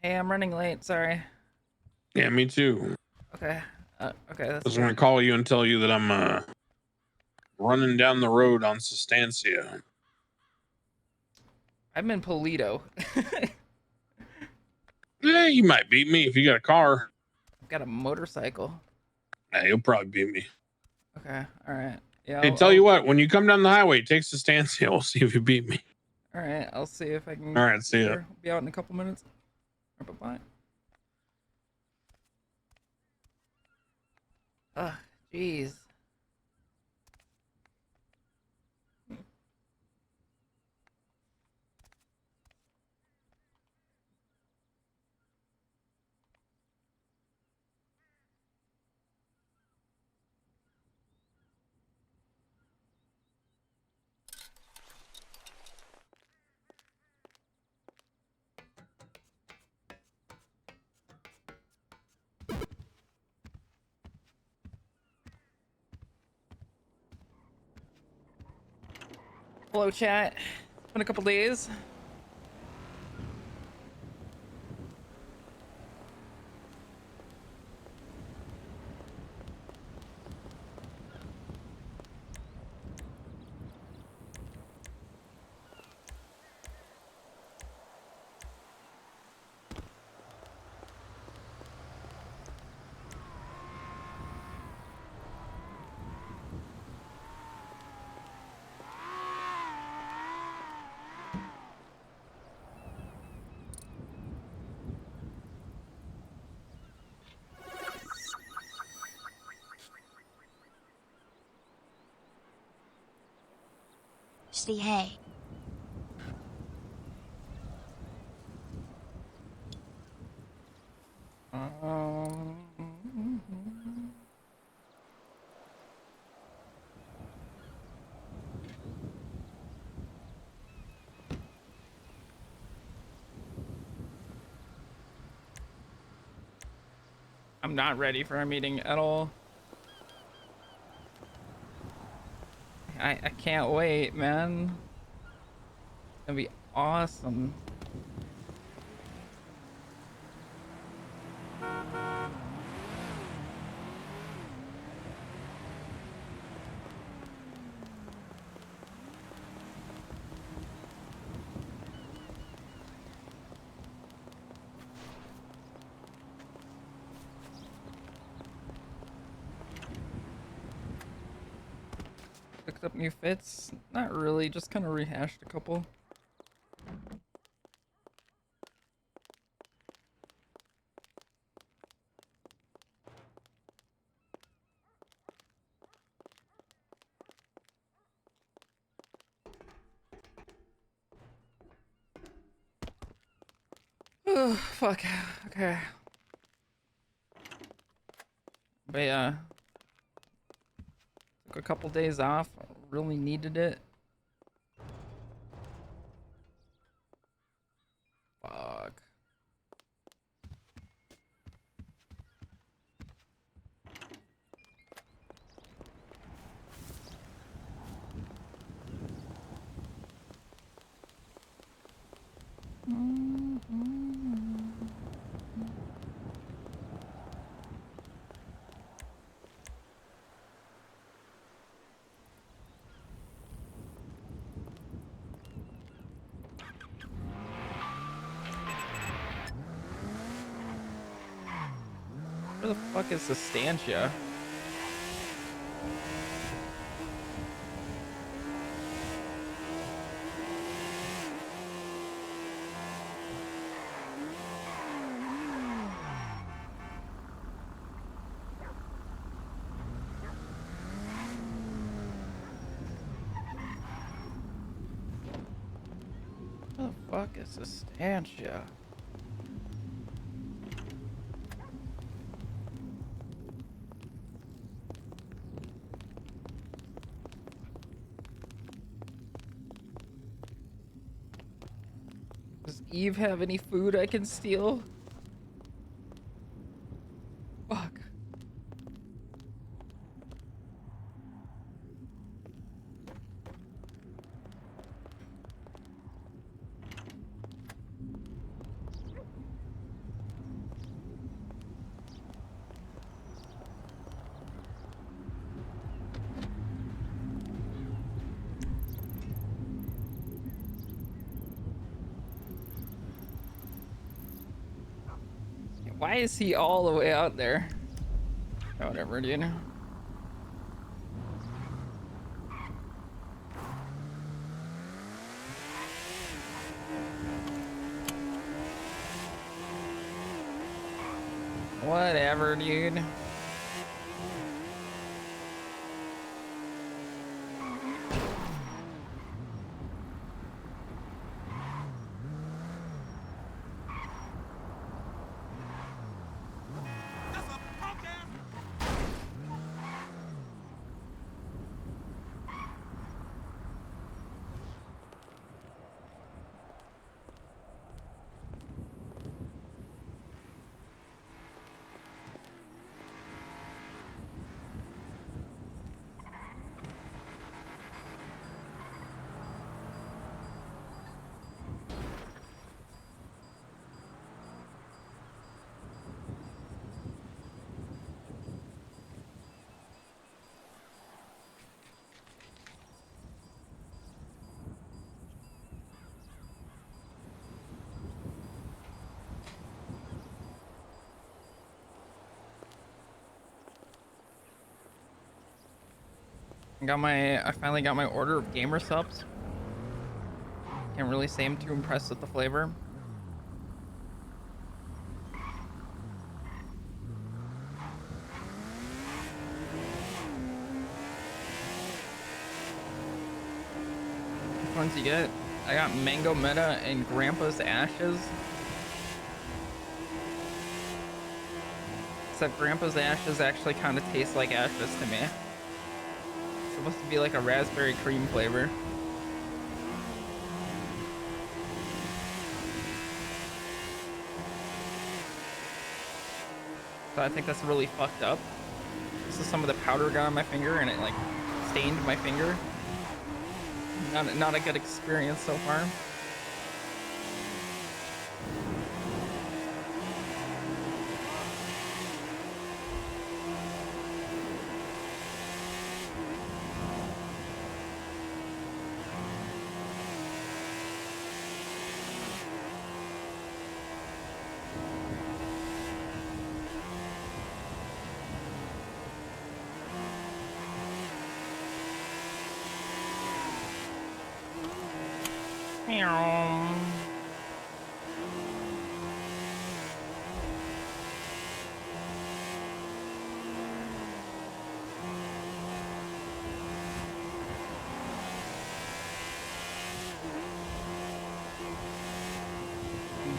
Hey, I'm running late. Sorry. Yeah, me too. Okay. Okay. I That's was good. gonna call you and tell you that I'm running down the road on Sustancia. I'm in Polito. Yeah, you might beat me if you got a car. I've got a motorcycle. Nah, you'll probably beat me. Okay. All right. Yeah. Hey, tell you what, when you come down the highway, take Sustancia. We'll see if you beat me. All right. I'll see if I can. All right, see ya. Be out in a couple minutes. Bye. Ugh. Jeez. Hello, chat. It's been a couple days. See, hey. I'm not ready for a meeting at all. I can't wait, man. It's gonna be awesome. Picked up new fits? Not really, just kind of rehashed a couple. Oh, fuck. Okay. But yeah. Took a couple days off. Really needed it. Fuck. Where the fuck is Sustancia? Where the fuck is Sustancia? Does Eve have any food I can steal? Fuck. Why is he all the way out there? Oh, whatever, dude. Whatever, dude. I finally got my order of gamer subs. Can't really say I'm too impressed with the flavor. Which ones you get? I got Mango Meta and Grandpa's Ashes. Except Grandpa's Ashes actually kind of tastes like ashes to me. It's supposed to be like a raspberry cream flavor. So I think that's really fucked up. This is some of the powder got on my finger and it like stained my finger. Not a good experience so far.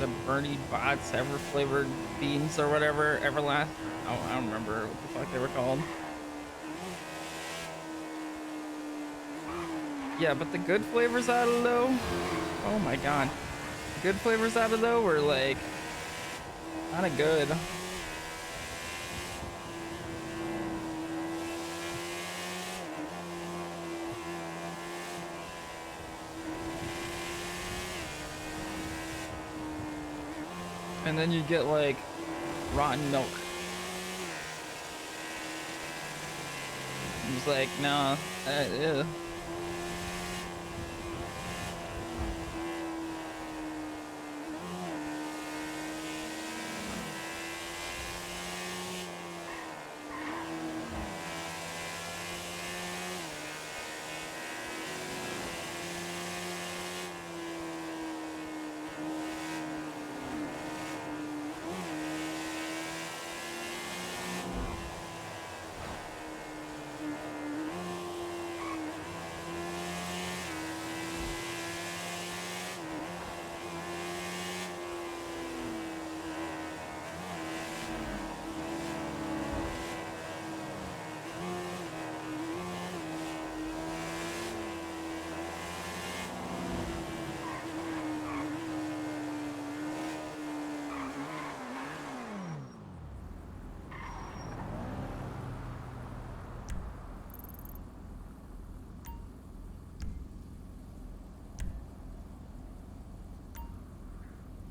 The Bernie Bots ever flavored beans or whatever, Everlast. Oh, I don't remember what the fuck they were called. Yeah, but the good flavors out of though, oh my god, the good flavors out of though were like kind of good. And then you get like rotten milk. It's like, nah, ew.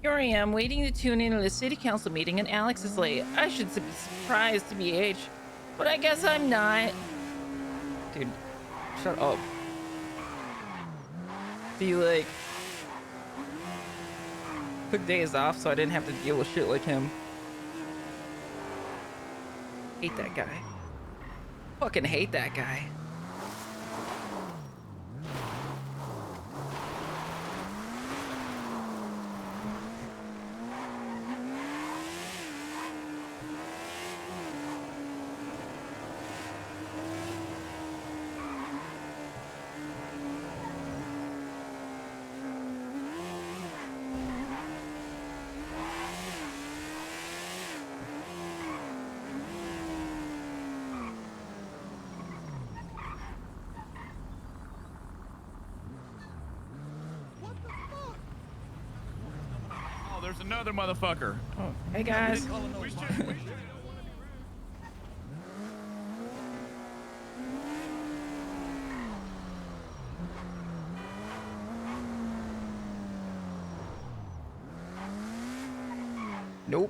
Here I am, waiting to tune in at a city council meeting, and Alex is late. I should be surprised to BH, but I guess I'm not. Dude, shut up. He, like, took days off so I didn't have to deal with shit like him. Hate that guy. Fucking hate that guy. Oh, there's another motherfucker. Oh, hey guys. We should. Nope.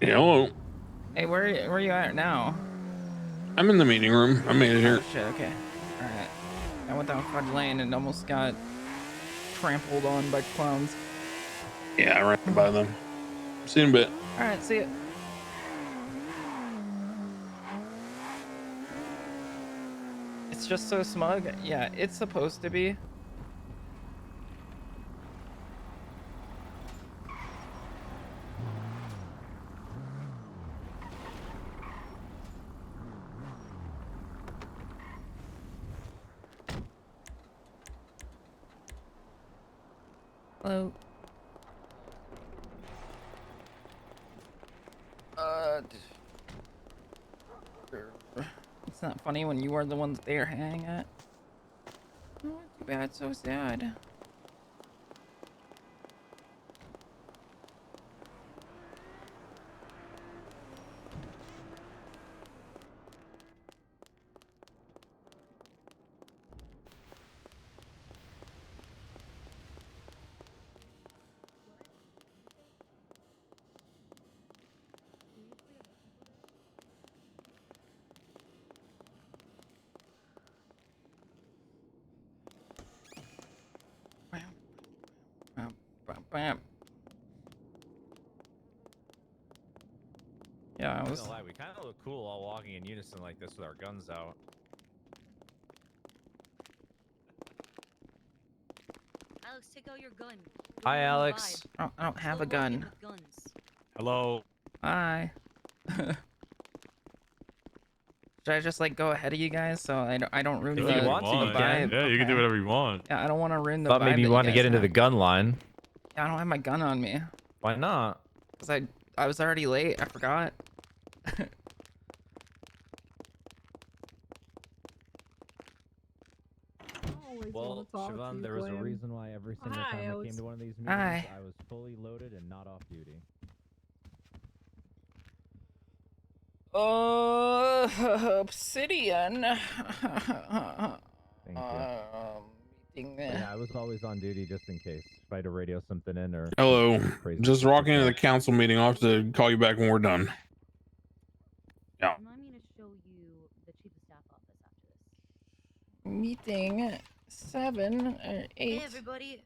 Yeah, hello. Hey, where you at now? I'm in the meeting room. I made it here. Oh, shit, okay. Alright. I went down Fudge Lane and almost got trampled on by clowns. Yeah, I ran by them. See you in a bit. Alright, see ya. It's just so smug. Yeah, it's supposed to be. Hello. It's not funny when you are the ones they're hanging at. Oh, too bad, so sad. Bam. Yeah, I I'm was. gonna lie, we kind of look cool all walking in unison like this with our guns out. Alex, take out your gun. Hi, Alex. I don't have a gun. Hello. Hi. Should I just like go ahead of you guys so I don't ruin If the, you want to, you the can. vibe? Yeah, you can do Okay. whatever you want. Yeah, I don't want to ruin the Thought vibe maybe you that wanted to guys get into have. the gun line. Yeah, I don't have my gun on me. Why not? Cause I was already late. I forgot. Well, Siobhan, there was a reason why every single time I came to one of these meetings, Hi. I was fully loaded and not off duty. Obsidian. Thank you. Meeting. Yeah, I was always on duty just in case. If I had to radio something in or... Hello. crazy Just shit walking into the like that. council meeting. I'll have to call you back when we're done. Yeah. Remind me to show you the chief of staff office after this. Meeting 7 or 8. Hey, everybody.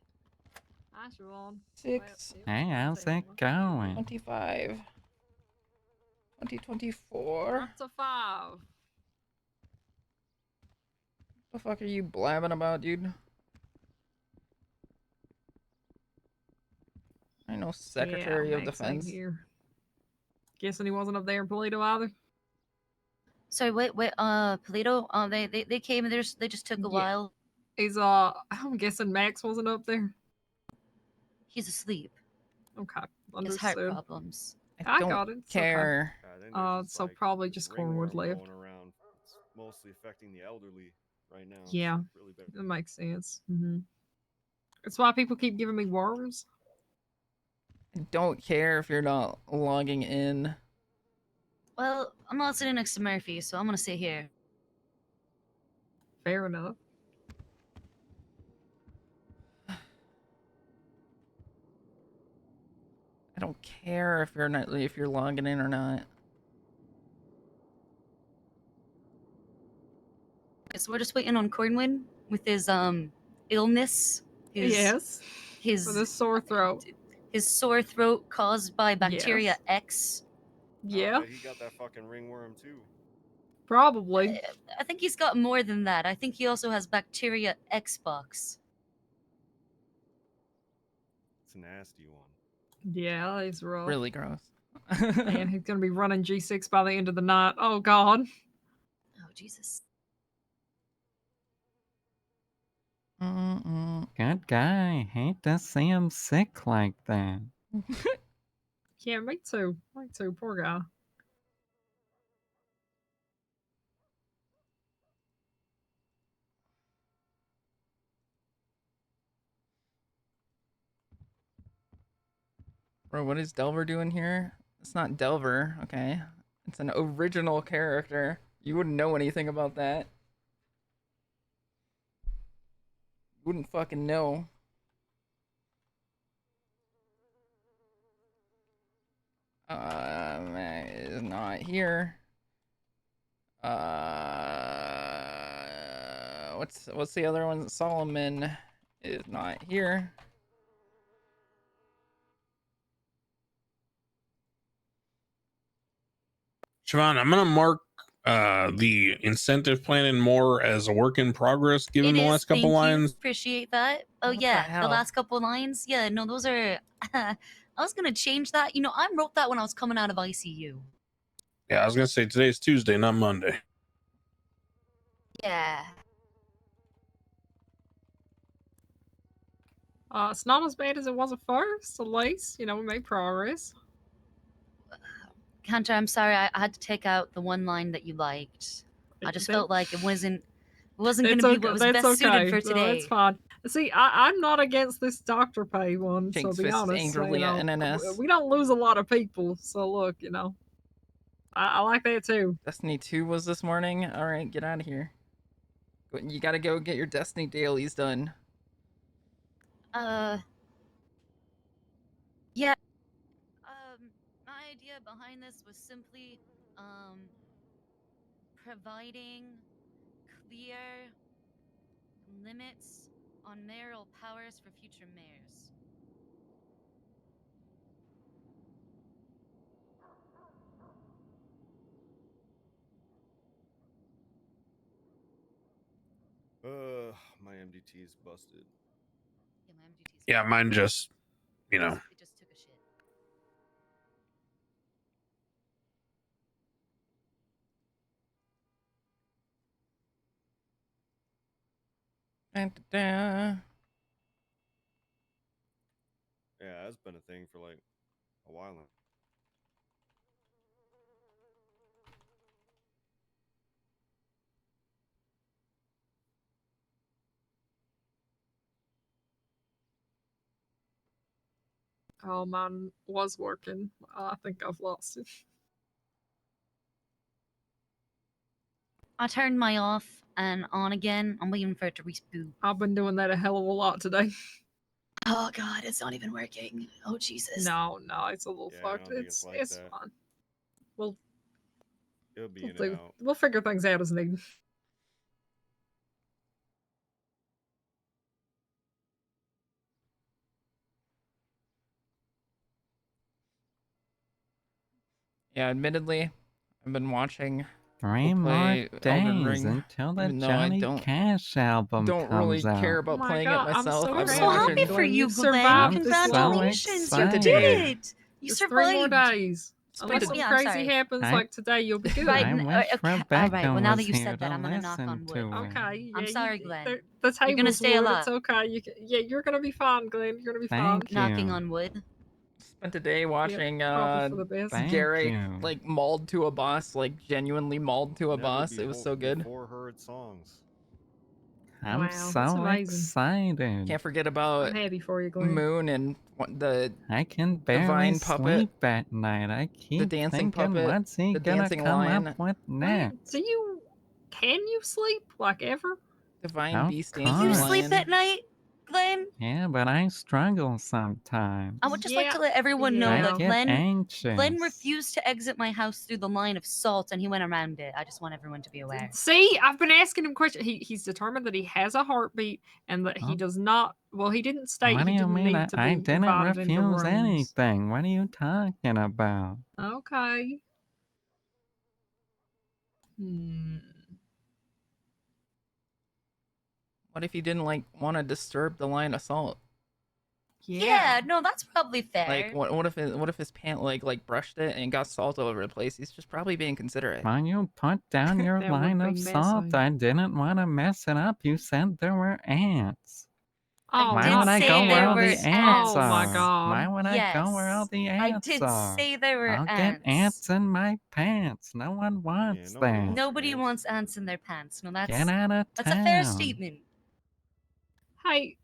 Hi, Siobhan. 6. Hey, how's it going? 25. 2024. Up to 5. The fuck are you blabbing about, dude? I know Secretary of Max ain't Defense. here. Guessing he wasn't up there in Polito either. Sorry, wait, Polito. They came and they just took a Yeah. while. He's I'm guessing Max wasn't up there. He's asleep. Okay, He has heart understood. problems. I don't got it. It's okay. care. So probably just Cornwood left. Around. It's mostly affecting the elderly right now. Yeah, It's really bad. that makes sense. That's why people keep giving me worms. I don't care if you're not logging in. Well, I'm not sitting next to Murphy, so I'm gonna sit here. Fair enough. I don't care if you're logging in or not. So we're just waiting on Cornwin with his illness. Yes. His With a sore throat. His sore throat caused by bacteria Yes. X. Yeah. I bet he got that fucking ringworm too. Probably. I think he's got more than that. I think he also has bacteria Xbox. It's a nasty one. Yeah, he's rough. Really gross. And he's gonna be running G6 by the end of the night. Oh god. Oh Jesus. Good guy. Hate to see him sick like that. Yeah, me too. Me too. Poor guy. Bro, what is Delver doing here? It's not Delver, okay? It's an original character. You wouldn't know anything about that. You wouldn't fucking know. Is not here. What's the other one? Solomon is not here. Siobhan, I'm gonna mark the incentive plan and more as a work in progress, given the last couple lines. Appreciate that. Oh What the yeah, hell? the last couple lines. Yeah, no, those are. I was gonna change that. You know, I wrote that when I was coming out of ICU. Yeah, I was gonna say today's Tuesday, not Monday. Yeah. It's not as bad as it was at first, at least. You know, we made progress. Hunter, I'm sorry, I had to take out the one line that you liked. I just felt like it wasn't going to be what was best suited for today. It's fine. See, I'm not against this doctor pay one, Jinx so be versus honest. Angel You Leah know, NNS. we don't lose a lot of people, so look, you know. I like that too. Destiny 2 was this morning. Alright, get out of here. You gotta go get your Destiny dailies done. Yeah. My idea behind this was simply, providing clear limits on mayoral powers for future mayors. My MDT is busted. Yeah, my MDT's Yeah, mine just, you know. It just took a shit. Da-da-da. Yeah, that's been a thing for like a while now. Oh, mine was working. I think I've lost it. I turned my off and on again. I'm waiting for it to reboot. I've been doing that a hell of a lot today. Oh god, it's not even working. Oh Jesus. No, it's a little Yeah, I fucked. don't think It's it's like that. fine. We'll It'll be in and out. we'll figure things out as needed. Yeah, admittedly, I've been watching 3 more play Elden days Ring, until the even though I Johnny Cash album don't comes really out. care about Oh my playing God, it myself. I'm I've been so watching. happy for you, You've Glenn. survived I'm this so long. Congratulations. You excited. did it. You Just survived. 3 more days. Spent Unless a- something Yeah, I'm crazy sorry. happens I- like today, you'll be good. Right, I n- wish okay, Rebecca alright, well, now that was you here said that, to I'm gonna knock listen on wood. to it. Okay, yeah, I'm sorry, Glenn. The table's gonna stay wood, alive. It's okay. Yeah, you're gonna be fine, Glenn. You're gonna be fine. Thank Knocking you. on wood. Spent a day watching Probably for the best. Thank Garrett you. like mauled to a boss, like genuinely mauled to a Never boss. It was so good. Before heard songs. I'm Wow, that's so amazing. excited. Can't forget I'm about happy for you, Glenn. Moon and the I can barely vine puppet, sleep at night. I keep dancing thinking, puppet, what's he the gonna dancing come lion. up with Glenn, next? can you sleep like ever? divine Of beast course. dancing You Fine. sleep lion. at night? Glenn, Yeah, but I struggle sometimes. I would just like to let everyone know I that get anxious. Glenn refused to exit my house through the line of salt, and he went around it. I just want everyone to be aware. See, I've been asking him questions. He's determined that he has a heartbeat and that he does not. Well, he didn't state What do he you didn't mean? need to be I didn't invited into refuse rooms. anything. What are you talking about? Okay. What if you didn't like want to disturb the line of salt? Yeah, no, that's probably fair. Like, what if his pant leg like brushed it and got salt all over the place? He's just probably being considerate. When you put down your That would line be of salt, messy. I didn't want to mess it up. You said there were ants. Oh, Why did would I say go where there all were the ants Oh my are? God. Why would I go where all Yes, the I ants did are? say there were I'll ants. get ants in my pants. No one wants no one that. wants Nobody ants. wants ants in their pants. No, Get out of that's a fair town. statement. Hey,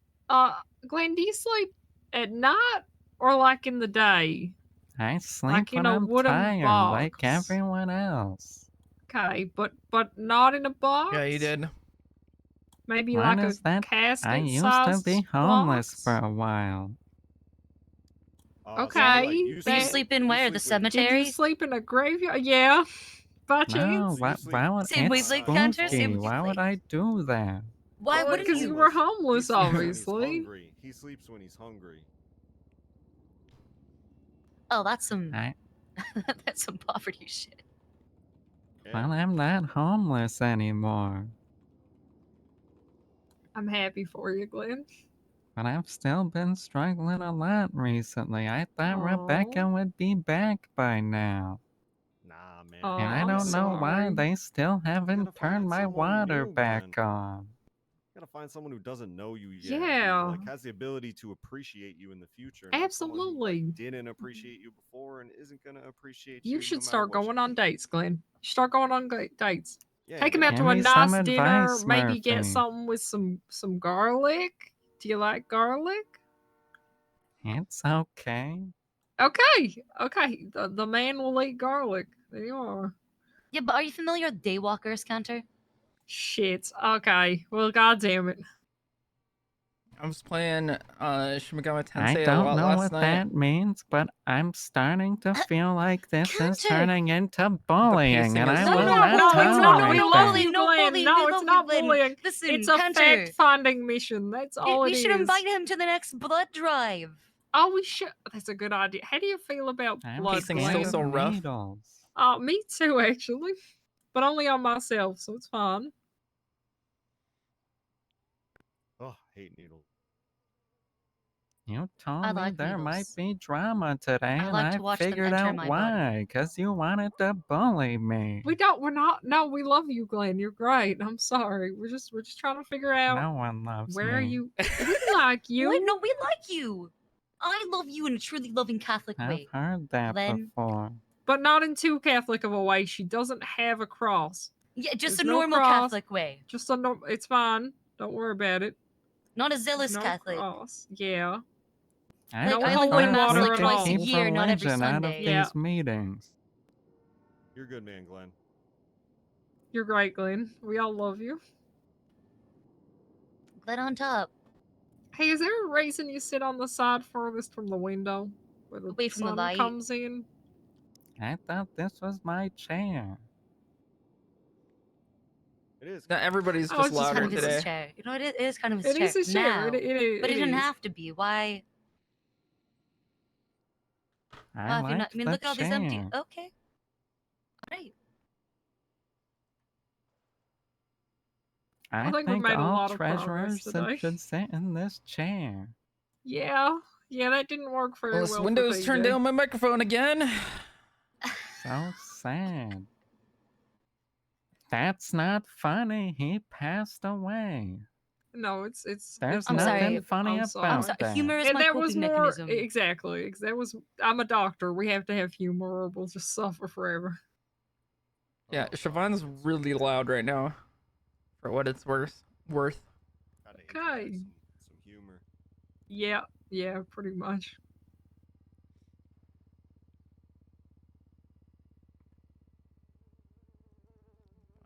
Glenn, do you sleep at night or like in the day? I sleep Like in when a I'm wooden tired, like box. everyone else. Okay, but not in a box. Yeah, you did. Maybe When like is a that? casket I used to be homeless box? for a while. Okay. Did you sleep in where? The Did cemetery? you sleep in a graveyard? Yeah, by No, chance. why would Same it's wavelength, Cantor? Same spooky? Why would I do that? Why Well, wouldn't because you? you were homeless, He sleeps when he's obviously. hungry. He sleeps when he's hungry. Oh, that's some I, that's some poverty shit. well, I'm not homeless anymore. I'm happy for you, Glenn. But I've still been struggling a lot recently. I thought Rebecca would be back by now. Nah, man. Oh, And I I'm don't know why sorry. they still haven't turned my water back on. You gotta find someone who doesn't know you yet. Yeah. Who, like, has the ability to appreciate you in the future. Not someone who, Absolutely. like, didn't appreciate you before and isn't gonna appreciate you. You no should matter start what you going on dates, Glenn. Start going on dates. Yeah, Take him yeah. out to Give a me some nice dinner. advice, Maybe get Murphy. something with some garlic. Do you like garlic? It's okay. Okay. The man will eat garlic. There you are. Yeah, but are you familiar with daywalkers, Cantor? Shit. Okay. Well, goddamn it. I was playing Shin Megami I Tensei a don't lot know last what night. that means, but I'm starting to feel like this is Cantor! turning into bullying, pacing and is I so will No, not no, it's not. tolerate We no, love that. you, no Glenn. bullying, No, we it's love not you, Glenn. bullying. Listen, It's a Cantor, fact-finding mission. That's all we it should is. invite him to the next blood drive. Oh, we should. That's a good idea. How do you feel about I'm blood, pacing Glenn? still so rough. needles. Oh, me too, actually. But only on myself, so it's fine. Oh, hate needles. You told I me like there might needles. be drama today, and like I to watch them figured enter out my why. Because you wanted to bully me. We're not. No, we love you, Glenn. You're great. I'm sorry. We're just trying to figure out No one loves where me. you. We like you. What? No, we like you. I love you in a truly loving Catholic I've way. heard that Glenn? before. But not in too Catholic of a way. She doesn't have a cross. Yeah, just There's a no normal cross. Catholic way. Just a no. It's fine. Don't worry about it. Not a There's zealous no Catholic. cross. Yeah. I Like, No I only go holy to mass water like at twice all. a keep year, not every religion out of Sunday. Yeah. these meetings. You're a good man, Glenn. You're great, Glenn. We all love you. Glenn on top. Hey, is there a reason you sit on the side furthest from the window where the Away from the sun light. comes in? I thought this was my chair. It is. Now everybody's Oh, just it's just louder Kind of his today. chair. You know, it is kind of his It chair. is his chair. Now. It But it didn't is. have to be. Why? I If you're not, like I mean, the look at all these empty. chair. Okay. Alright. I think we think made a all lot of progress treasurers today. should sit in this chair. Yeah, that didn't work very Well, well. this Windows for turned PJ. down my microphone again. So sad. That's not funny. He passed away. No, it's. There's I'm nothing sorry. funny I'm about sorry. I'm sorry. that. Humor is And my that coping was more mechanism. exactly. That was. I'm a doctor. We have to have humor, or we'll just suffer forever. Yeah, Siobhan's really loud right now. For what it's worth. Gotta Okay. interject some humor. Yeah, pretty much.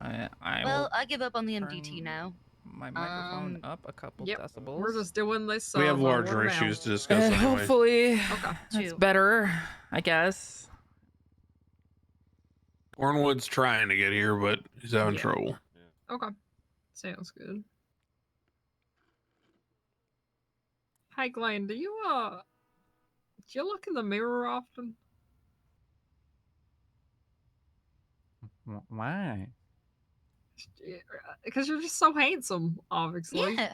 I Well, will I give up on the MDT turn now. my microphone up a couple decibels. We're just doing this. We have by larger word of issues mouth. to discuss anyway. Hopefully, Okay. it's better, I guess. Cornwood's trying to get here, but he's having trouble. Okay. Sounds good. Hey Glenn, do you look in the mirror often? Why? Because you're just so handsome, obviously. Yeah.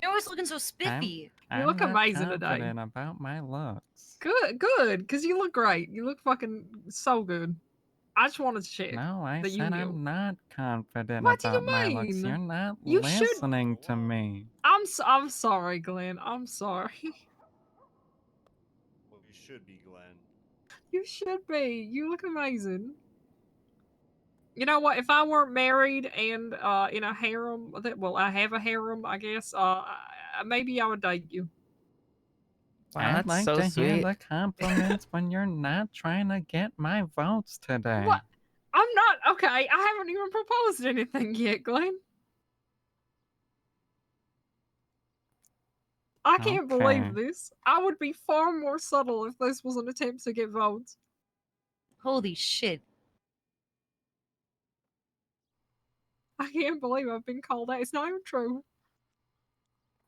You're always looking so spiffy. You look I'm not amazing today. confident about my looks. Good, because you look great. You look fucking so good. I just wanted to check. No, I that you said knew. I'm not confident What do you about my looks. mean? You're not You should- listening to me. I'm sorry, Glenn. I'm sorry. Well, you should be, Glenn. You should be. You look amazing. You know what? If I weren't married and in a harem, well, I have a harem, I guess. Maybe I would date you. Wow, I'd that's like so to hear sweet. the compliments when you're not trying to get my votes today. What? I'm not okay. I haven't even proposed anything yet, Glenn. I can't believe Okay. this. I would be far more subtle if this was an attempt to get votes. Holy shit. I can't believe I've been called out. It's not even true.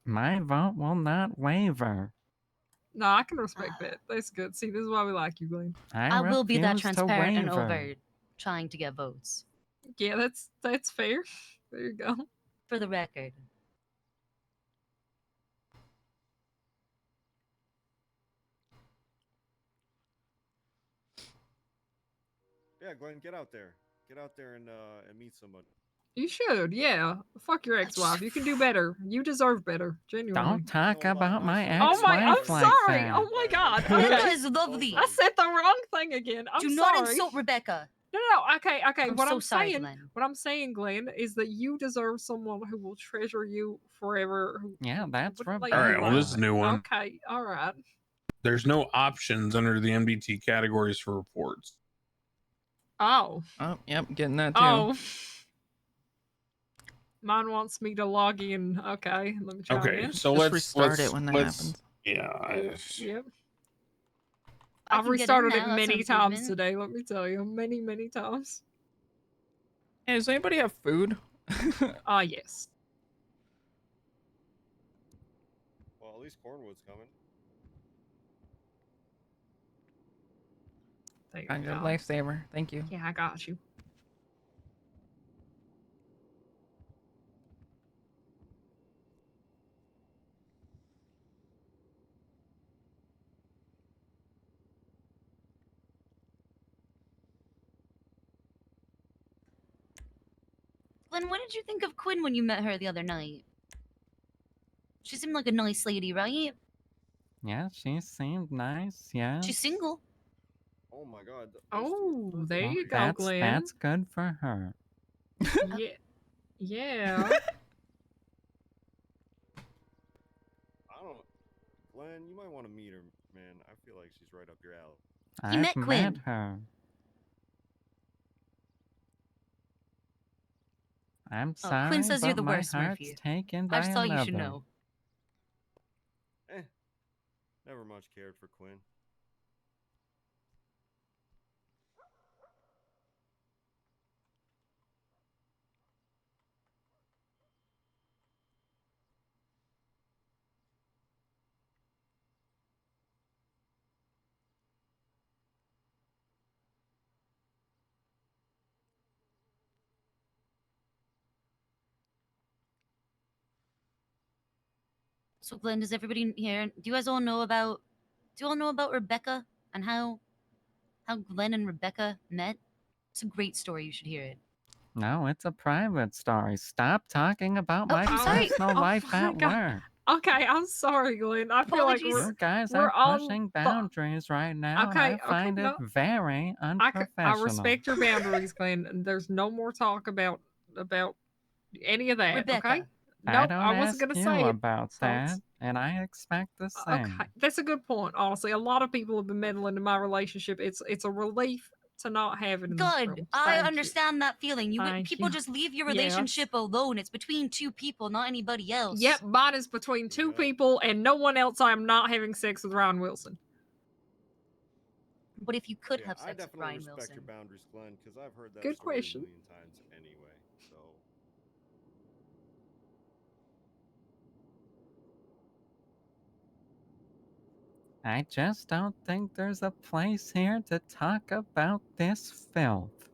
My vote will not waver. No, I can respect that. That's good. See, this is why we like you, Glenn. I will be that refuse to transparent and waver. overt, trying to get votes. Yeah, that's fair. There you go. For the record. Yeah, Glenn, get out there. Get out there and meet somebody. You should, yeah. Fuck your ex-wife. You can do better. You deserve better. Genuinely. Don't talk about my Oh my! I'm ex-wife like sorry. that. Oh my God. Rebecca Okay. is lovely. I said the wrong thing again. I'm Do sorry. not insult Rebecca. No. Okay. I'm What so I'm sorry, saying, Glenn. what I'm saying, Glenn, is that you deserve someone who will treasure you forever. Yeah, that's wouldn't let Rebecca. you All right, well, this is a new one. Okay. All right. There's no options under the MDT categories for reports. Oh. Oh, yep, getting that too. Oh. Mine wants me to log in. Okay. Let me try Okay, again. so Just let's restart it when that let's- happens. Yeah. Yep. I I've can get in restarted now, it that's many an times improvement. today. Let me tell you, many times. Hey, does anybody have food? Yes. Well, at least Cornwood's coming. There you Kind go. of lifesaver. Thank you. Yeah, I got you. Glenn, what did you think of Quinn when you met her the other night? She seemed like a nice lady, right? Yeah, she seemed nice. Yeah. She's single. Oh my God. Oh, there Well, you go, that's Glenn. that's good for her. Yeah. Yeah. I don't. Glenn, you might want to meet her, man. I feel like she's right up your alley. You I've met Quinn. her. I'm Oh, sorry, Quinn says you're but the my worst, heart's Murphy. taken by I just thought you should another. know. Never much cared for Quinn. So Glenn, does everybody here? Do you guys all know about? Do you all know about Rebecca and how Glenn and Rebecca met? It's a great story. You should hear it. No, it's a private story. Stop talking about Oh, my I'm sorry. personal life my at God. work. Okay, I'm sorry, Glenn. I feel like Apologies. You guys we're are all pushing fu- boundaries right now. and Okay, I find okay, it very I unprofessional. respect your boundaries, Glenn. And there's no more talk about any of that. Rebecca. Okay. I Nope, don't I wasn't ask gonna you say it. about so that, it's- and I expect the same. Okay, that's a good point. Honestly, a lot of people have been meddling in my relationship. It's a relief to not have it in this Good. room. I Thank you. understand that feeling. Thank People you. just leave your Yes. relationship alone. It's between two people, not anybody else. Yep, mine is between two people and no one else. I am not having sex with Ryan Wilson. But if you could Yeah, have I sex with definitely Ryan respect Wilson. your boundaries, Glenn, because I've heard that Good story question. a million times anyway. So I just don't think there's a place here to talk about this filth.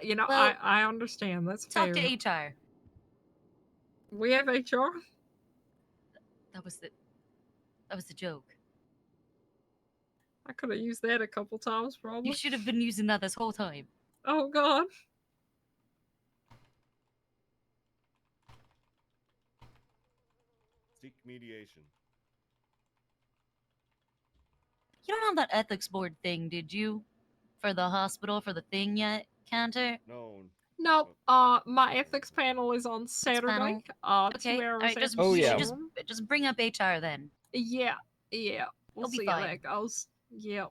You know, Well, I understand. That's talk fair. to HR. We have HR. That was the joke. I could have used that a couple times, probably. You should have been using that this whole time. Oh God. seek mediation. You don't have that ethics board thing, did you? For the hospital, for the thing yet, Cantor? No. No, my ethics panel is on Saturday. Okay. 2 hours All right, just, after Oh, you yeah. should just bring up HR then. Yeah. We'll It'll be see how fine. that goes. Yep.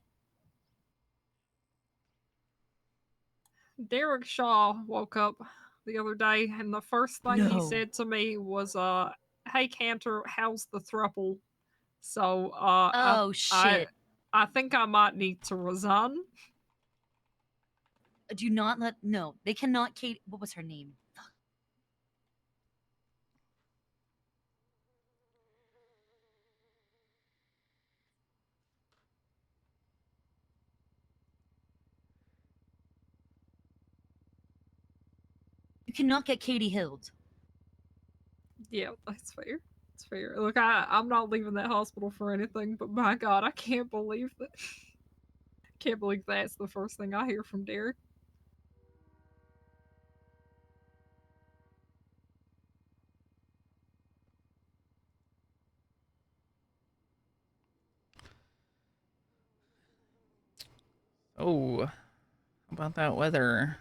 Derek Shaw woke up the other day, and the first thing he No. said to me was, "Hey Cantor, how's the throuple?" So, Oh, shit. I think I might need to resign. Do not let... No, they cannot... Kate... What was her name? Fuck. You cannot get Katie Hild. Yeah, that's fair. It's fair. Look, I'm not leaving that hospital for anything, but my God, I can't believe that. Can't believe that's the first thing I hear from Derek. Oh, how about that weather?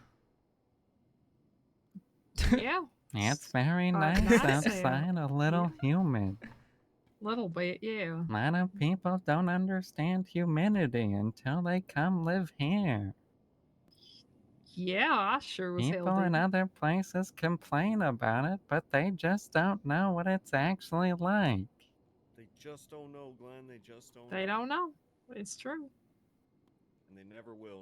Yeah. It's very nice nice outside, a little humid. Little bit, yeah. A lot of people don't understand humidity until they come live here. Yeah, I sure was hell People in did. other places complain about it, but they just don't know what it's actually like. They just don't know, Glenn. They just don't They know. don't know. It's true. And they never will.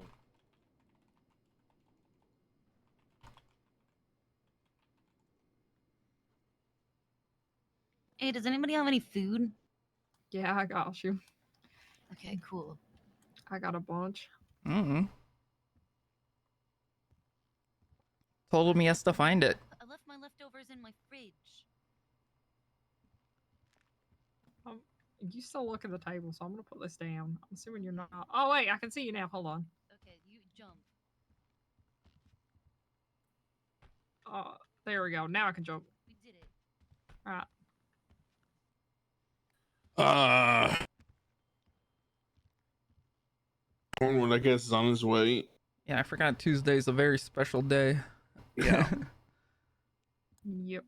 Hey, does anybody have any food? Yeah, I got you. Okay, cool. I got a bunch. Told him he has to find it. I left my leftovers in my fridge. You still look at the table, so I'm gonna put this down. I'm assuming you're not. Oh wait, I can see you now. Hold on. Okay, you jump. There we go. Now I can jump. We did it. Alright. Cornwood, I guess, is on his way. Yeah, I forgot Tuesday's a very special day. Yeah. Yep.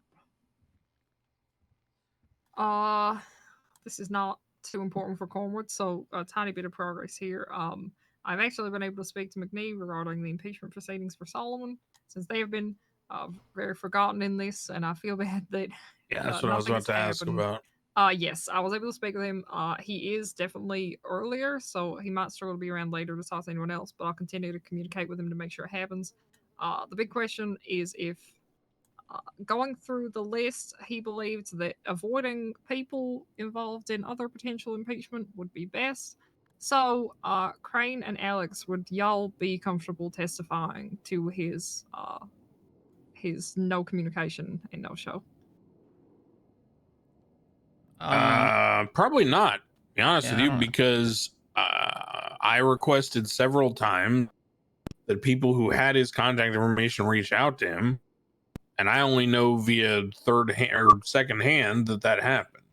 This is not too important for Cornwood, so a tiny bit of progress here. I've actually been able to speak to McNee regarding the impeachment proceedings for Solomon, since they have been very forgotten in this, and I feel bad that Yeah, that's what I was about to ask about. Yes, I was able to speak with him. He is definitely earlier, so he might struggle to be around later to talk to anyone else, but I'll continue to communicate with him to make sure it happens. The big question is if going through the list, he believed that avoiding people involved in other potential impeachment would be best. So, Crane and Alex, would y'all be comfortable testifying to his no communication and no show? Probably not, to be honest Yeah, with I you, don't know. because I requested several times that people who had his contact information reach out to him, and I only know via third hand or second hand that happened.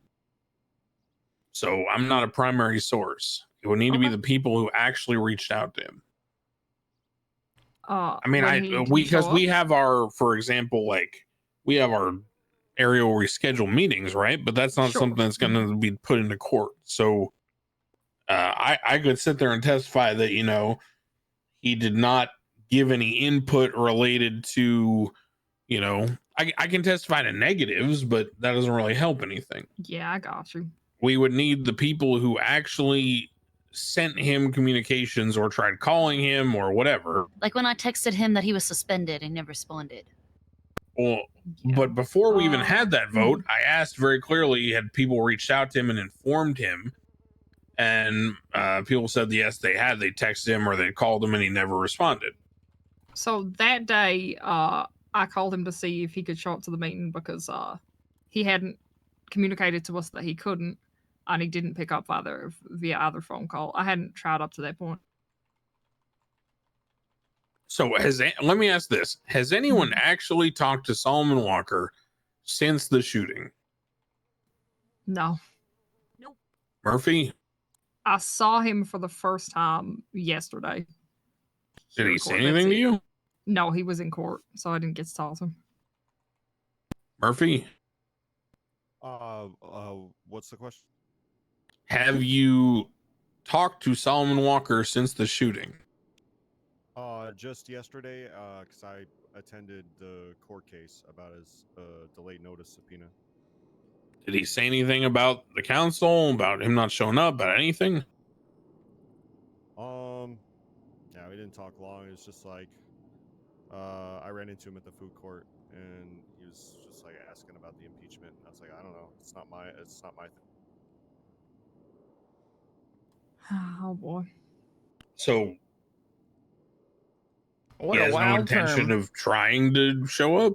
So I'm not a primary source. It would need to be the people who actually reached out to him. I mean, because we have our, for example, like we have our area where we schedule meetings, right? But that's not something that's going to be put into court. So I could sit there and testify that, you know, he did not give any input related to, you know, I can testify to negatives, but that doesn't really help anything. Yeah, I got you. We would need the people who actually sent him communications or tried calling him or whatever. Like when I texted him that he was suspended and never responded. Well, Yeah. but before we even had that vote, hmm. I asked very clearly, had people reached out to him and informed him? And people said yes, they had. They texted him or they called him and he never responded. So that day, I called him to see if he could show up to the meeting because he hadn't communicated to us that he couldn't, and he didn't pick up via either phone call. I hadn't tried up to that point. So let me ask this: has anyone actually talked to Solomon Walker since the shooting? No. Nope. Murphy? I saw him for the first time yesterday. Did he say anything to you? No, he was in court, so I didn't get to talk to him. Murphy? What's the question? Have you talked to Solomon Walker since the shooting? Just yesterday, because I attended the court case about his delayed notice subpoena. Did he say anything about the council, about him not showing up, about anything? Yeah, we didn't talk long. It's just like, I ran into him at the food court, and he was just like asking about the impeachment. And I was like, I don't know. It's not my thing. Oh boy. So What he a has no wild intention term. of trying to show up?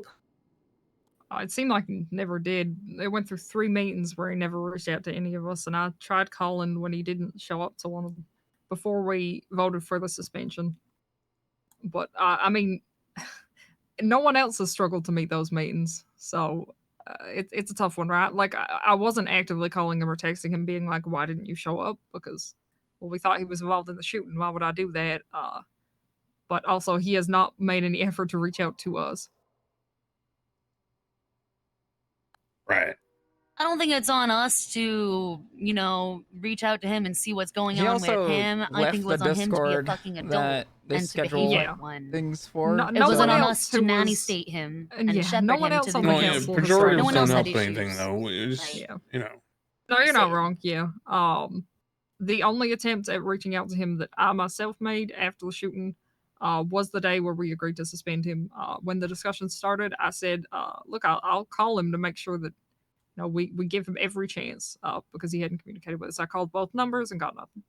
It seemed like he never did. They went through 3 meetings where he never reached out to any of us, and I tried calling when he didn't show up to one of them before we voted for the suspension. But I mean, no one else has struggled to meet those meetings, so it's a tough one, right? Like I wasn't actively calling him or texting him, being like, "Why didn't you show up?" Because well, we thought he was involved in the shooting. Why would I do that? But also, he has not made any effort to reach out to us. Right. I don't think it's on us to, you know, reach out to him and see what's going He on with also him. I left think it the was on him to be a Discord fucking adult that they and to schedule behave Yeah. like one. things for. No, It no wasn't one on else us to who nanny was- state him and and yeah, shepherd no one him else to the on the No, yeah, council has pejorative struggled No one don't else had help anything, issues. though. It's, Yeah. you know. No, you're not Saying. wrong. Yeah. The only attempt at reaching out to him that I myself made after the shooting was the day where we agreed to suspend him. When the discussion started, I said, "Look, I'll call him to make sure that we give him every chance because he hadn't communicated with us." I called both numbers and got nothing.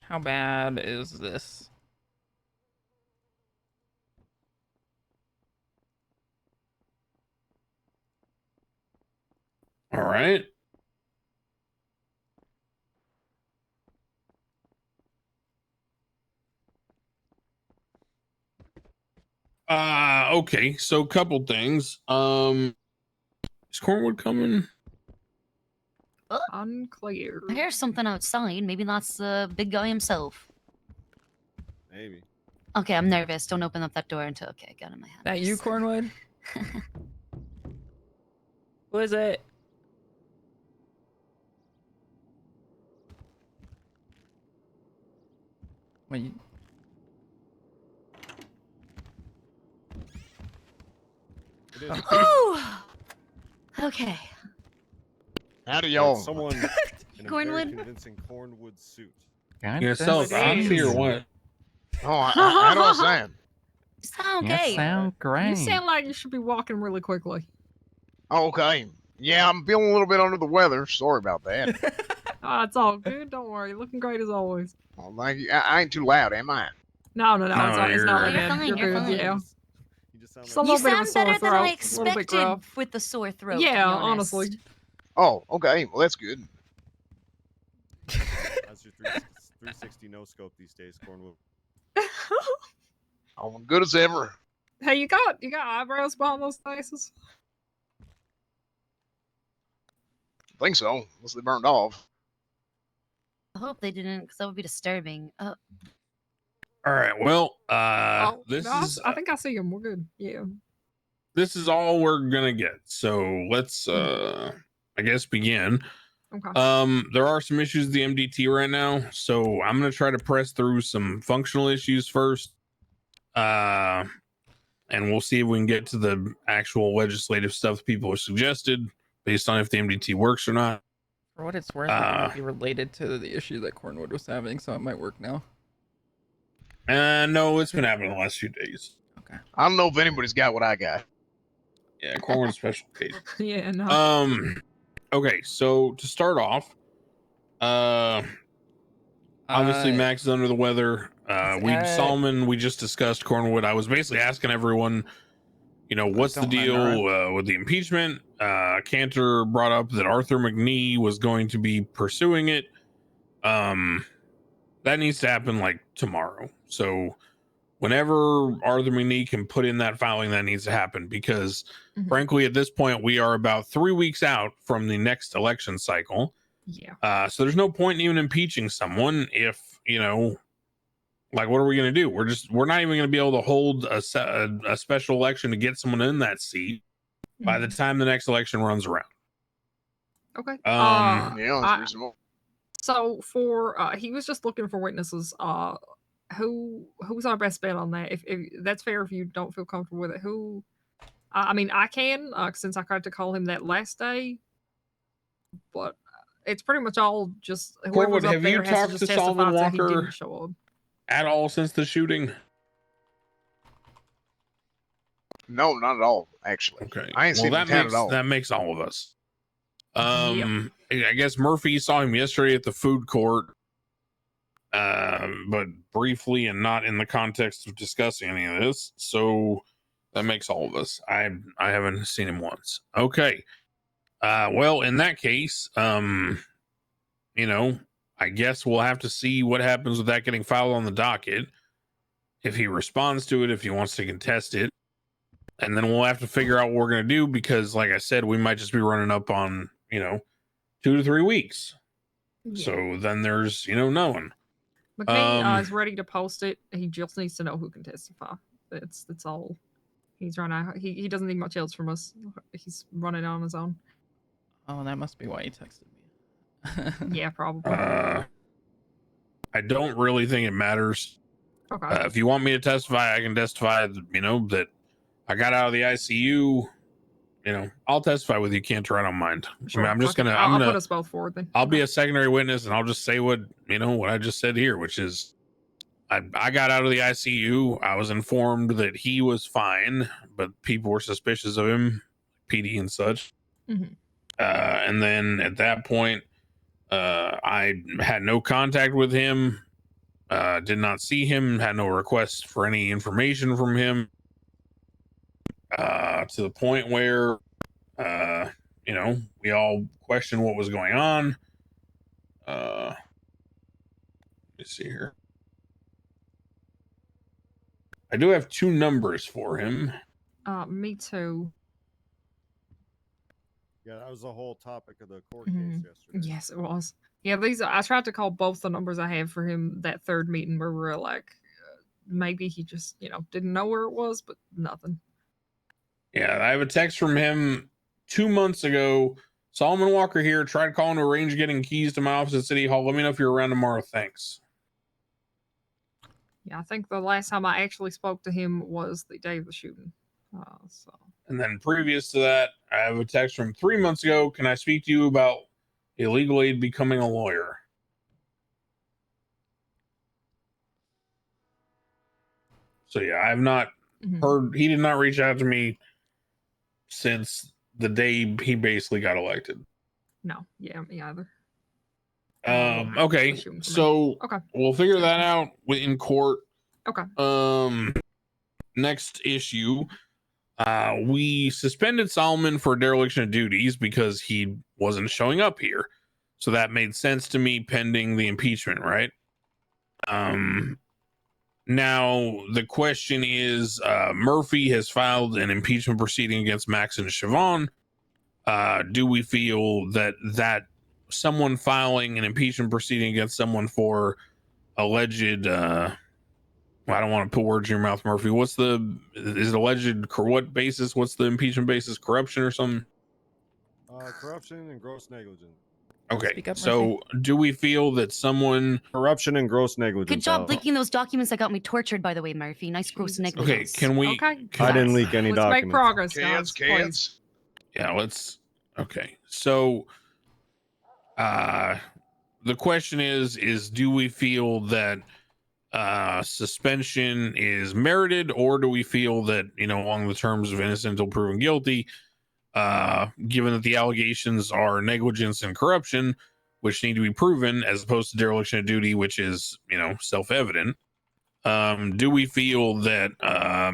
How bad is this? All right. Okay, so couple things. Is Cornwood coming? Unclear. I hear something outside. Maybe that's the big guy himself. Maybe. Okay, I'm nervous. Don't open up that door until okay, gun in my hand. That you, Cornwood? Who is it? Wait. It is. Oh. Okay. Howdy, It's y'all. someone in a very Cornwood? convincing Cornwood suit. God, You gonna sell this Foxy or is- what? Oh, how do I sound? You sound You okay. sound great. You sound like you should be walking really quickly. Oh, okay. Yeah, I'm feeling a little bit under the weather. Sorry about that. It's all good. Don't worry. Looking great as always. Oh, thank you. I ain't too loud, am I? No. No, It's not you're- that You're bad. fine, You're you're good. fine. Yeah. You just sound Just a like You little bit of a sound sore better than throat, I a little bit expected gruff. with the sore throat. Yeah, to be honest. honestly. Oh, okay. Well, that's good. How's your 360 no scope these days, Cornwood? Oh, good as ever. Hey, you got eyebrows behind those faces? I think so, unless they burned off. I hope they didn't, because that would be disturbing. All All right. Well, Oh, this no, is I think I see him. We're good. Yeah. this is all we're gonna get. So let's I guess begin. Okay. There are some issues with the MDT right now, so I'm gonna try to press through some functional issues first. And we'll see if we can get to the actual legislative stuff people have suggested based on if the MDT works or not. For what it's worth, it might be related to the issue that Cornwood was having, so it might work now. No, it's been happening the last few days. Okay. I don't know if anybody's got what I got. Yeah, Cornwood's special case. Yeah, no. Okay, so to start off, obviously Max is under the weather. Solomon, we just discussed Cornwood. I was basically asking everyone, you know, what's the deal with the impeachment? Cantor brought up that Arthur McNee was going to be pursuing it. That needs to happen like tomorrow. So whenever Arthur McNee can put in that filing, that needs to happen because frankly, at this point, we are about 3 weeks out from the next election cycle. Yeah. So there's no point in even impeaching someone if, you know, like, what are we going to do? We're not even going to be able to hold a special election to get someone in that seat by the time the next election runs around. Okay. Yeah, that's reasonable. So for he was just looking for witnesses. Who's our best bet on that? If that's fair, if you don't feel comfortable with it, who? I mean, I can since I tried to call him that last day, but it's pretty much all just whoever's up there has to just testify that he didn't show up at all since the shooting. No, not at all. Actually, okay. I ain't seen him at all. That makes all of us. I guess Murphy saw him yesterday at the food court, but briefly and not in the context of discussing any of this. So that makes all of us. I haven't seen him once. Okay. Well, in that case, you know, I guess we'll have to see what happens with that getting filed on the docket. If he responds to it, if he wants to contest it, and then we'll have to figure out what we're going to do because, like I said, we might just be running up on, you know, 2 to 3 weeks. Yeah. So then there's, you know, no one. McNee is ready to post it. He just needs to know who can testify. That's all. He's run out. He doesn't need much else from us. He's running on his own. Oh, that must be why he texted me. Yeah, probably. I don't really think it matters. Okay. If you want me to testify, I can testify. You know that I got out of the ICU. You know, I'll testify with you, Cantor. I don't mind. Sure. I mean, I'll put us both forward then. I'll be a secondary witness, and I'll just say what I just said here, which is, I got out of the ICU. I was informed that he was fine, but people were suspicious of him, PD and such. And then at that point, I had no contact with him. Did not see him. Had no requests for any information from him. To the point where, you know, we all questioned what was going on. Let me see here. I do have 2 numbers for him. Me too. Yeah, that was the whole topic of the court case yesterday. Yes, it was. Yeah, I tried to call both the numbers I have for him that third meeting where we were like, maybe he just, you know, didn't know where it was, but nothing. Yeah, I have a text from him 2 months ago. Solomon Walker here. Tried calling to arrange getting keys to my office at City Hall. Let me know if you're around tomorrow. Thanks. Yeah, I think the last time I actually spoke to him was the day of the shooting. And then previous to that, I have a text from 3 months ago. Can I speak to you about illegal aid becoming a lawyer? So yeah, I have not heard. He did not reach out to me since the day he basically got elected. No, yeah, me either. Okay, so we'll figure that out in court. Okay. Next issue, we suspended Solomon for dereliction of duties because he wasn't showing up here. So that made sense to me pending the impeachment, right? Now the question is, Murphy has filed an impeachment proceeding against Max and Siobhan. Do we feel that someone filing an impeachment proceeding against someone for alleged I don't want to put words in your mouth, Murphy. Is it alleged, what basis? What's the impeachment basis? Corruption or something? Corruption and gross negligence. Okay, Speak up, so do we feel that someone... Corruption and gross negligence. Good job leaking those documents that got me tortured, by the way, Murphy. Nice gross negligence. Okay, can we... Okay. I didn't leak any Let's documents. make progress, guys. Cats. Yeah, let's... Okay, so... the question is do we feel that suspension is merited, or do we feel that, along the terms of innocent until proven guilty, given that the allegations are negligence and corruption, which need to be proven, as opposed to dereliction of duty, which is, self-evident, do we feel that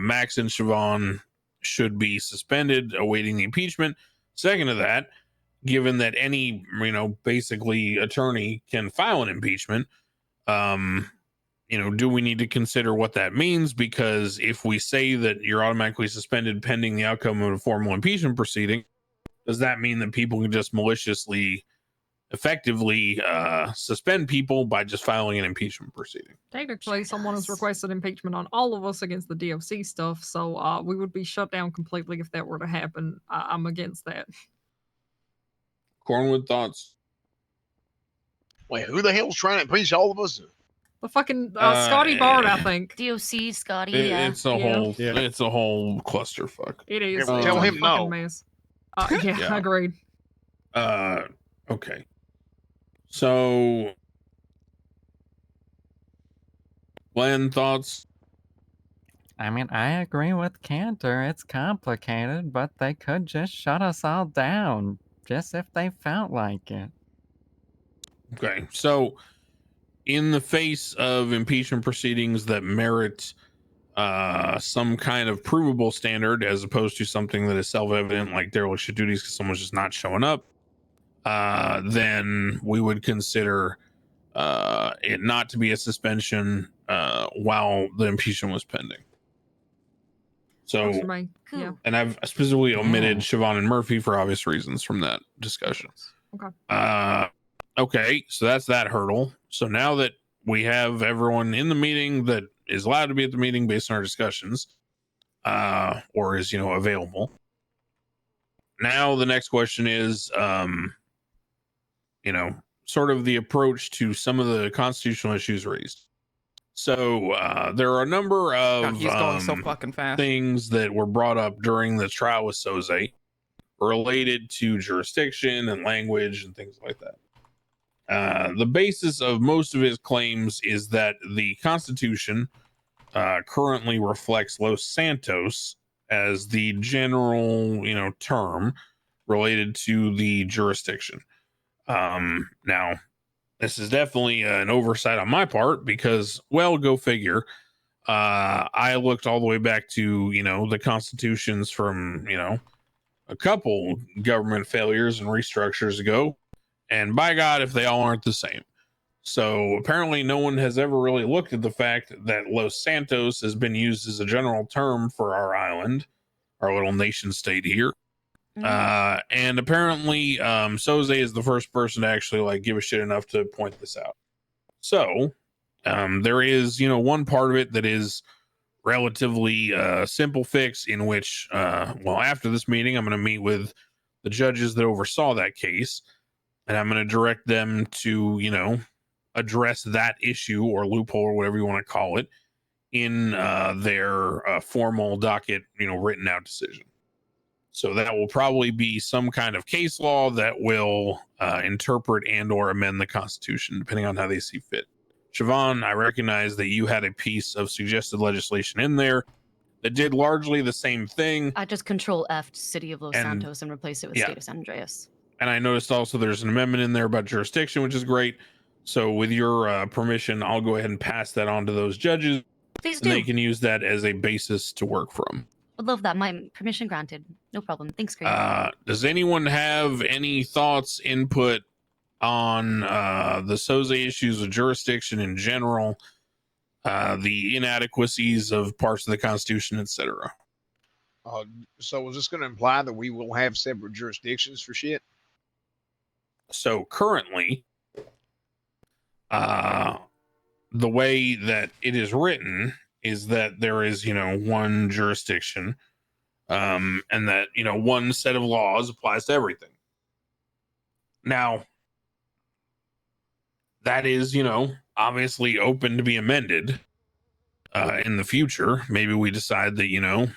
Max and Siobhan should be suspended awaiting the impeachment? Second to that, given that any, basically attorney can file an impeachment, do we need to consider what that means? Because if we say that you're automatically suspended pending the outcome of a formal impeachment proceeding, does that mean that people can just maliciously, effectively suspend people by just filing an impeachment proceeding? Technically, someone has requested impeachment on all of us against the DOC stuff, so we would be shut down completely if that were to happen. I'm against that. Cornwood, thoughts? Wait, who the hell's trying to impeach all of us? The fucking Scotty Bard, I think. DOC, Scotty, yeah. It's a whole clusterfuck. It is. Tell him no. Mess. Yeah, agreed. Okay. So, Glenn, thoughts? I mean, I agree with Cantor. It's complicated, but they could just shut us all down, just if they felt like it. Okay, so in the face of impeachment proceedings that merit some kind of provable standard, as opposed to something that is self-evident like dereliction of duties because someone's just not showing up, then we would consider it not to be a suspension while the impeachment was pending. So, yeah. And I've specifically omitted Siobhan and Murphy for obvious reasons from that discussion. Okay. Okay, so that's that hurdle. So now that we have everyone in the meeting that is allowed to be at the meeting based on our discussions, or is, available. Now the next question is, sort of the approach to some of the constitutional issues raised. So there are a number of he's going so fucking fast. Things that were brought up during the trial with Soze related to jurisdiction and language and things like that. The basis of most of his claims is that the Constitution currently reflects Los Santos as the general, term related to the jurisdiction. Now, this is definitely an oversight on my part because, well, go figure. I looked all the way back to, the constitutions from, a couple government failures and restructures ago. And by God, if they all aren't the same. So apparently no one has ever really looked at the fact that Los Santos has been used as a general term for our island, our little nation state here. And apparently Soze is the first person to actually give a shit enough to point this out. So there is, one part of it that is relatively simple fix in which, after this meeting, I'm going to meet with the judges that oversaw that case. And I'm going to direct them to, address that issue or loophole or whatever you want to call it in their formal docket, written out decision. So that will probably be some kind of case law that will interpret and or amend the Constitution, depending on how they see fit. Siobhan, I recognize that you had a piece of suggested legislation in there that did largely the same thing. I just control F'd City of Los Santos and replace it with State of San Andreas. And I noticed also there's an amendment in there about jurisdiction, which is great. So with your permission, I'll go ahead and pass that on to those judges. Please do. And they can use that as a basis to work from. Would love that. My permission granted. No problem. Thanks, Craig. Does anyone have any thoughts, input on the Soze issues of jurisdiction in general, the inadequacies of parts of the Constitution, etc.? So is this going to imply that we will have separate jurisdictions for shit? So currently, the way that it is written is that there is, one jurisdiction, and that, one set of laws applies to everything. Now, that is, obviously open to be amended in the future. Maybe we decide that,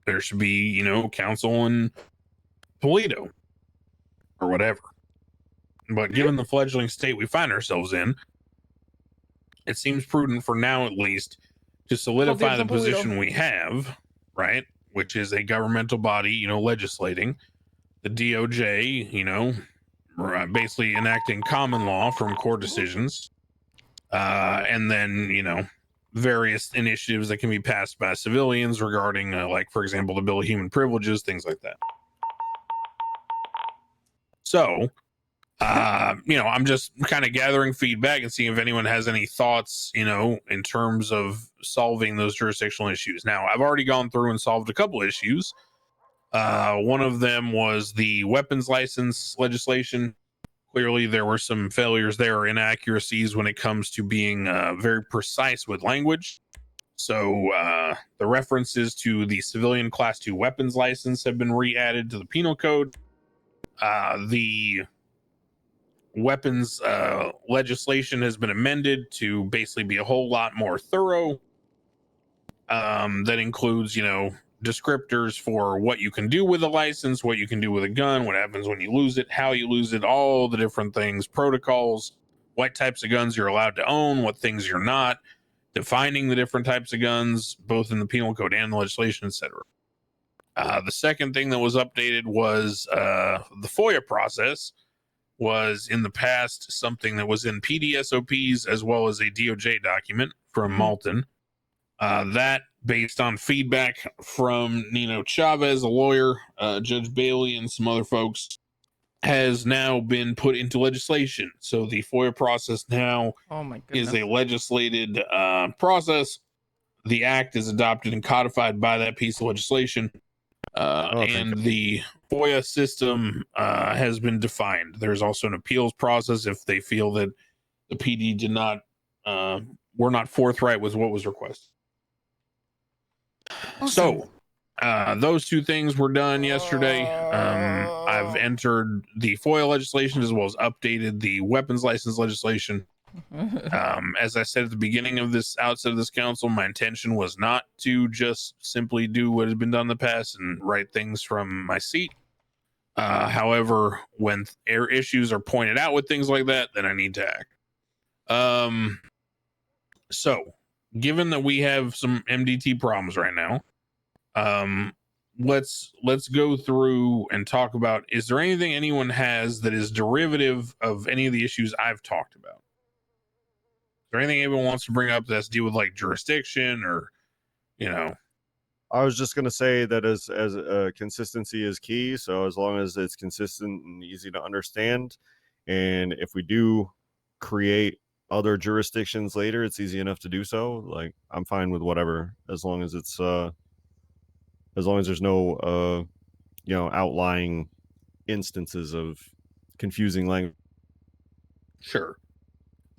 there should be, council in Toledo or whatever. But given the fledgling state we find ourselves in, it seems prudent for now, at least, to solidify the position we have, right? Which is a governmental body, legislating. The DOJ, basically enacting common law from court decisions. And then, various initiatives that can be passed by civilians regarding, like, for example, the Bill of Human Privileges, things like that. So, I'm just kind of gathering feedback and seeing if anyone has any thoughts, in terms of solving those jurisdictional issues. Now, I've already gone through and solved a couple issues. One of them was the weapons license legislation. Clearly, there were some failures there, or inaccuracies when it comes to being very precise with language. So the references to the civilian class 2 weapons license have been re-added to the penal code. The weapons legislation has been amended to basically be a whole lot more thorough. That includes, descriptors for what you can do with a license, what you can do with a gun, what happens when you lose it, how you lose it, all the different things, protocols, what types of guns you're allowed to own, what things you're not, defining the different types of guns, both in the penal code and the legislation, etc. The second thing that was updated was the FOIA process was in the past something that was in PDSOPs as well as a DOJ document from Malton. That, based on feedback from Nino Chavez, a lawyer, Judge Bailey, and some other folks, has now been put into legislation. So the FOIA process now is a legislated process. The act is adopted and codified by that piece of legislation. And the FOIA system has been defined. There's also an appeals process if they feel that the PD did not, were not forthright with what was requested. Awesome. So those two things were done yesterday. I've entered the FOIA legislation as well as updated the weapons license legislation. As I said at the beginning of this outset of this council, my intention was not to just simply do what has been done in the past and write things from my seat. However, when issues are pointed out with things like that, then I need to act. So given that we have some MDT problems right now, let's go through and talk about, is there anything anyone has that is derivative of any of the issues I've talked about? Is there anything anyone wants to bring up that's deal with like jurisdiction or, I was just going to say that as consistency is key. So as long as it's consistent and easy to understand, and if we do create other jurisdictions later, it's easy enough to do so. Like, I'm fine with whatever, as long as it's as long as there's no outlying instances of confusing language. Sure.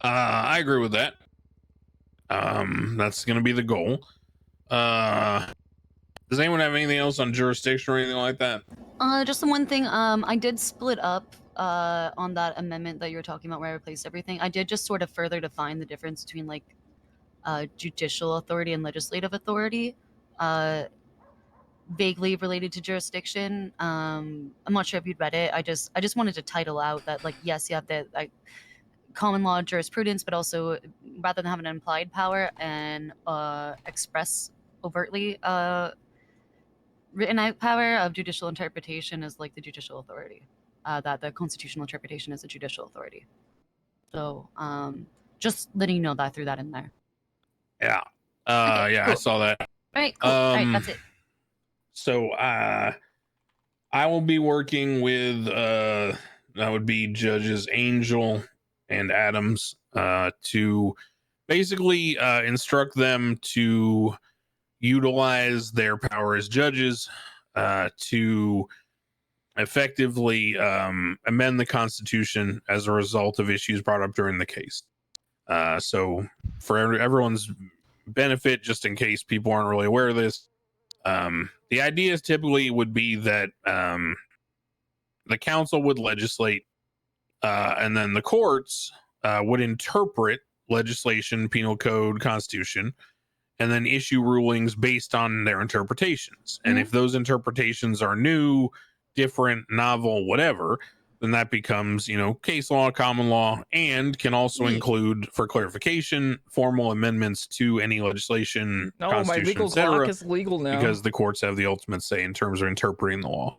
I agree with that. That's going to be the goal. Does anyone have anything else on jurisdiction or anything like that? Just the one thing. I did split up on that amendment that you were talking about where I replaced everything. I did just sort of further define the difference between like judicial authority and legislative authority, vaguely related to jurisdiction. I'm not sure if you'd read it. I just wanted to title out that, like, yes, you have the like common law jurisprudence, but also rather than having an implied power and express overtly written out power of judicial interpretation is like the judicial authority, that the constitutional interpretation is a judicial authority. So just letting you know that I threw that in there. Yeah. Okay, yeah, cool. I saw that. All right, cool. All right, that's it. So I will be working with that would be Judges Angel and Adams to basically instruct them to utilize their power as judges to effectively amend the Constitution as a result of issues brought up during the case. So for everyone's benefit, just in case people aren't really aware of this. The ideas typically would be that the council would legislate, and then the courts would interpret legislation, penal code, constitution, and then issue rulings based on their interpretations. And if those interpretations are new, different, novel, whatever, then that becomes, case law, common law, and can also include, for clarification, formal amendments to any legislation, No, my constitution, legal etc., clock is legal now. because the courts have the ultimate say in terms of interpreting the law.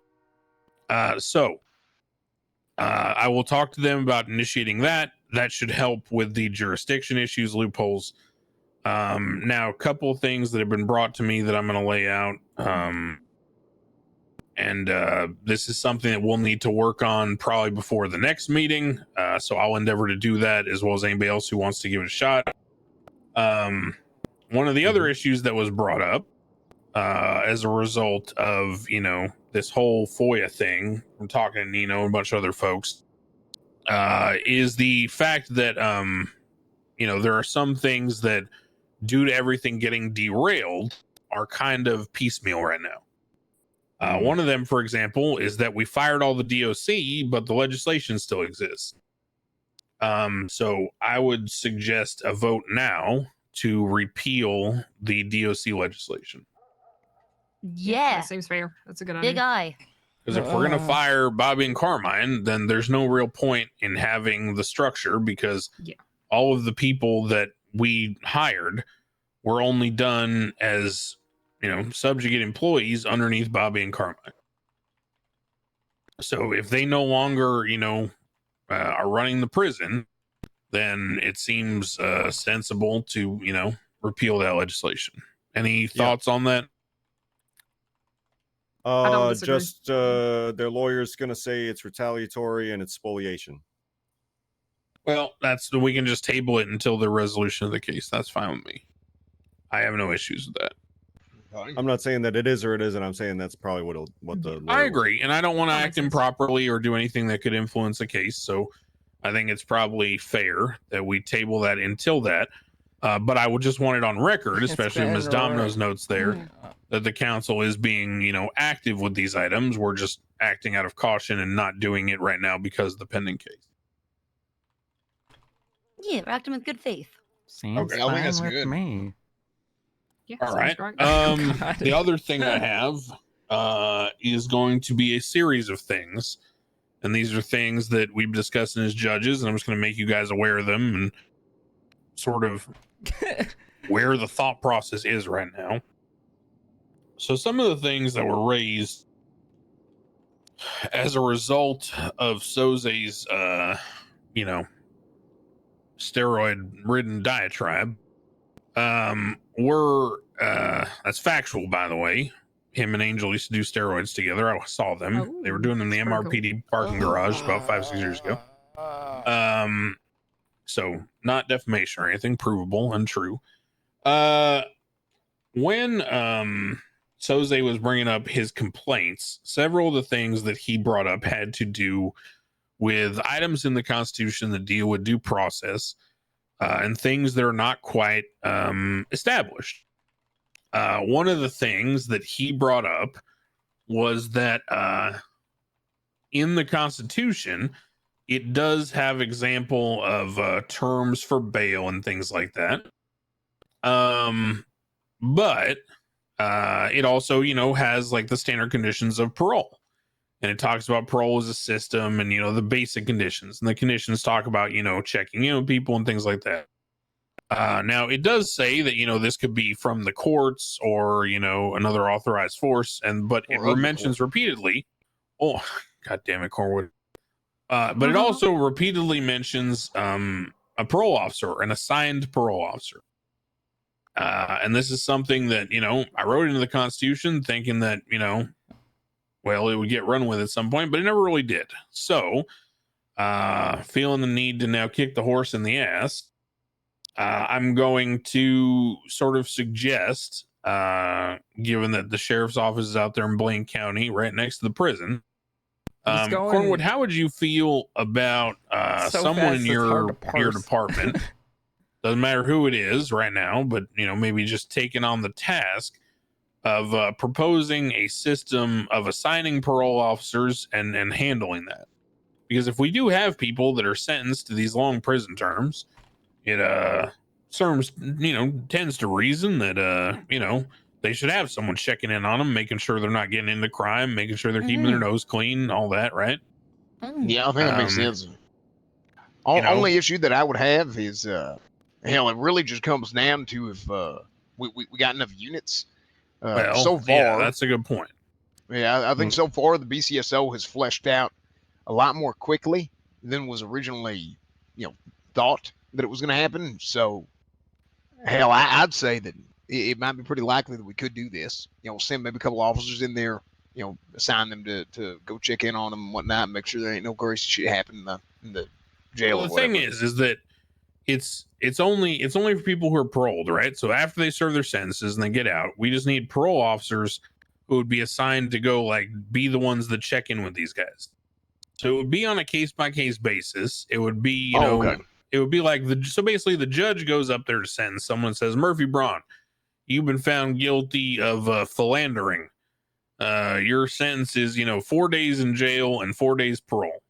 So I will talk to them about initiating that. That should help with the jurisdiction issues, loopholes. Now, a couple of things that have been brought to me that I'm going to lay out. And this is something that we'll need to work on probably before the next meeting. So I'll endeavor to do that, as well as anybody else who wants to give it a shot. One of the other issues that was brought up as a result of, this whole FOIA thing, I'm talking to Nino and a bunch of other folks, is the fact that, there are some things that, due to everything getting derailed, are kind of piecemeal right now. One of them, for example, is that we fired all the DOC, but the legislation still exists. So I would suggest a vote now to repeal the DOC legislation. Yeah. That seems fair. That's a good idea. Big eye. Because if we're going to fire Bobby and Carmine, then there's no real point in having the structure, because all of the people that we hired were only done as, subjugate employees underneath Bobby and Carmine. So if they no longer, are running the prison, then it seems sensible to, repeal that legislation. Any thoughts on that? Just their lawyer's going to say it's retaliatory and it's spoliation. Well, we can just table it until the resolution of the case. That's fine with me. I have no issues with that. I'm not saying that it is or it isn't. I'm saying that's probably what the I agree, and I don't want to act improperly or do anything that could influence the case. So I think it's probably fair that we table that until that. But I would just want it on record, especially Ms. Domino's notes there, that the council is being, active with these items. We're just acting out of caution and not doing it right now because of the pending case. Yeah, we're acting with good faith. Seems Okay, I think fine that's with good. me. Yeah, All right. great. The other thing I have is going to be a series of things. And these are things that we've discussed as judges, and I'm just going to make you guys aware of them and sort of where the thought process is right now. So some of the things that were raised as a result of Soze's, steroid-ridden diatribe were, that's factual, by the way. Him and Angel used to do steroids together. I saw them. They were doing them in the MRPD parking garage about 5-6 years ago. So not defamation or anything, provable, untrue. When Soze was bringing up his complaints, several of the things that he brought up had to do with items in the Constitution that deal with due process and things that are not quite established. One of the things that he brought up was that in the Constitution, it does have example of terms for bail and things like that. But it also, has like the standard conditions of parole. And it talks about parole as a system and, the basic conditions. And the conditions talk about, checking in with people and things like that. Now, it does say that, this could be from the courts or, another authorized force. But it mentions repeatedly, oh, God damn it, Corwood. But it also repeatedly mentions a parole officer, an assigned parole officer. And this is something that, I wrote into the Constitution thinking that, well, it would get run with at some point, but it never really did. So, feeling the need to now kick the horse in the ass, I'm going to sort of suggest, given that the sheriff's office is out there in Blaine County, right next to the prison, Cornwood, how would you feel about someone in your department doesn't matter who it is right now, but maybe just taking on the task of proposing a system of assigning parole officers and handling that. Because if we do have people that are sentenced to these long prison terms, it tends to reason that they should have someone checking in on them, making sure they're not getting into crime, making sure they're keeping their nose clean, all that, right? Yeah, I think that makes sense. Only issue that I would have is, hell, it really just comes down to if we got enough units. Well, so far, yeah, that's a good point. Yeah, I think so far the BCSO has fleshed out a lot more quickly than was originally, thought that it was going to happen. So, hell, I'd say that it might be pretty likely that we could do this. Send maybe a couple officers in there, assign them to go check in on them and whatnot, and make sure there ain't no crazy shit happening in the jail. Well, the thing is that it's only for people who are paroled, right? So after they serve their sentences and they get out, we just need parole officers who would be assigned to go be the ones that check in with these guys. So it would be on a case by case basis. It would be, okay. It would be so basically the judge goes up there to sentence someone and says, Murphy Braun, you've been found guilty of philandering. Your sentence is, 4 days in jail and 4 days parole.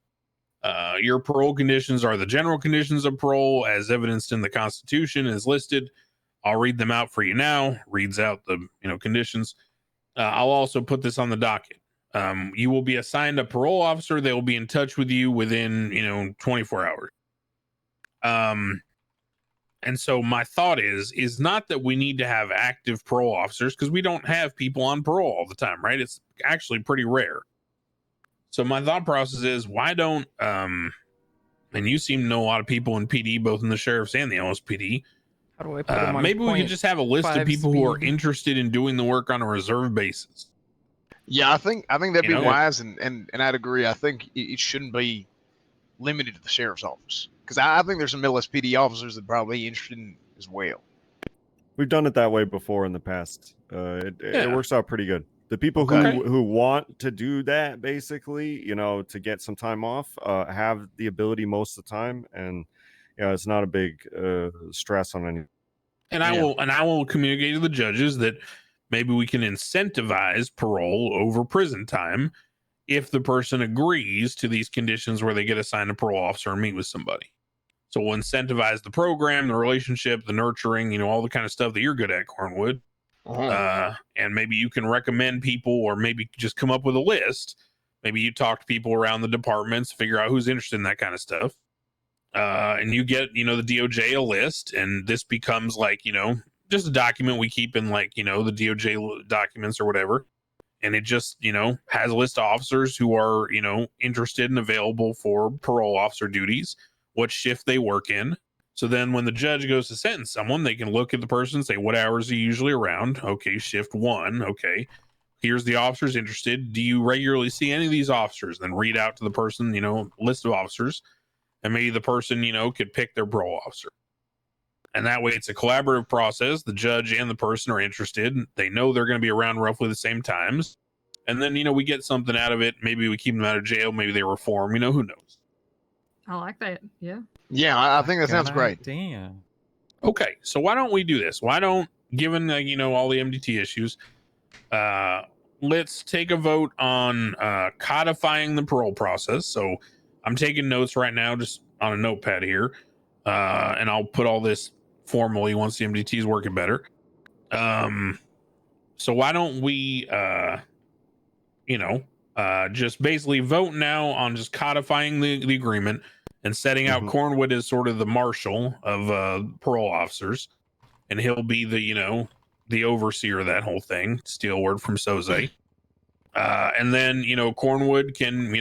Your parole conditions are the general conditions of parole as evidenced in the Constitution as listed. I'll read them out for you now. Reads out the, conditions. I'll also put this on the docket. You will be assigned a parole officer. They will be in touch with you within, 24 hours. And so my thought is not that we need to have active parole officers because we don't have people on parole all the time, right? It's actually pretty rare. So my thought process is why don't, and you seem to know a lot of people in PD, both in the sheriff's and the LSPD. How do I put them on maybe we could just have a list of people who are interested in doing the work on a reserve basis. Yeah, I think that'd be wise, and I'd agree. I think it shouldn't be limited to the sheriff's office because I think there's some LSPD officers that probably be interested in as well. We've done it that way before in the past. It works out pretty good. The people who want to do that, basically, to get some time off, have the ability most of the time, and it's not a big stress on any. And I will communicate to the judges that maybe we can incentivize parole over prison time if the person agrees to these conditions where they get assigned a parole officer and meet with somebody. So we'll incentivize the program, the relationship, the nurturing, all the kind of stuff that you're good at, Cornwood. And maybe you can recommend people, or maybe just come up with a list. Maybe you talk to people around the departments, figure out who's interested in that kind of stuff. And you get, the DOJ a list, and this becomes just a document we keep in the DOJ documents or whatever. And it just, has a list of officers who are, interested and available for parole officer duties, what shift they work in. So then when the judge goes to sentence someone, they can look at the person and say, what hours are you usually around? Okay, shift 1. Okay, here's the officers interested. Do you regularly see any of these officers? Then read out to the person, list of officers. And maybe the person, could pick their parole officer. And that way it's a collaborative process. The judge and the person are interested. They know they're going to be around roughly the same times. And then, we get something out of it. Maybe we keep them out of jail. Maybe they reform, who knows? I like that. Yeah. Yeah, I think that sounds great. Damn. Okay, so why don't we do this? Why don't, given all the MDT issues, let's take a vote on codifying the parole process. So I'm taking notes right now, just on a notepad here, and I'll put all this formally once the MDT is working better. So why don't we, just basically vote now on just codifying the agreement and setting out Cornwood as sort of the marshal of parole officers, and he'll be the the overseer of that whole thing. Steal word from Soze. And then Cornwood can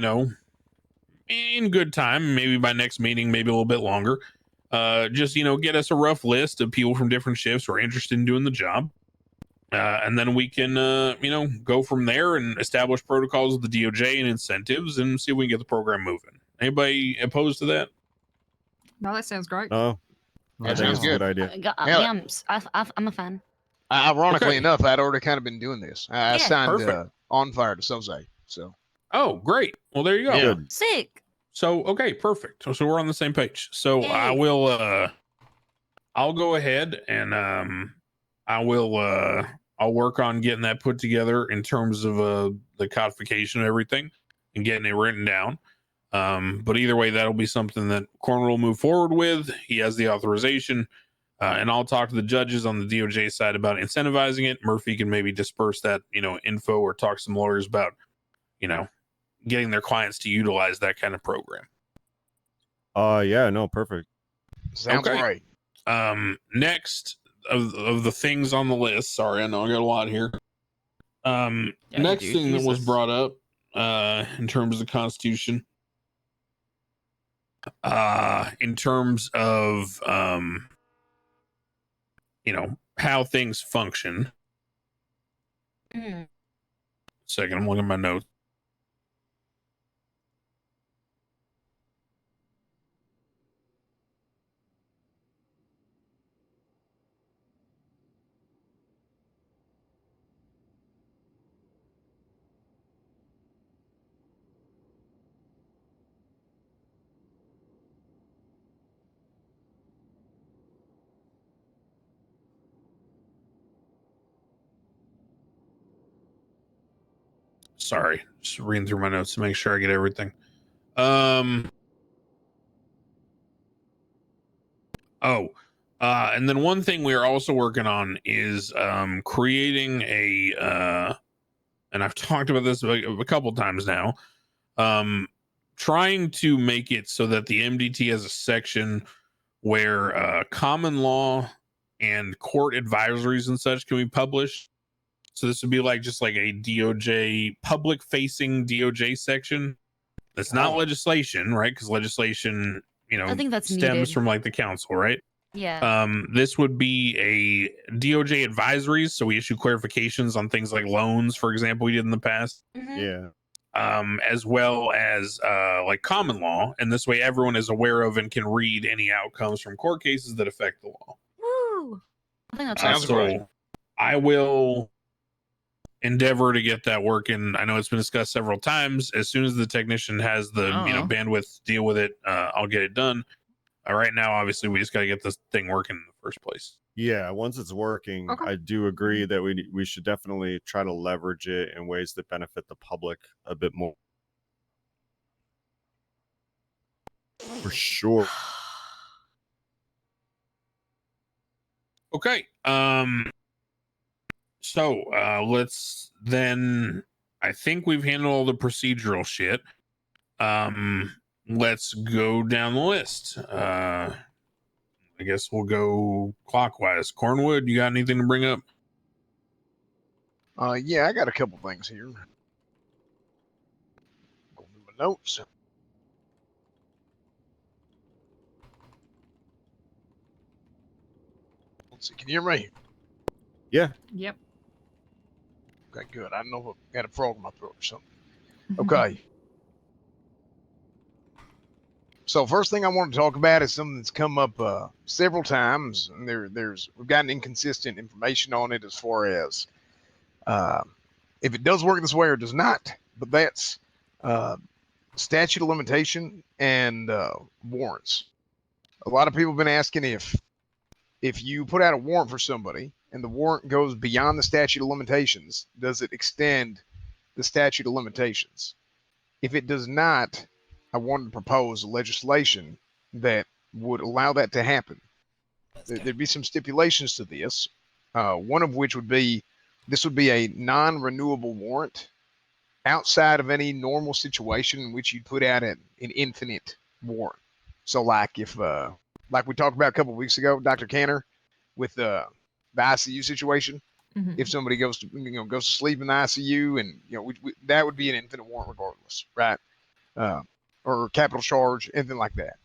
in good time, maybe by next meeting, maybe a little bit longer, just get us a rough list of people from different shifts who are interested in doing the job. And then we can, go from there and establish protocols with the DOJ and incentives and see if we can get the program moving. Anybody opposed to that? No, that sounds great. Oh, That sounds good. A good idea. I'm a fan. Ironically enough, I'd already kind of been doing this. I signed On Fire to Soze. So. Oh, great. Well, there you go. Yeah. Sick. So, okay, perfect. So we're on the same page. So Yay. I will, I'll go ahead and I'll work on getting that put together in terms of the codification and everything and getting it written down. But either way, that'll be something that Corner will move forward with. He has the authorization, and I'll talk to the judges on the DOJ side about incentivizing it. Murphy can maybe disperse that, info or talk to some lawyers about, getting their clients to utilize that kind of program. Yeah, no, perfect. Sounds okay. great. Next of the things on the list. Sorry, I know I got a lot here. Next thing that was brought up in terms of the Constitution, in terms of how things function. Second, I'm looking at my notes. Sorry, just reading through my notes to make sure I get everything. And then one thing we are also working on is creating and I've talked about this a couple times now, trying to make it so that the MDT has a section where common law and court advisories and such can be published. So this would be just like a DOJ public facing DOJ section. That's not legislation, right? Because legislation, I think that's stems needed. from the council, right? Yeah. This would be a DOJ advisories. So we issue clarifications on things like loans, for example, we did in the past. Mm-hmm. Yeah. As well as common law. And this way everyone is aware of and can read any outcomes from court cases that affect the law. Woo! I think that Sounds great. I will endeavor to get that working. I know it's been discussed several times. As soon as the technician has the bandwidth to deal with it, I'll get it done. Right now, obviously, we just got to get this thing working in the first place. Yeah, once it's working, I do agree that we should definitely try to leverage it in ways that benefit the public a bit more. For sure. Okay. So let's then. I think we've handled all the procedural shit. Let's go down the list. I guess we'll go clockwise. Cornwood, you got anything to bring up? Yeah, I got a couple things here. Go through my notes. Let's see. Can you hear me? Yeah. Yep. Okay, good. I don't know if I had a frog in my throat or something. Okay. So first thing I want to talk about is something that's come up several times, and we've gotten inconsistent information on it as far as if it does work this way or does not. But that's statute of limitation and warrants. A lot of people have been asking if you put out a warrant for somebody and the warrant goes beyond the statute of limitations, does it extend the statute of limitations? If it does not, I wanted to propose legislation that would allow that to happen. There'd be some stipulations to this, one of which would be this would be a non-renewable warrant outside of any normal situation in which you'd put out an infinite warrant. So like if, like we talked about a couple of weeks ago, Dr. Canner, with the ICU situation, if somebody goes to sleep in the ICU, and that would be an infinite warrant regardless, right? Or capital charge, anything like that.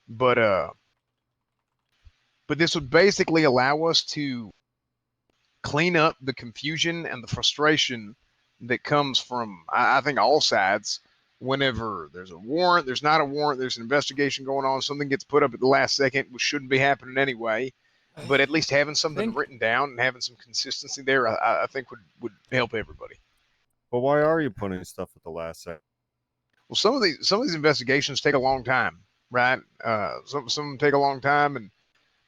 But this would basically allow us to clean up the confusion and the frustration that comes from, I think, all sides. Whenever there's a warrant, there's not a warrant, there's an investigation going on, something gets put up at the last second, which shouldn't be happening anyway. But at least having something written down and having some consistency there, I think would help everybody. But why are you putting stuff at the last second? Well, some of these investigations take a long time, right? Some of them take a long time, and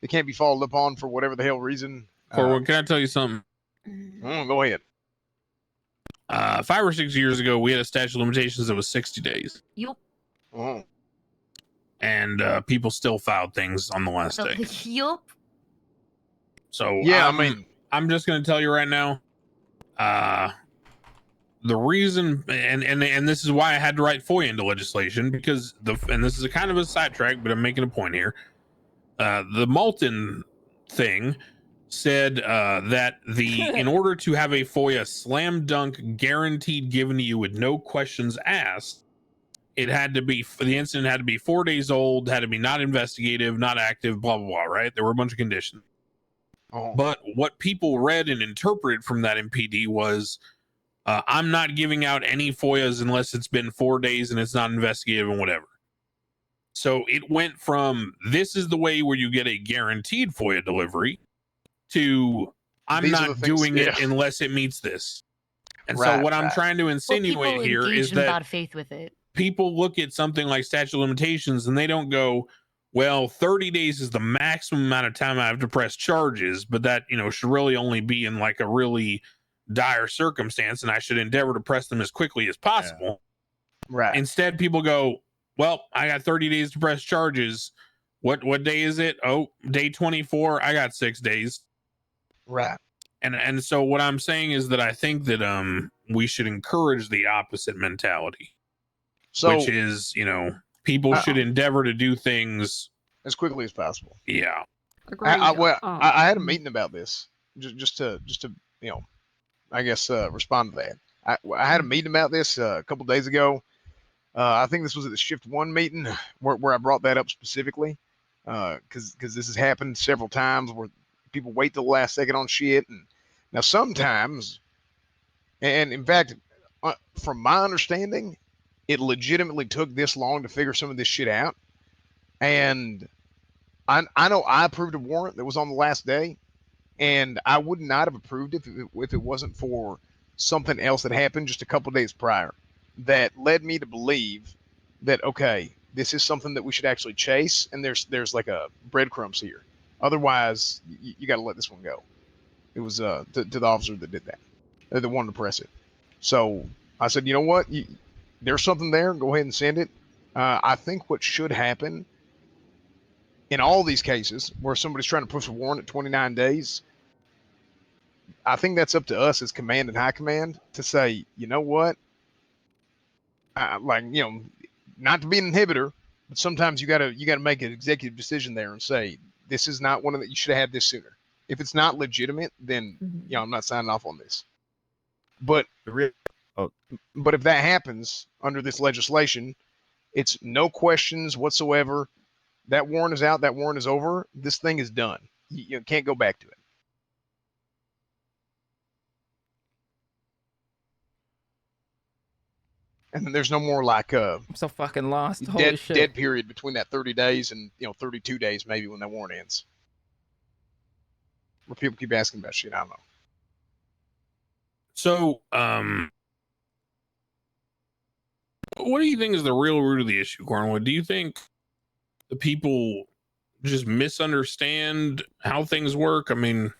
it can't be followed up on for whatever the hell reason. Corwin, can I tell you something? Go ahead. 5 or 6 years ago, we had a statute of limitations that was 60 days. Yup. Oh. And people still filed things on the last day. Yup. So yeah, I mean, I'm just going to tell you right now, the reason, and this is why I had to write FOIA into legislation, because and this is a kind of a sidetrack, but I'm making a point here. The Malton thing said that in order to have a FOIA slam dunk guaranteed given to you with no questions asked, the incident had to be 4 days old, had to be not investigative, not active, blah blah blah. Right? There were a bunch of conditions. Oh. But what people read and interpreted from that MPD was, I'm not giving out any FOIAs unless it's been 4 days and it's not investigative and whatever. So it went from this is the way where you get a guaranteed FOIA delivery to I'm not doing it unless it meets this. And so what I'm trying to insinuate here is that bad faith with it. People look at something like statute of limitations and they don't go, well, 30 days is the maximum amount of time I have to press charges, but that, should really only be in like a really dire circumstance, and I should endeavor to press them as quickly as possible. Yeah. Right. Instead, people go, well, I got 30 days to press charges. What day is it? Oh, day 24. I got 6 days. Right. And so what I'm saying is that I think that we should encourage the opposite mentality. So, which is, people should endeavor to do things as quickly as possible. Yeah. I had a meeting about this just to I guess respond to that. I had a meeting about this a couple days ago. I think this was at the Shift 1 meeting where I brought that up specifically because this has happened several times where people wait till the last second on shit. And now sometimes, and in fact, from my understanding, it legitimately took this long to figure some of this shit out. And I know I approved a warrant that was on the last day, and I would not have approved it if it wasn't for something else that happened just a couple days prior that led me to believe that, okay, this is something that we should actually chase, and there's like a breadcrumbs here. Otherwise, you got to let this one go. It was to the officer that did that, that wanted to press it. So I said, you know what? There's something there. Go ahead and send it. I think what should happen in all these cases where somebody's trying to push a warrant at 29 days, I think that's up to us as command and high command to say, you know what? Not to be an inhibitor, but sometimes you gotta make an executive decision there and say, this is not one of that you should have had this sooner. If it's not legitimate, then I'm not signing off on this. But if that happens under this legislation, it's no questions whatsoever. That warrant is out. That warrant is over. This thing is done. You can't go back to it. And then there's no more like I'm so fucking lost. Holy shit. Dead period between that 30 days and 32 days maybe when that warrant ends. Where people keep asking about shit. I don't know. So, what do you think is the real root of the issue, Cornwood? Do you think the people just misunderstand how things work? I mean,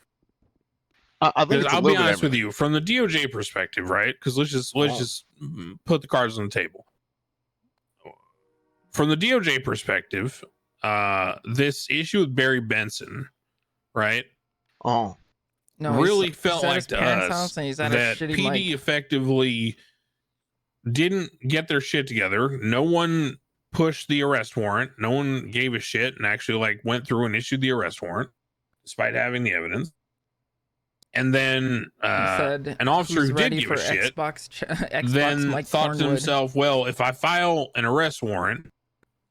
I'll be honest with you, from the DOJ perspective, right? Because let's just put the cards on the table. From the DOJ perspective, this issue with Barry Benson, right? Oh, no, really felt like to us that PD effectively didn't get their shit together. No one pushed the arrest warrant. No one gave a shit and actually went through and issued the arrest warrant, despite having the evidence. And then an officer who did give a shit then thought to himself, well, if I file an arrest warrant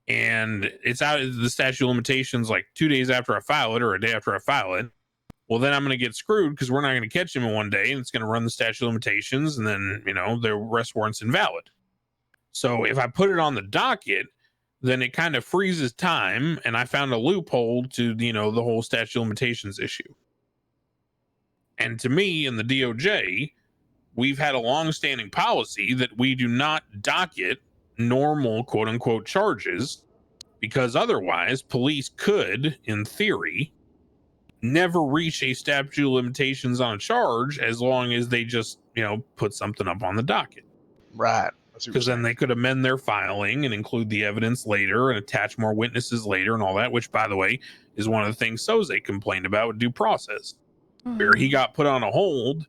and it's out of the statute of limitations 2 days after I file it or a day after I file it, well, then I'm going to get screwed because we're not going to catch him in one day and it's going to run the statute of limitations and then, the arrest warrant's invalid. So if I put it on the docket, then it kind of freezes time and I found a loophole to, the whole statute of limitations issue. And to me, in the DOJ, we've had a long-standing policy that we do not docket normal quote-unquote charges because otherwise police could, in theory, never reach a statute of limitations on a charge as long as they just, put something up on the docket. Right. Because then they could amend their filing and include the evidence later and attach more witnesses later and all that, which, by the way, is one of the things Soze complained about with due process, where he got put on a hold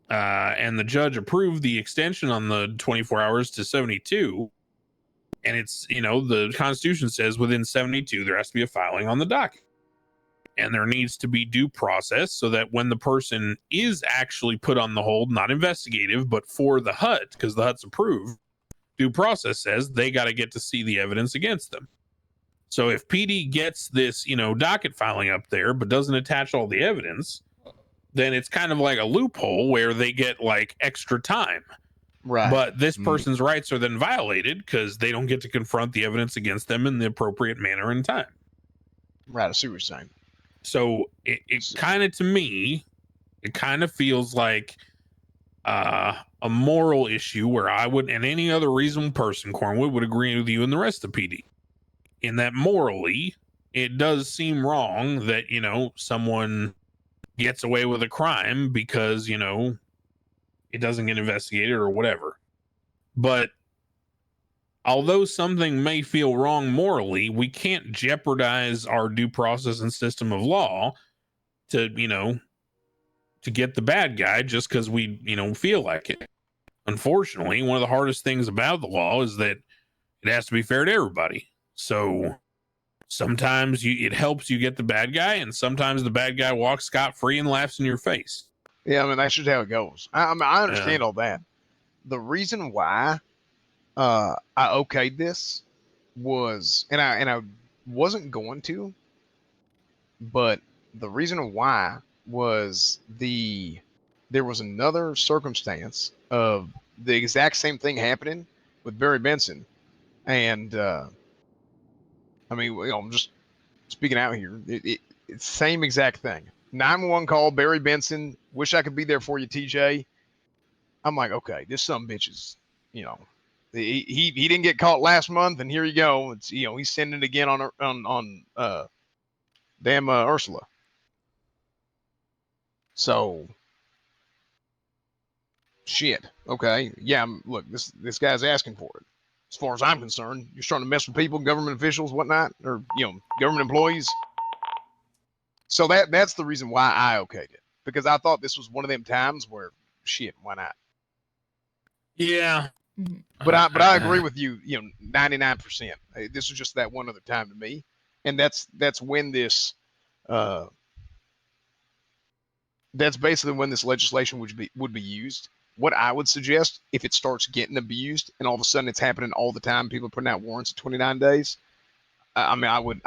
and the judge approved the extension on the 24 hours to 72. And it's, the Constitution says within 72, there has to be a filing on the docket. And there needs to be due process so that when the person is actually put on the hold, not investigative, but for the HUT, because the HUT's approved, due process says they got to get to see the evidence against them. So if PD gets this, docket filing up there, but doesn't attach all the evidence, then it's kind of like a loophole where they get like extra time. Right. But this person's rights are then violated because they don't get to confront the evidence against them in the appropriate manner and time. Right. I see what you're saying. So it kind of, to me, it kind of feels like a moral issue where I would, and any other reasonable person, Cornwood, would agree with you and the rest of PD, in that morally, it does seem wrong that, someone gets away with a crime because, it doesn't get investigated or whatever. But although something may feel wrong morally, we can't jeopardize our due process and system of law to, to get the bad guy just because we, feel like it. Unfortunately, one of the hardest things about the law is that it has to be fair to everybody. So sometimes it helps you get the bad guy, and sometimes the bad guy walks scot-free and laughs in your face. Yeah, I mean, that's just how it goes. I understand all that. The reason why I okayed this was, and I wasn't going to, but the reason why was there was another circumstance of the exact same thing happening with Barry Benson, and I mean, I'm just speaking out here. It's same exact thing. 911 call, Barry Benson. Wish I could be there for you, TJ. I'm like, okay, this some bitches, he didn't get caught last month, and here you go. It's he's sending it again on damn Ursula. So shit. Okay, yeah. Look, this guy's asking for it. As far as I'm concerned, you're starting to mess with people, government officials, whatnot, or government employees. So that's the reason why I okayed it, because I thought this was one of them times where shit, why not? Yeah. But I agree with you, 99%. This was just that one other time to me, and that's when this that's basically when this legislation would be used. What I would suggest, if it starts getting abused and all of a sudden it's happening all the time, people putting out warrants at 29 days. I mean, I would.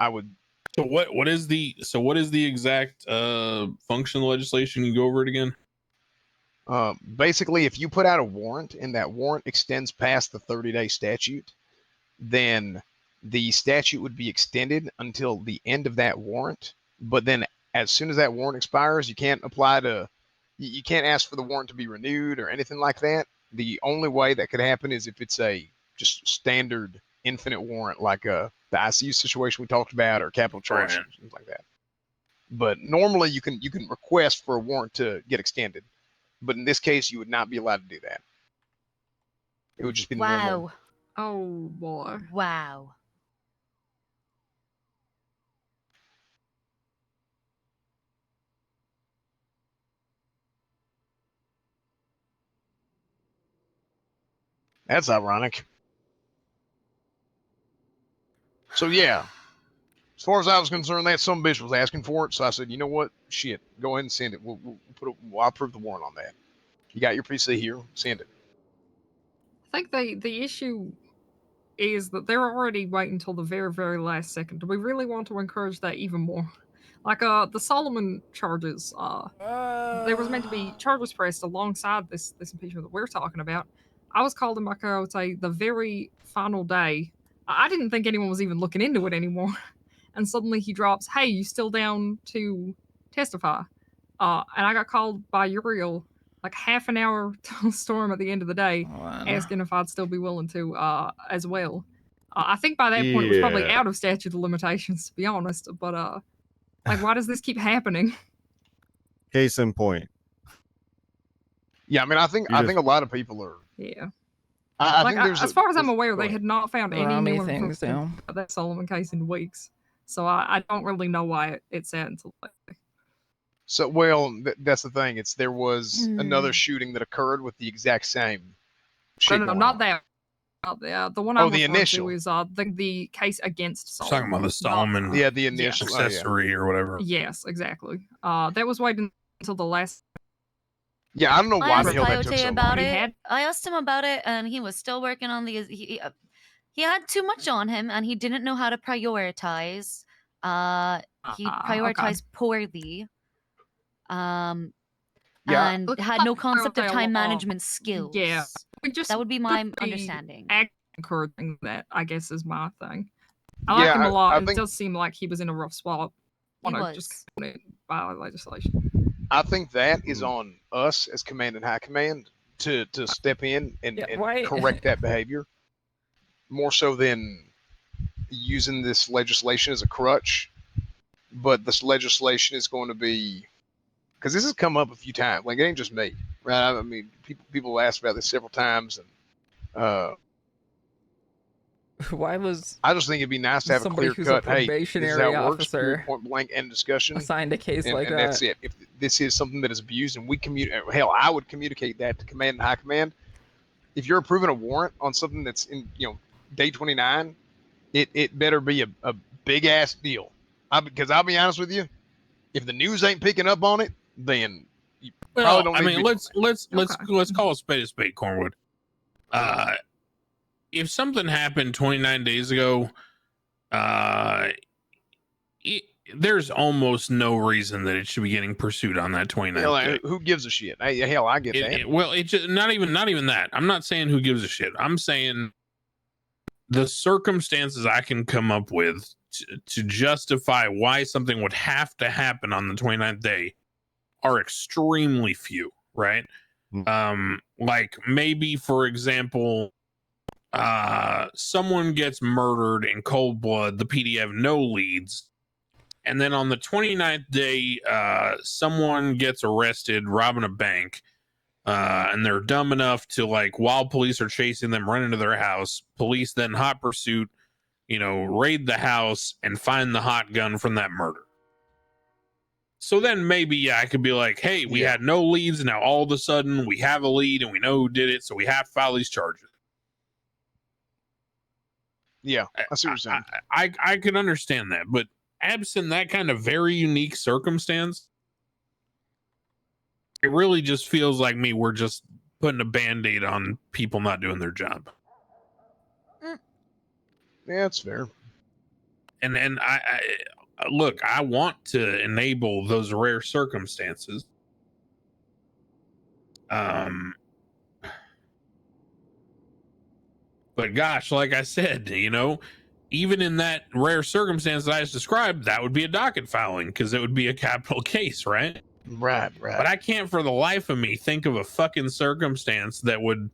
So what is the exact function of the legislation? You go over it again. Basically, if you put out a warrant and that warrant extends past the 30-day statute, then the statute would be extended until the end of that warrant. But then as soon as that warrant expires, you can't you can't ask for the warrant to be renewed or anything like that. The only way that could happen is if it's a just standard infinite warrant, like the ICU situation we talked about, or capital charge, things like that. But normally you can request for a warrant to get extended. But in this case, you would not be allowed to do that. It would just be normal. Oh boy. Wow. That's ironic. So yeah, as far as I was concerned, that some bitch was asking for it. So I said, you know what? Shit, go ahead and send it. I'll approve the warrant on that. You got your PC here, send it. I think the issue is that they're already waiting until the very, very last second. Do we really want to encourage that even more? Like the Solomon charges, there was meant to be charges pressed alongside this impeachment that we're talking about. I was called in by Coyote the very final day. I didn't think anyone was even looking into it anymore. And suddenly he drops, "Hey, you still down to testify?" And I got called by Uriel like half an hour to the storm at the end of the day, asking if I'd still be willing to as well. I think by that point it was probably out of statute of limitations, to be honest. But Like, why does this keep happening? Case in point. Yeah, I mean, I think a lot of people are. Yeah. I Like, think there's as far as I'm aware, go they ahead. had not found any Rami new things information now. about that Sullivan case in weeks. So I don't really know why it's sat until lately. So, well, that's the thing. There was another shooting that occurred with the exact same shit No, going not on. that. The one Oh, I'm the referring initial. to is the case against Talking Solomon. about the Solomon Yeah, the initial. Yes. Oh, yeah. accessory or whatever. Yes, exactly. That was waiting until the last. Yeah, I don't know I why the asked hell that took Coyote so about long. it. I asked him about it, and he was still working on the. He had too much on him, and he didn't know how to prioritize. He prioritized poorly. Yeah. And Looks had like no concept of prioritize a time lot. management skills. Yeah, we just That would be my should be understanding. encouraging that, I guess, is my thing. I like Yeah, him a lot. I It think- does seem like he was in a rough spot. He Just was. by legislation. I think that is on us as command and high command to step in and why- correct that behavior more so than using this legislation as a crutch. But this legislation is going to be, because this has come up a few times. Like, it ain't just me, right? I mean, people asked about this several times, and Why was I just think it'd be nice to have a somebody clear who's a cut. Hey, this is probationary how it works. Period, officer point blank, end discussion. assigned a case and, like and that? that's it. If this is something that is abused, and we communicate, hell, I would communicate that to command and high command. If you're approving a warrant on something that's in, day 29, it better be a big ass deal. Because I'll be honest with you, if the news ain't picking up on it, then you probably Well, don't. I need mean, to be let's call a spade, Cornwood. If something happened 29 days ago, there's almost no reason that it should be getting pursued on that 29th hell, day. who gives a shit? Hey, hell, I get that. Well, it's just not even that. I'm not saying who gives a shit. I'm saying the circumstances I can come up with to justify why something would have to happen on the 29th day are extremely few, right? Like maybe, for example, someone gets murdered in cold blood, the PD have no leads, and then on the 29th day, someone gets arrested robbing a bank, and they're dumb enough to, like, while police are chasing them, run into their house. Police then hot pursuit, raid the house and find the hot gun from that murder. So then maybe I could be like, hey, we had no leads, and now all of a sudden we have a lead and we know who did it, so we have to file these charges. Yeah, I see what you're saying. I could understand that, but absent that kind of very unique circumstance, it really just feels like we're just putting a band-aid on people not doing their job. Yeah, that's fair. And I look, I want to enable those rare circumstances. But gosh, like I said, even in that rare circumstance that I just described, that would be a docket filing because it would be a capital case, right? Right. But I can't for the life of me think of a fucking circumstance that would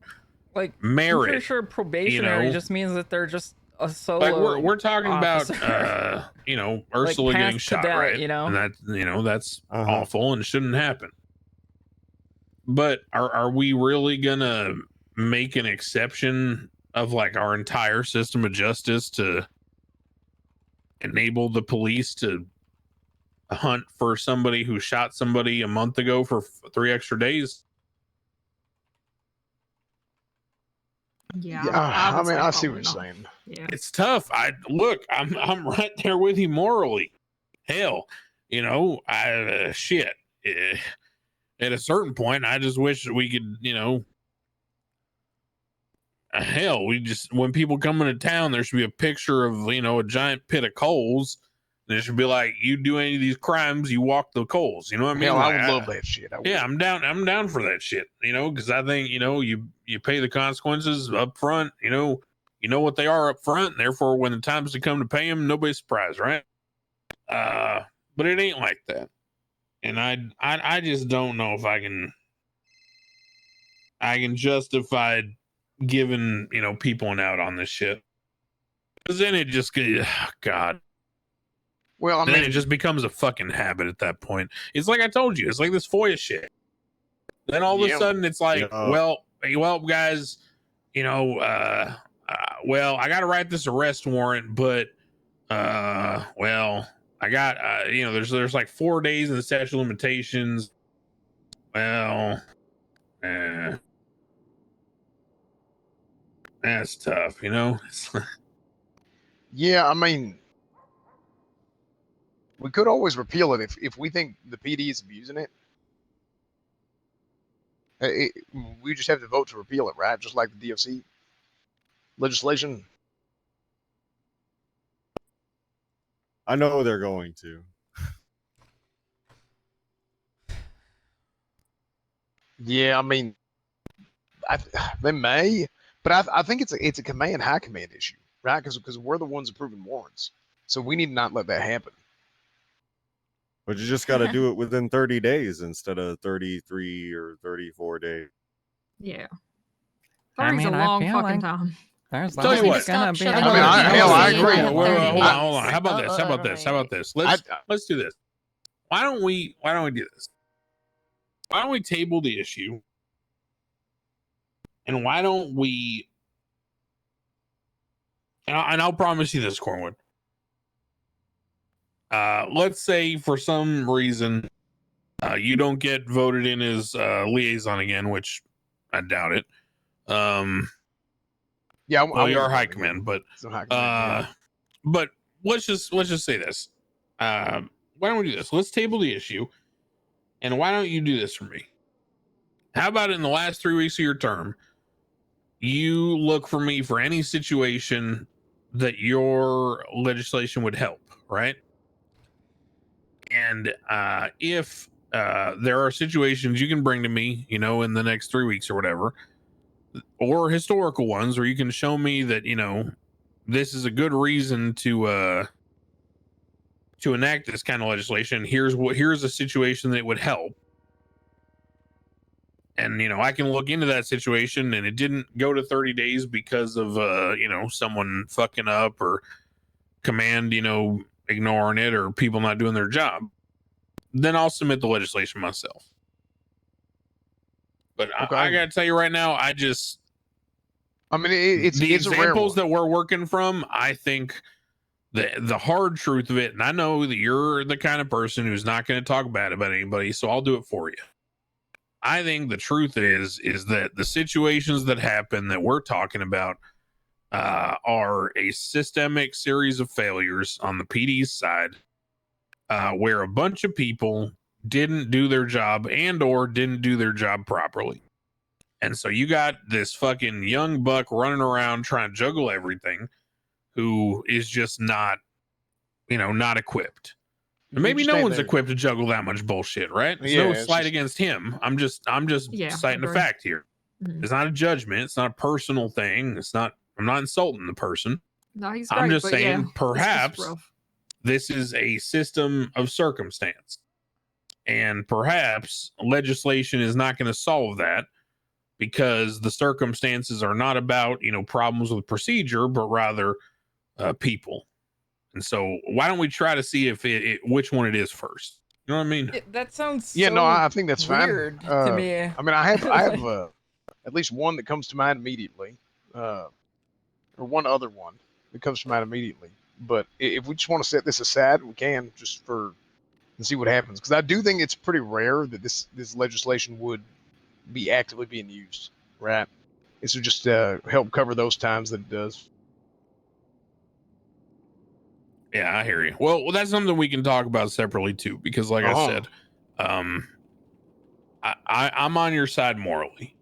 I'm merit. pretty sure probationary just means that they're just a solo. Like we're talking officer. about Ursula getting past shot, cadet, right? And that that's awful and shouldn't happen. But are we really gonna make an exception of like our entire system of justice to enable the police to hunt for somebody who shot somebody a month ago for 3 extra days? Yeah, I mean, I see what probably you're not. saying. Yeah. It's tough. I'm right there with you morally. Hell, shit. At a certain point, I just wish that we could, hell, when people come into town, there should be a picture of, a giant pit of coals. And it should be like, you do any of these crimes, you walk the coals. You know what I mean? Hell, Like, I would love that shit. Yeah, I'm down for that shit, because I think, you pay the consequences up front, you know what they are up front, and therefore when the time's to come to pay them, nobody's surprised, right? But it ain't like that. And I just don't know if I can justify giving, people an out on this shit. Because then it just God. Well, I And then it mean, just becomes a fucking habit at that point. It's like I told you, it's like this FOIA shit. Then all of a sudden it's like, well, guys, you know, well, I got to write this arrest warrant, but, well, I got, you know, there's like 4 days in the statute of limitations. Well, that's tough, you know? yeah, I mean, we could always repeal it if we think the PD is abusing it. We just have to vote to repeal it, right? Just like the DFC legislation. I know they're going to. Yeah, I mean, they may, but I think it's a command high command issue, right? Because we're the ones approving warrants, so we need to not let that happen. But you just got to do it within 30 days instead of 33 or 34 days. Yeah. I 30's mean, a I long feel fucking like time. there's Tell you always what. gonna be. Stop I mean, I agree. Hold on. How about this? How about this? How about this? Let's do this. Why don't we do this? Why don't we table the issue? And why don't we? And I'll promise you this, Cornwood. Let's say for some reason you don't get voted in as liaison again, which I doubt it. Yeah, well, you are high command, but yeah. but let's just say this. Why don't we do this? Let's table the issue, and why don't you do this for me? How about in the last 3 weeks of your term, you look for me for any situation that your legislation would help, right? And if there are situations you can bring to me, you know, in the next 3 weeks or whatever, or historical ones where you can show me that, you know, this is a good reason to enact this kind of legislation. Here's a situation that would help. And, you know, I can look into that situation and it didn't go to 30 days because of, you know, someone fucking up or command, you know, ignoring it or people not doing their job. Then I'll submit the legislation myself. But okay. I got to tell you right now, I mean, it's the it's examples that we're working from. I think the hard truth of it, and I know that you're the kind of person who's not going to talk bad about anybody, so I'll do it for you. I think the truth is that the situations that happen that we're talking about are a systemic series of failures on the PD's side, where a bunch of people didn't do their job and or didn't do their job properly. And so you got this fucking young buck running around trying to juggle everything who is just not, you know, not equipped. And maybe no one's equipped to juggle that much bullshit, right? There's no slight against him. I'm just citing a fact here. Mm-hmm. It's not a judgment. It's not a personal thing. I'm not insulting the person. No, he's great, I'm just saying perhaps this is a system of circumstance. And perhaps legislation is not going to solve that because the circumstances are not about, you know, problems with procedure, but rather people. And so why don't we try to see if which one it is first? You know what I mean? That sounds no, I think that's weird fine. To me. I mean, I have at least one that comes to mind immediately, or one other one that comes to mind immediately. But if we just want to set this aside, we can just and see what happens. Because I do think it's pretty rare that this legislation would be actively being used, right? This would just help cover those times that it does. Yeah, I hear you. Well, that's something we can talk about separately too, because like I said, I'm on your side morally.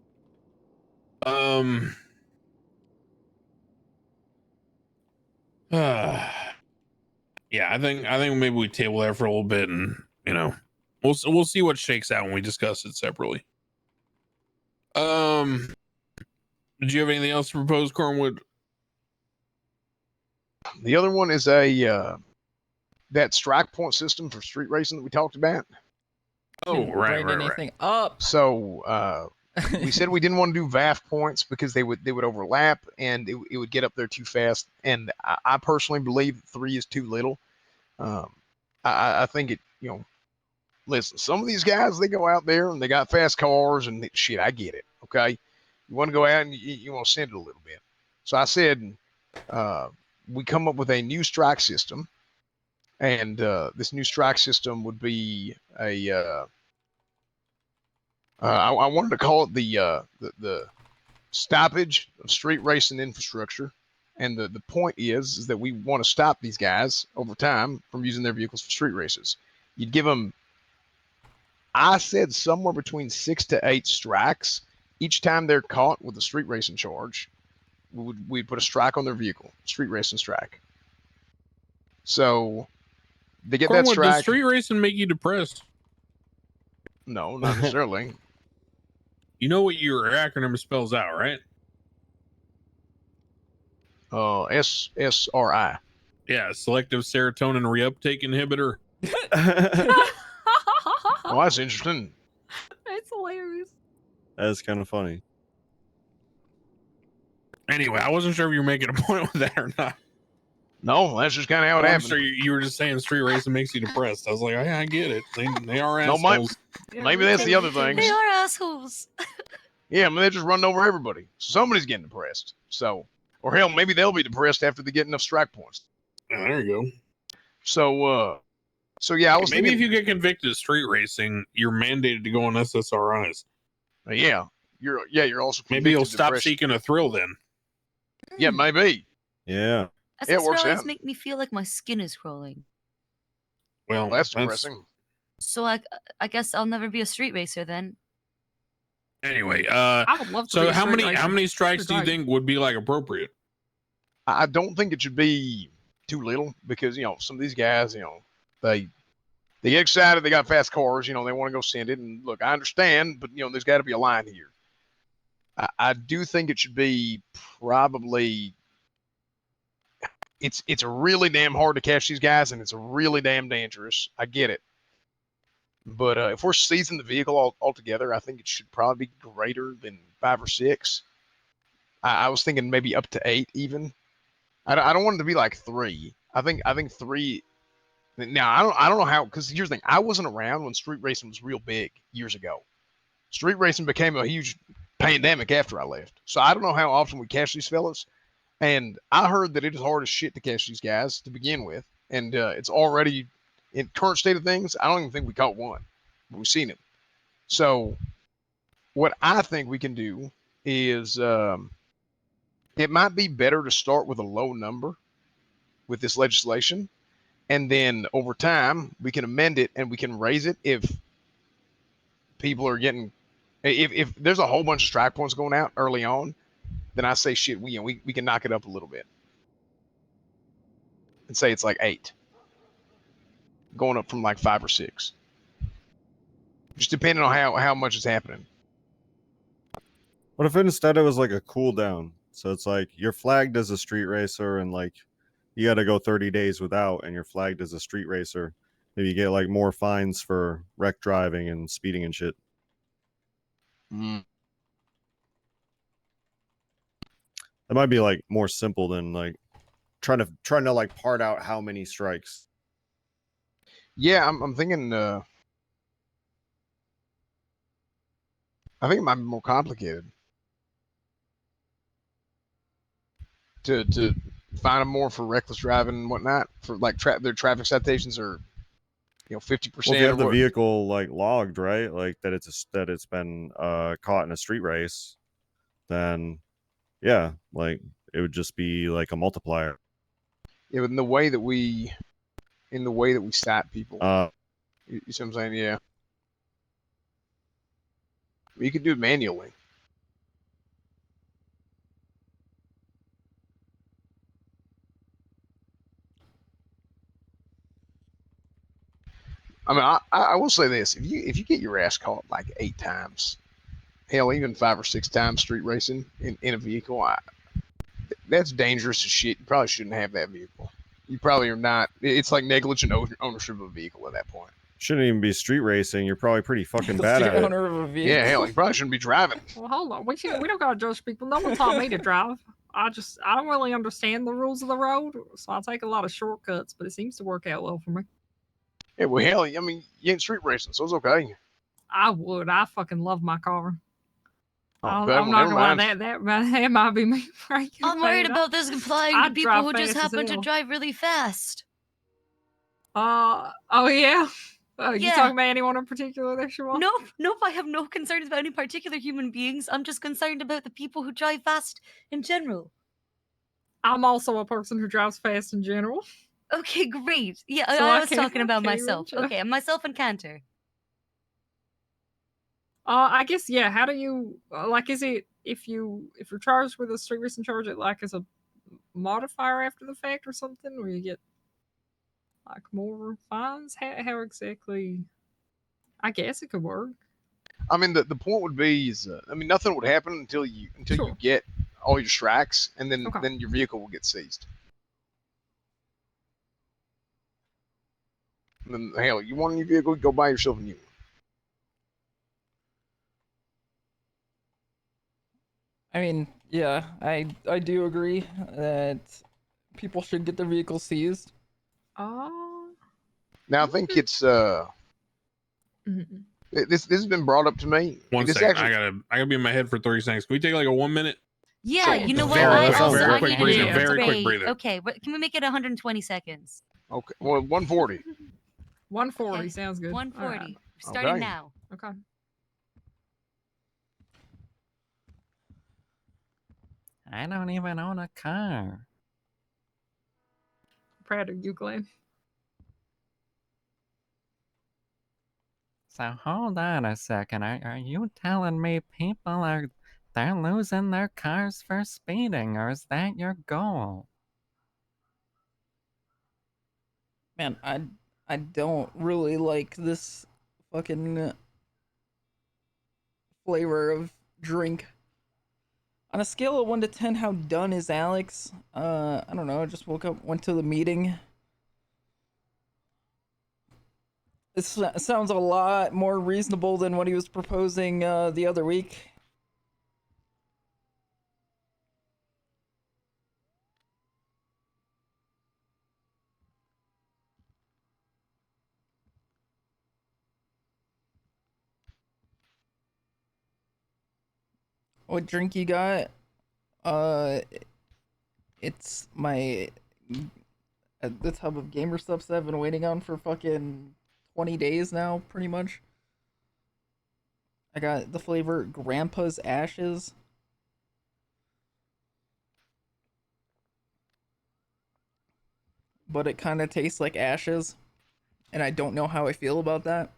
Yeah, I think maybe we table that for a little bit, and you know, we'll see what shakes out when we discuss it separately. Did you have anything else to propose, Cornwood? The other one is that strike point system for street racing that we talked about. Oh, right. Anything up? So we said we didn't want to do VAF points because they would overlap and it would get up there too fast. And I personally believe 3 is too little. I think it, listen, some of these guys, they go out there and they got fast cars and shit. I get it. Okay. You want to go out and you want to send it a little bit. So I said, we come up with a new strike system. And this new strike system would be I wanted to call it the stoppage of street racing infrastructure. And the point is that we want to stop these guys over time from using their vehicles for street races. You'd give them, I said, somewhere between 6 to 8 strikes each time they're caught with a street racing charge. We'd put a strike on their vehicle, street racing strike. So they get that Cornwood, strike. does street racing make you depressed? No, not necessarily. You know what your acronym spells out, right? SSRI. Yeah, selective serotonin reuptake inhibitor. Oh, that's interesting. It's hilarious. That's kind of funny. Anyway, I wasn't sure if you were making a point with that or not. No, that's just kind of how it I'm happened. sure you were just saying street racing makes you depressed. I was like, oh, yeah, I get it. They are No, assholes. Maybe that's the other thing. They are assholes. Yeah, I mean, they just run over everybody. Somebody's getting depressed. So, or hell, maybe they'll be depressed after they get enough strike points. Yeah, there you go. So yeah, I was maybe thinking, if you get convicted of street racing, you're mandated to go on SSRIs. Yeah, you're also maybe you'll stop depression. seeking a thrill then. Yeah, maybe. Yeah. It works SSRIs out. make me feel like my skin is crawling. Well, That's depressing. So I guess I'll never be a street racer then. Anyway, I would love to. so be a how street many racer. strikes do you think would be like appropriate? I don't think it should be too little because some of these guys, they get excited, they got fast cars, they want to go send it. And look, I understand, but there's got to be a line here. I do think it should be probably. It's really damn hard to catch these guys, and it's really damn dangerous. I get it, but if we're seizing the vehicle altogether, I think it should probably be greater than 5 or 6. I was thinking maybe up to 8 even. I don't want it to be like 3. I think 3. Now I don't know how, because here's the thing: I wasn't around when street racing was real big years ago. Street racing became a huge pandemic after I left, so I don't know how often we catch these fellas. And I heard that it is hard as shit to catch these guys to begin with, and it's already in current state of things. I don't even think we caught one, but we've seen him. So what I think we can do is it might be better to start with a low number with this legislation, and then over time we can amend it and we can raise it if people are getting, if there's a whole bunch of strike points going out early on, then I say shit, we can knock it up a little bit and say it's like 8, going up from like 5 or 6, just depending on how much is happening. What if instead it was like a cool down? So it's like you're flagged as a street racer and like you got to go 30 days without, and you're flagged as a street racer. Maybe you get like more fines for wreck driving and speeding and shit. Mm. That might be like more simple than like trying to like part out how many strikes. Yeah, I'm thinking. I think it might be more complicated to find them more for reckless driving and whatnot. For like their traffic citations are 50%. Well, if you have the vehicle like logged, right, like that it's been caught in a street race, then yeah, like it would just be like a multiplier. Yeah, but in the way that we cite people, you see what I'm saying? Yeah, you could do it manually. I mean, I will say this: if you get your ass caught like 8 times, hell, even 5 or 6 times street racing in a vehicle, that's dangerous as shit. You probably shouldn't have that vehicle. You probably are not. It's like negligent ownership of a vehicle at that point. Shouldn't even be street racing. You're probably pretty fucking bad at it. Yeah, hell, you probably shouldn't be driving. Well, hold on. We don't gotta judge people. No one taught me to drive. I don't really understand the rules of the road, so I take a lot of shortcuts. But it seems to work out well for me. Yeah, well, hell, I mean, you ain't street racing, so it's okay. I would. I fucking love my car. Okay, I'm well, not never gonna lie. mind. That might be me breaking. I'm worried bad. about this applying to I'd people drive who just fast as happen to hell. drive really fast. Oh yeah. You Yeah. talking about anyone in particular there, Siobhan? Nope, I have no concerns about any particular human beings. I'm just concerned about the people who drive fast in general. I'm also a person who drives fast in general. Okay, great. Yeah, So I I was can't- talking about can't myself. even Okay, myself and Cantor. I guess yeah. How do you like? Is it if you're charged with a street racing charge, it like as a modifier after the fact or something, where you get like more fines? How exactly? I guess it could work. I mean, the point would be is, I mean, nothing would happen until you Sure. get all your strikes, and then Okay. then your vehicle will get seized. And then hell, you want a new vehicle, go buy yourself a new one. I mean, yeah, I do agree that people should get their vehicles seized. Oh. Now I think it's Mhm. this has been brought up to me. One This second, actually, I gotta be in my head for 30 seconds. Can we take like a 1 minute? Yeah, Sure. you know what? Very- I that sounds also very I quick need to breather. take a Very quick break. breather. Okay, but can we make it 120 seconds? okay, well, 140. 140 Okay. sounds good. 140. Alright. Starting Okay. now. Okay. I don't even own a car. Proud of you, Glenn. So hold on a second. Are you telling me they're losing their cars for speeding, or is that your goal? Man, I don't really like this fucking flavor of drink. On a scale of 1 to 10, how done is Alex? I don't know. I just woke up, went to the meeting. This sounds a lot more reasonable than what he was proposing the other week. What drink you got? It's my the tub of gamer stuff that I've been waiting on for fucking 20 days now, pretty much. I got the flavor Grandpa's Ashes. But it kind of tastes like ashes, and I don't know how I feel about that.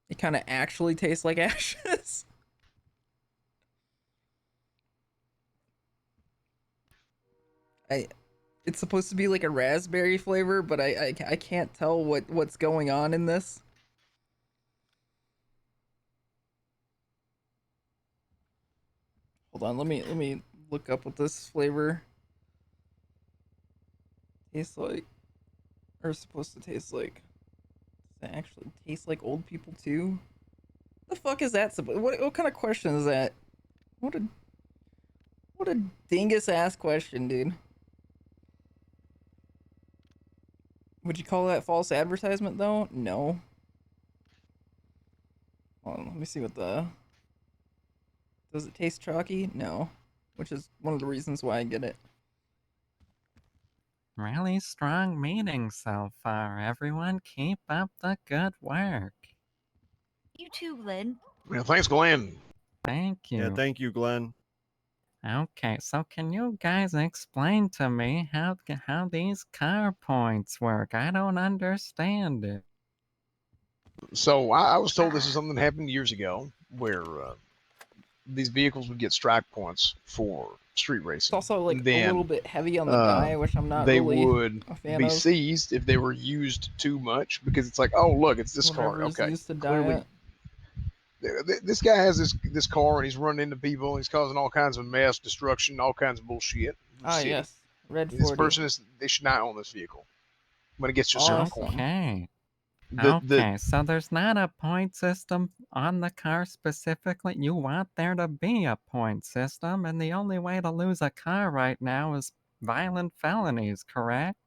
It kind of actually tastes like ashes. It's supposed to be like a raspberry flavor, but I can't tell what's going on in this. Hold on, let me look up what this flavor tastes like, or is supposed to taste like. Does it actually taste like old people too? The fuck is that? What kind of question is that? What a dingus ass question, dude. Would you call that false advertisement though? No. Hold on, let me see what the. Does it taste chalky? No. Which is one of the reasons why I get it. Really strong meeting so far. Everyone keep up the good work. You too, Glenn. Well, thanks, Glenn. Thank you. Yeah, thank you, Glenn. Okay, so can you guys explain to me how these car points work? I don't understand it. So I was told this is something that happened years ago, where these vehicles would get strike points for street It's racing. also like Then, a little bit heavy on the die, which I'm not they really would a fan be of. seized if they were used too much, because it's like, oh look, it's this car. Whatever is Okay, used to clearly diet. this guy has this car and he's running into people and he's causing all kinds of mess, destruction, all kinds of bullshit. in the Ah, city. yes. Red This 40. person they should not own this vehicle when it gets to a certain Awesome. point. Okay. The Okay, so there's not a point system on the car specifically. You want there to be a point system, and the only way to lose a car right now is violent felonies, correct?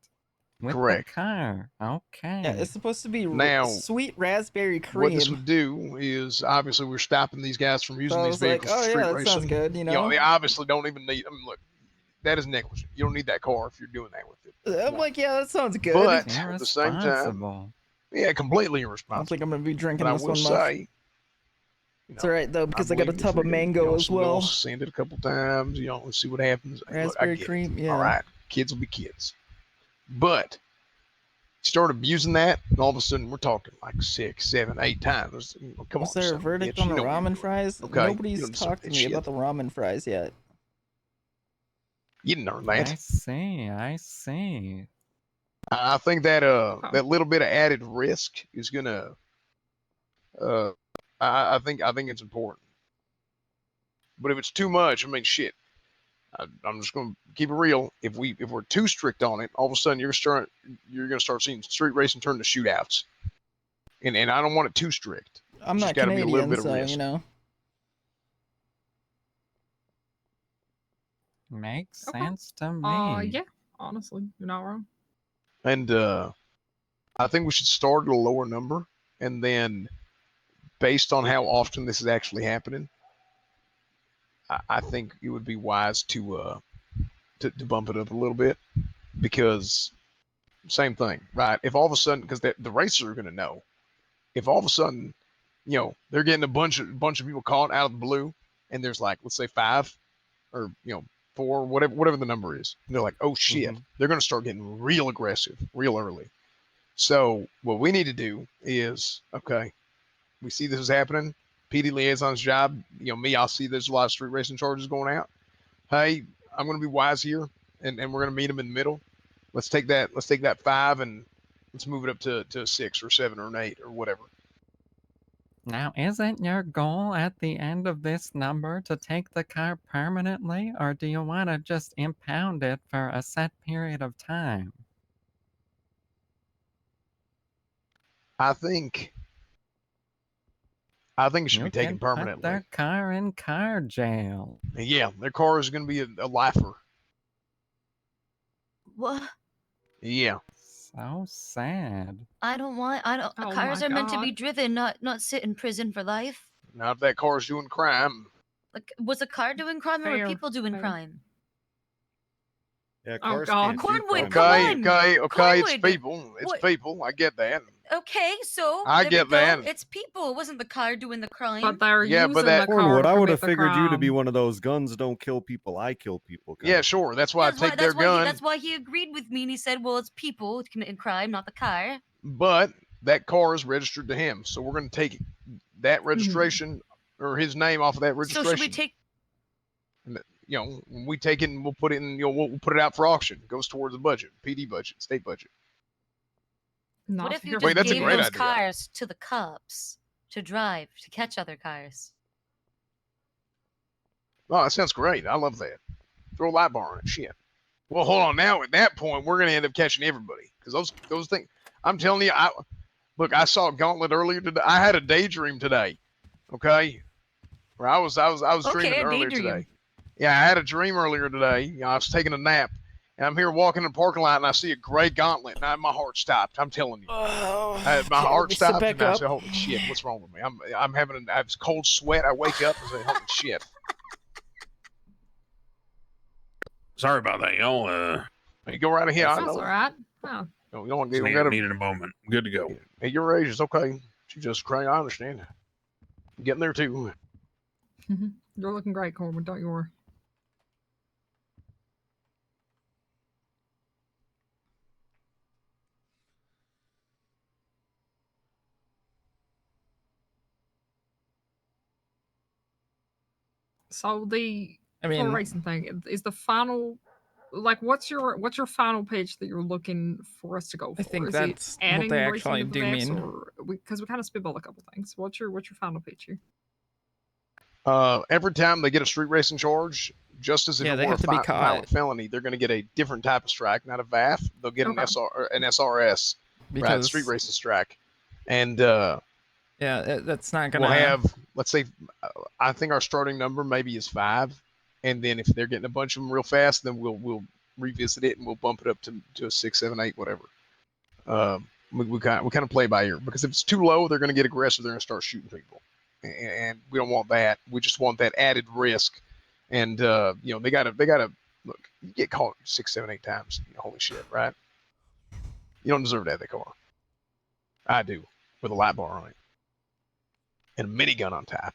With Correct. the car. Okay. Yeah, it's supposed to be Now, sweet raspberry what this cream. would do is obviously we're stopping these guys from using So I these was like, vehicles oh for street yeah, that racing. sounds good, you know? They obviously don't even need. I mean, look, that is negligent. You don't need that car if you're doing that with it. I'm like, yeah, that sounds good. But at the same time, Irresponsible. yeah, completely I don't irresponsible. think I'm gonna be drinking But I this will one much. say, It's alright though, because I got a believe if tub we of can, mango as so we'll well. send it a couple times. Let's see what happens. Look, I Raspberry get it. cream, yeah. All right, kids will be kids. But start abusing that, and all of a sudden we're talking like 6, 7, 8 times. Come Was on, there a son of verdict bitch. on You the know what you're ramen doing, fries? okay? You Nobody's don't deserve talked to that me shit. about the ramen fries yet. You didn't earn I that. see. I see. I think that that little bit of added risk is gonna. I think it's important. But if it's too much, I mean, shit. I'm just gonna keep it real. If we're too strict on it, all of a sudden you're gonna start seeing street racing turn to shootouts, and I don't want it too strict. I'm There's not gotta be a little Canadian, bit of so, risk. you know. Makes Okay. sense to me. Yeah, honestly, you're not wrong. And I think we should start at a lower number, and then based on how often this is actually happening, I think it would be wise to bump it up a little bit, because same thing, right? If all of a sudden, because the racers are going to know, if all of a sudden, they're getting a bunch of people caught out of the blue, and there's like, let's say 5 or 4, whatever the number is, and they're like, oh shit, they're going to start getting real aggressive real early. So what we need to do is, okay, we see this is happening. PD liaison's job, I'll see there's a lot of street racing charges going out. Hey, I'm going to be wise here, and we're going to meet them in the middle. Let's take that 5 and let's move it up to 6 or 7 or an 8 or whatever. Now, isn't your goal at the end of this number to take the car permanently, or do you want to just impound it for a set period of time? I think it should You be taken can put permanently. their car in car jail. Yeah, their car is going to be a lifer. What? Yeah. So sad. Oh cars my are meant to be God. driven, not sit in prison for life. Now, if that car is doing crime, Like, was a car doing crime or were Fair, people doing fair. crime? Yeah, Oh, cars God. can't do Cornwood, crime. come okay, on! okay, it's Cornwood! people. It's What? people. I get that. Okay, so I there get we go. that. It's people. It wasn't the car doing the crime. But they're Yeah, but using that- the car Cornwood, to I would commit have the figured you to be crime. one of those guns don't kill people, I kill people. Yeah, sure. That's why I take their gun. That's why he agreed with me, and he said, "Well, it's people committing crime, not the car." But that car is registered to him, so we're going to take that registration or his name off of that registration. So should we take? When we take it and we'll put it in, we'll put it out for auction. It goes towards the budget, PD budget, state budget. Not What if to you hear just from that's a gave me. great those idea. cars to the cops to drive to catch other cars? Oh, that sounds great. I love that. Throw a light bar on it. Shit. Well, hold on. Now at that point, we're going to end up catching everybody, because those things. I'm telling you, I saw Gauntlet earlier today. I had a daydream today. Okay, where I was dreaming earlier today. Yeah, I had a dream earlier today. I was taking a nap, and I'm here walking in the parking lot, and I see a gray Gauntlet, and my heart stopped. I'm telling you, my heart stopped, and I said, "Holy shit, what's wrong with me?" I'm having I have cold sweat. I wake up and say, "Holy shit." Sorry about that, y'all. Hey, go right ahead. I That's know. all right. Oh. You don't gotta Needed a moment. Good to go. At your age, it's okay. She just crying. I understand. I'm getting there too. You're looking great, Corbin. Don't you worry. So the full racing thing is the final. Like, what's your final pitch that you're looking for us to go for? I think is that's it adding what they racing actually to the do mix, mean. or because we kind of spitballed a couple things. What's your final pitch here? Every time they get a street racing charge, just as if it they were have to be a caught. violent felony, they're going to get a different type of strike, not a VAF. They'll get an SRS, right? Street racing strike, and that's not gonna. We'll have, let's say, I think our starting number maybe is 5, and then if they're getting a bunch of them real fast, then we'll revisit it, and we'll bump it up to a 6, 7, 8, whatever. We kind of play by ear, because if it's too low, they're going to get aggressive. They're going to start shooting people, and we don't want that. We just want that added risk. And they gotta look. You get caught 6, 7, 8 times. Holy shit, right? You don't deserve to have that car. I do, with a light bar on it and a minigun on top.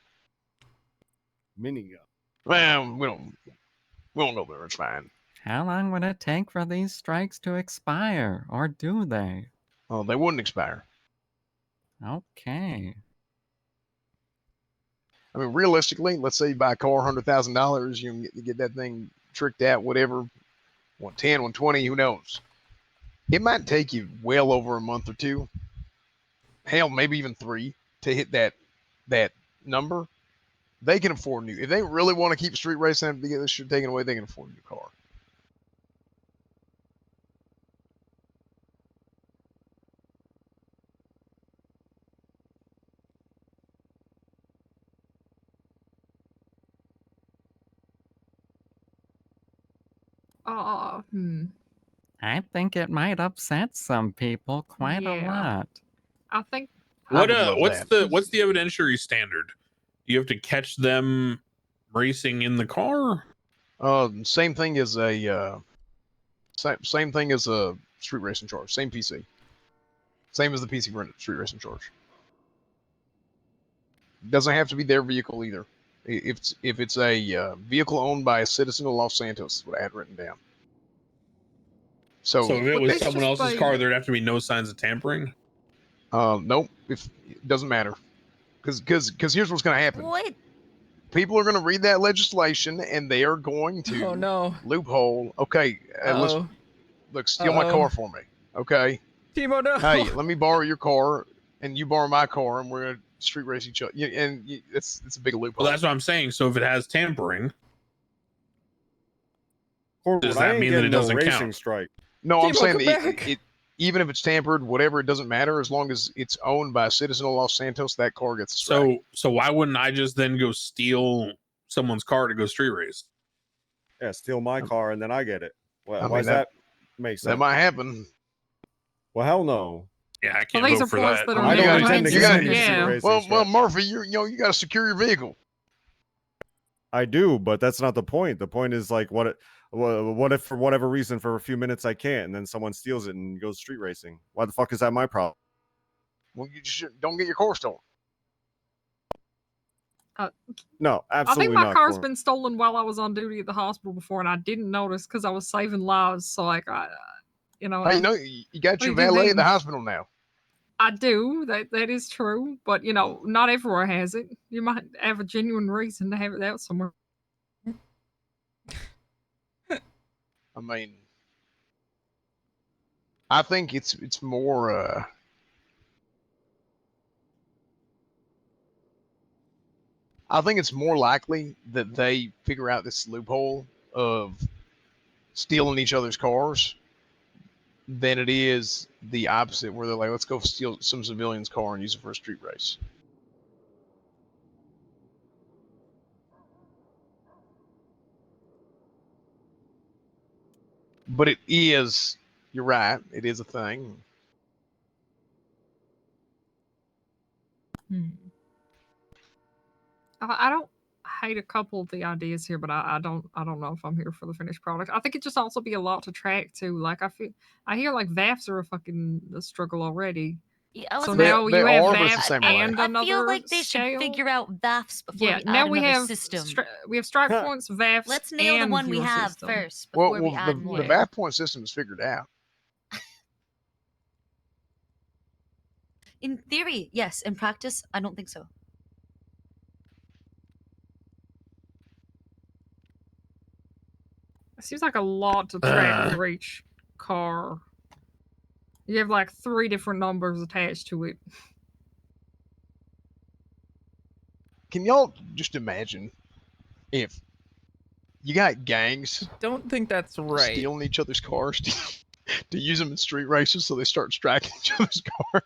Minigun. Well, we don't go there. It's fine. How long would it take for these strikes to expire, or do they? Oh, they wouldn't expire. Okay. I mean, realistically, let's say you buy a car, $100,000, you get that thing tricked out, whatever, 110, 120, who knows? It might take you well over a month or two, hell, maybe even 3 to hit that number. They can afford new. If they really want to keep street racing to get this shit taken away, they can afford a new car. I think it might upset some people quite a Yeah. lot. I think. What's that. the evidentiary standard? Do you have to catch them racing in the car? Same thing as a same thing as a street racing charge. Same PC. Same as the PC rented street racing charge. Doesn't have to be their vehicle either. If it's a vehicle owned by a citizen of Los Santos, is what I had written down. So if it But was that's someone just else's by- car, there'd have to be no signs of tampering. nope. If it doesn't matter, because here's what's going to happen. What? People are going to read that legislation and they are going to Oh no. loophole. Okay, Uh-oh. look, steal my car for me. Okay. Timo, no. Hey, let me borrow your car, and you borrow my car, and we're gonna street race each other. It's a big loophole. Well, that's what I'm saying. So if it has tampering, does I that ain't mean that it getting no doesn't racing count? strike. No, I'm Timo, saying come that back. it even if it's tampered, whatever, it doesn't matter as long as it's owned by a citizen of Los Santos. That car gets a strike. So why wouldn't I just then go steal someone's car to go street race? Yeah, steal my car and then I get it. Well, I why mean, does that make sense? that might happen. Well, hell no. Yeah, I Well, can't these vote are for points that. that are I You don't gotta- intend to you get gotta- into street yeah. racing Well, strike. Murphy, you got to secure your vehicle. I do, but that's not the point. The point is like, what if for whatever reason for a few minutes I can't, and then someone steals it and goes street racing? Why the fuck is that my problem? Well, don't get your car stolen. No, I absolutely think my not. car's Cor. been stolen while I was on duty at the hospital before, and I didn't notice because I was saving lives. So like, Hey, you know, you got What your do you valet mean? at the hospital now. I do. That is true, but not everywhere has it. You might have a genuine reason to have it out somewhere. I mean, I think it's more. I think it's more likely that they figure out this loophole of stealing each other's cars than it is the opposite, where they're like, let's go steal some civilian's car and use it for a street race. But it is, you're right, it is a thing. I don't hate a couple of the ideas here, but I don't know if I'm here for the finished product. I think it just also be a lot to track too. Like I hear like VAFs are a struggle already. Yeah, I was So gonna- now They you have are, but it's the VAFs same way. and I another feel like they scale. should figure out VAFs before Yeah, we now add we another have system. we have strike points, VAFs. Let's nail the and one we fuel have system. first before Well, we add the more. VAP point system is figured out. In theory, yes. In practice, I don't think so. It seems like a lot to track for each car. You have like 3 different numbers attached to it. Can y'all just imagine if you got gangs Don't think that's right. stealing each other's cars to use them in street races, so they start striking each other's cars?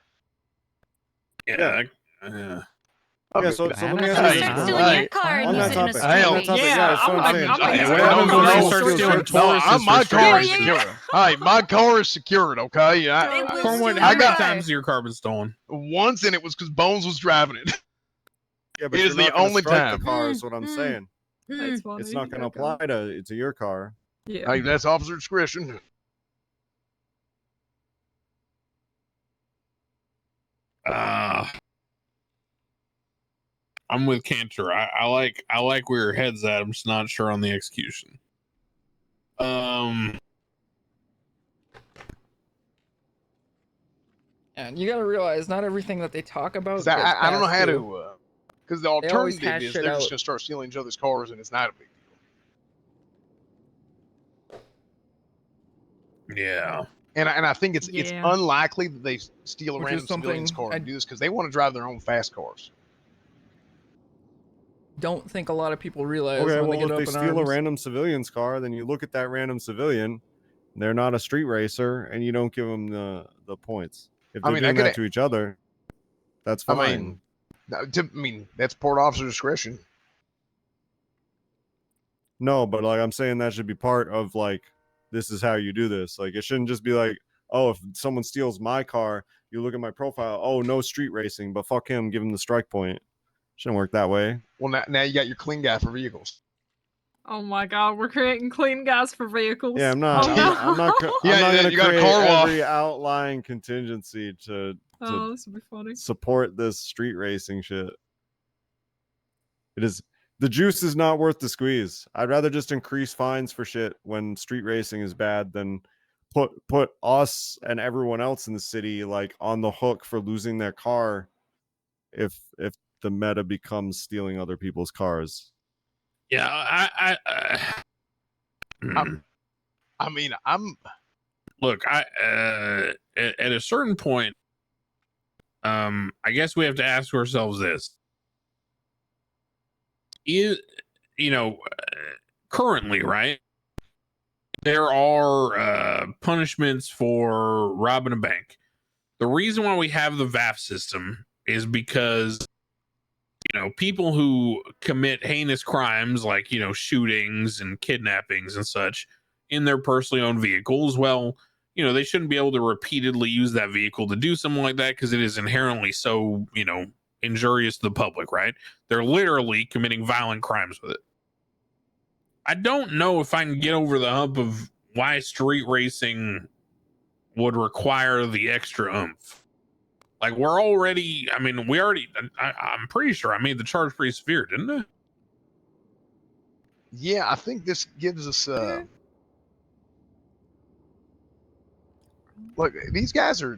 Yeah. Yeah, so let me If ask I you start this. stealing Hey, your car and on use that it in a topic, street on that race. topic, yeah, that's what I'm saying. Hey, what I'm happens gonna when they go start street stealing race. No, Tauruses my for street car is racing? secure. Hey, my car is secured. Okay, They will Cornwood, steal how your many car. times has your car been stolen? once, and it was because Bones was driving it. Yeah, but It you're is the not going to only strike the time. car. Is what I'm saying. That's funny. It's not going to Okay. apply to your car. Yeah. Hey, that's officer discretion. I'm with Cantor. I like where your head's at. I'm just not sure on the execution. And you gotta realize, not everything that they talk about Because gets I don't know passed, how too. to. Because the They always alternative hash is shit they're just out. going to start stealing each other's cars, and it's not a big deal. Yeah. And I think it's Yeah. unlikely that they steal a Which is random civilian's something car I- and do this because they want to drive their own fast cars. Don't think a lot of people realize Okay, when they well, get if they up in steal a arms. random civilian's car, then you look at that random civilian. They're not a street racer, and you don't give them the points. If I they're mean, doing that that could- to each other, that's I fine. mean, that's port officer discretion. No, but like I'm saying, that should be part of like this is how you do this. Like it shouldn't just be like, oh, if someone steals my car, you look at my profile. Oh, no street racing, but fuck him, give him the strike point. Shouldn't work that way. Well, now you got your clean guy for vehicles. Oh my god, we're creating clean guys for vehicles. Yeah, I'm not. Oh, I'm no. not. I'm not, Yeah, I'm not gonna you got a create car wash. every outlying contingency to Oh, this would be funny. support this street racing shit. It is the juice is not worth the squeeze. I'd rather just increase fines for shit when street racing is bad than put us and everyone else in the city like on the hook for losing their car if the meta becomes stealing other people's cars. Yeah, I mean, I'm look, at a certain point, I guess we have to ask ourselves this: is currently, right? There are punishments for robbing a bank. The reason why we have the VAF system is because people who commit heinous crimes like shootings and kidnappings and such in their personally owned vehicles, well, they shouldn't be able to repeatedly use that vehicle to do something like that because it is inherently so injurious to the public, right? They're literally committing violent crimes with it. I don't know if I can get over the hump of why street racing would require the extra oomph. Like I'm pretty sure I made the charge pretty severe, didn't I? Yeah, I think this gives us look, these guys are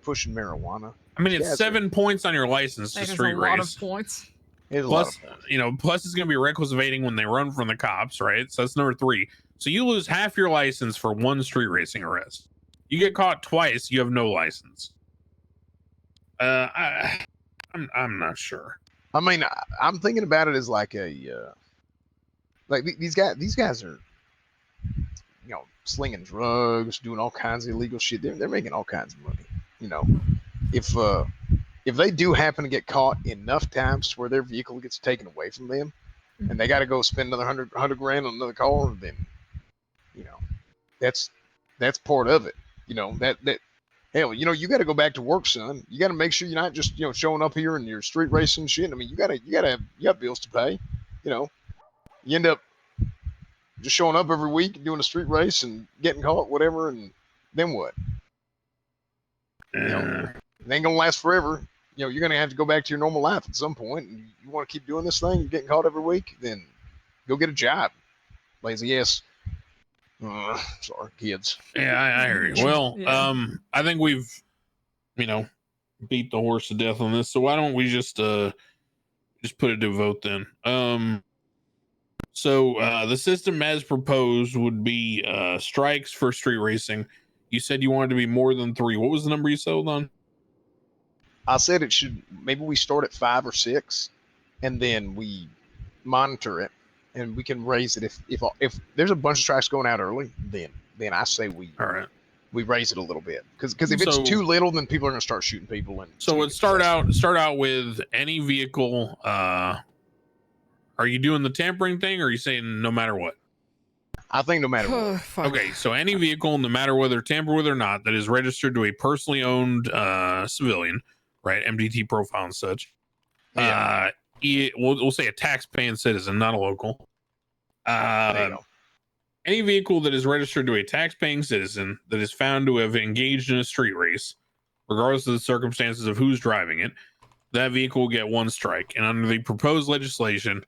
pushing marijuana. I mean, it's Guys 7 points on your license to That is street a lot race. of points. There's a Plus, lot of points. plus it's going to be reckless evading when they run from the cops, right? So that's number 3. So you lose half your license for one street racing arrest. You get caught twice, you have no license. I'm not sure. I mean, I'm thinking about it as like these guys are slinging drugs, doing all kinds of illegal shit. They're making all kinds of money. If they do happen to get caught enough times where their vehicle gets taken away from them, and they got to go spend another 100 grand on another car, then that's part of it. That hell, you got to go back to work, son. You got to make sure you're not just showing up here and you're street racing shit. I mean, you got bills to pay. You end up just showing up every week and doing a street race and getting caught, whatever, and then what? It ain't gonna last forever. You're gonna have to go back to your normal life at some point. And you want to keep doing this thing, you're getting caught every week, then go get a job. Lazy ass. Sorry, kids. Yeah, I hear you. Well, Yeah. I think we've, beat the horse to death on this. So why don't we just put it to vote then? So the system as proposed would be strikes for street racing. You said you wanted to be more than 3. What was the number you settled on? I said it should. Maybe we start at 5 or 6, and then we monitor it, and we can raise it if there's a bunch of strikes going out early. Then I say we All right. we raise it a little bit, because if it's too little, then people are going to start shooting people. And so let's start out with any vehicle. Are you doing the tampering thing, or are you saying no matter what? I think no matter what. Okay, so any vehicle, no matter whether tampered with or not, that is registered to a personally owned civilian, right? MDT profile and such. Yeah. We'll say a tax-paying citizen, not a local. There you go. Any vehicle that is registered to a tax-paying citizen that is found to have engaged in a street race, regardless of the circumstances of who's driving it, that vehicle will get 1 strike. And under the proposed legislation,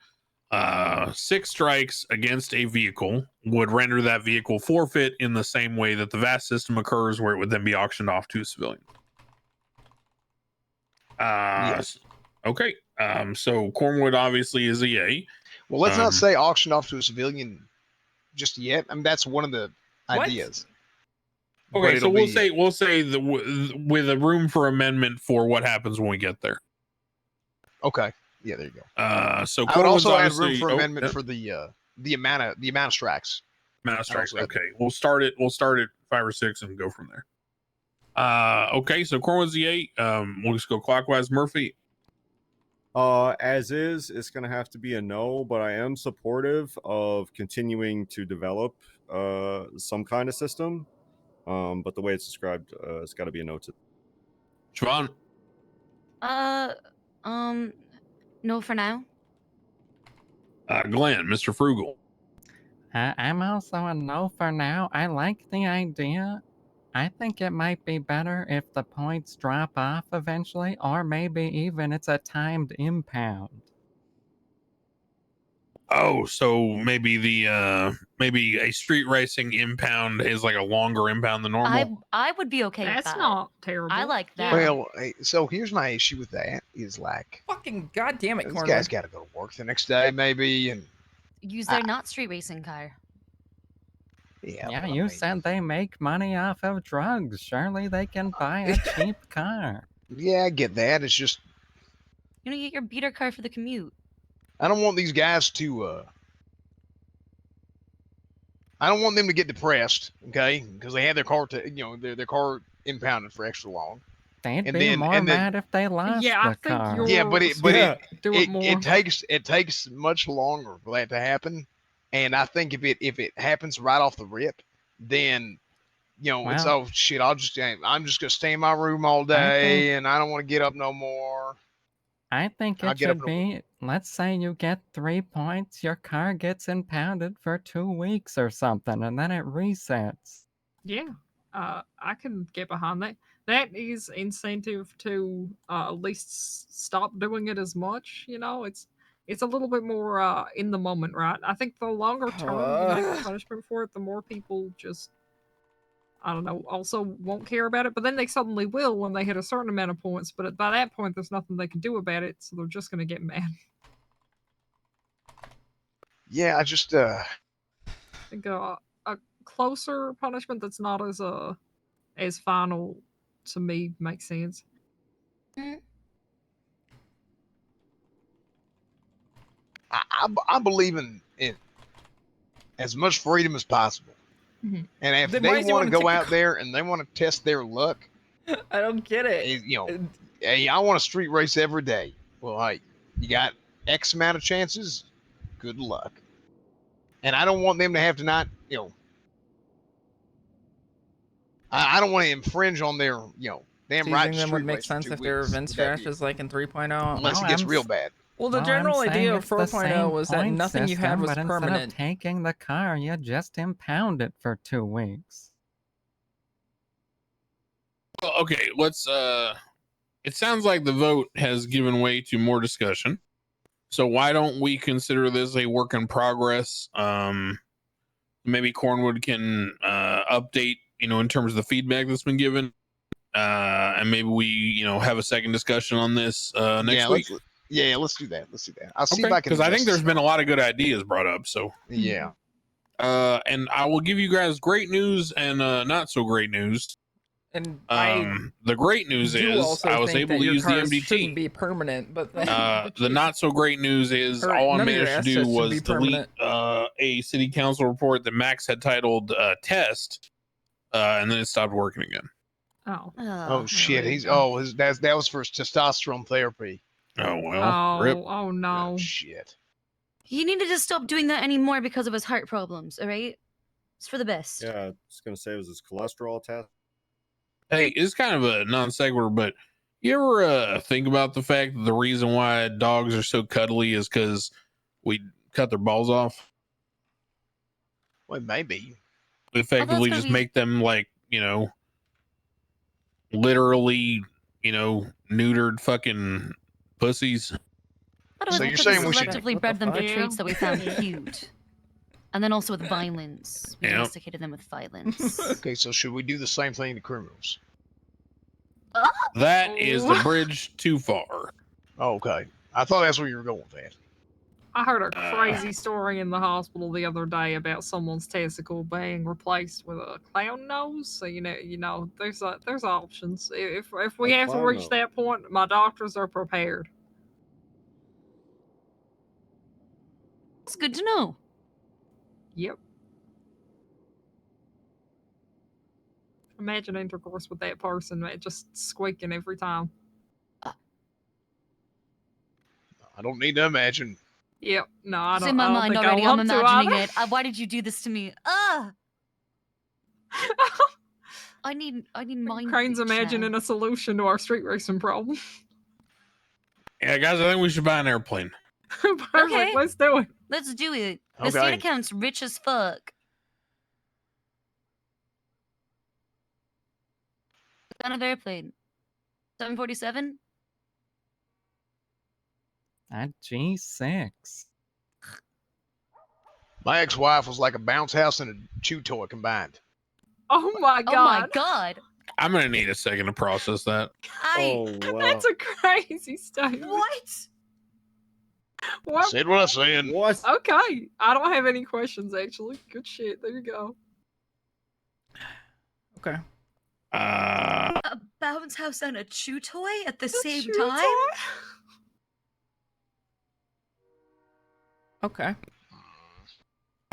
6 strikes against a vehicle would render that vehicle forfeit in the same way that the VAS system occurs, where it would then be auctioned off to a civilian. Yes. Okay. So Cornwood obviously is a yay. Well, let's not say auctioned off to a civilian just yet. I mean, that's one of the ideas. Okay, so we'll say with a room for amendment for what happens when we get there. Okay. Yeah, there you go. So I would also add room for amendment for the amount of strikes. Amount of strikes. Okay, we'll start at 5 or 6 and go from there. Okay, so Cornwood's the 8. We'll just go clockwise. Murphy. As is, it's going to have to be a no, but I am supportive of continuing to develop some kind of system. But the way it's described, it's got to be a no to. Siobhan. No for now. Glenn, Mr. Frugal. I'm also a no for now. I like the idea. I think it might be better if the points drop off eventually, or maybe even it's a timed impound. Oh, so maybe maybe a street racing impound is like a longer impound than normal. I would be okay with that. That's not terrible. I like that. Well, so here's my issue with that is like, fucking goddamn it, this Cornwood. guy's got to go to work the next day maybe, and use their not street racing car. Yeah, you said they make money off of drugs. Surely they can buy a cheap car. Yeah, I get that. It's just You get your beater car for the commute. I don't want these guys to I don't want them to get depressed, okay? Because they had their car their car impounded for extra long. They'd be more mad if they lost the car. Yeah, but it takes much longer for that to happen. And I think if it happens right off the rip, then it's oh shit, I'm just gonna stay in my room all day and I don't want to get up no more. I think it should be, let's say you get 3 points, your car gets impounded for 2 weeks or something, and then it resets. Yeah, I can get behind that. That is incentive to at least stop doing it as much. It's a little bit more in the moment, right? I think the longer term you make a punishment for it, the more people just, I don't know, also won't care about it. But then they suddenly will when they hit a certain amount of points. But by that point, there's nothing they can do about it, so they're just going to get mad. Yeah, I just I think a closer punishment that's not as final to me makes sense. I believe in as much freedom as possible. Mm-hmm. And if they want to go out there and they want to test their luck, I don't get it. Hey, I want to street race every day. Well, hey, you got X amount of chances. Good luck. And I don't want them to have to not, I don't want to infringe on their, damn right. Them would make sense if their event crashes like in 3.0. Unless it gets real bad. Well, the general idea of 4.0 was that nothing you had was but permanent. Instead of taking the car, you just impound it for 2 weeks. Okay, let's it sounds like the vote has given way to more discussion. So why don't we consider this a work in progress? Maybe Cornwood can update, in terms of the feedback that's been given. And maybe we, have a second discussion on this next week. Let's do that. I'll see if I can. Because I think there's been a lot of good ideas brought up. So yeah. And I will give you guys great news and not so great news. And the great news is I was able to use the MDT. Shouldn't be permanent, but the not so great news is all I managed to do was delete a city council report that Max had titled "Test," and then it stopped working again. Oh. Oh shit! really? That was for his testosterone therapy. Oh well, rip. Oh no. Oh shit! He needed to stop doing that anymore because of his heart problems. All right, it's for the best. Yeah, I was gonna say it was his cholesterol test. Hey, it's kind of a non sequitur, but you ever think about the fact that the reason why dogs are so cuddly is because we cut their balls off? Well, maybe. We effectively just make them like, literally, neutered fucking pussies. So you're saying we should selectively bred them for Yeah. traits that we found cute, and then also with violence. We Yeah. domesticated them with violence. Okay, so should we do the same thing to criminals? That is the bridge too far. Oh, okay. I thought that's where you were going with that. I heard a crazy story in the hospital the other day about someone's testicle being replaced with a clown nose. So there's options. If we A have to clown reach nose. that point, my doctors are prepared. It's good to know. Yep. Imagine intercourse with that person, man, just squeaking every time. I don't need to imagine. Yep. No, I It's don't. in my I don't mind think already. I I'm want to imagining either. it. Why did you do this to me? I need mind. Crane's bleach imagining now. a solution to our street racing problem. Yeah, guys, I think we should buy an airplane. Perfect. Okay. Let's do it. Let's do it. The Okay. state account's rich as fuck. What kind of airplane? 747? A G6. My ex-wife was like a bounce house and a chew toy combined. Oh my god. Oh my god. I'm gonna need a second to process that. Oh wow. That's a crazy statement. What? What? Said what I said. What? Okay. I don't have any questions actually. Good shit. There you go. Okay. A bounce house and a chew toy at the same Chew time? toy? Okay.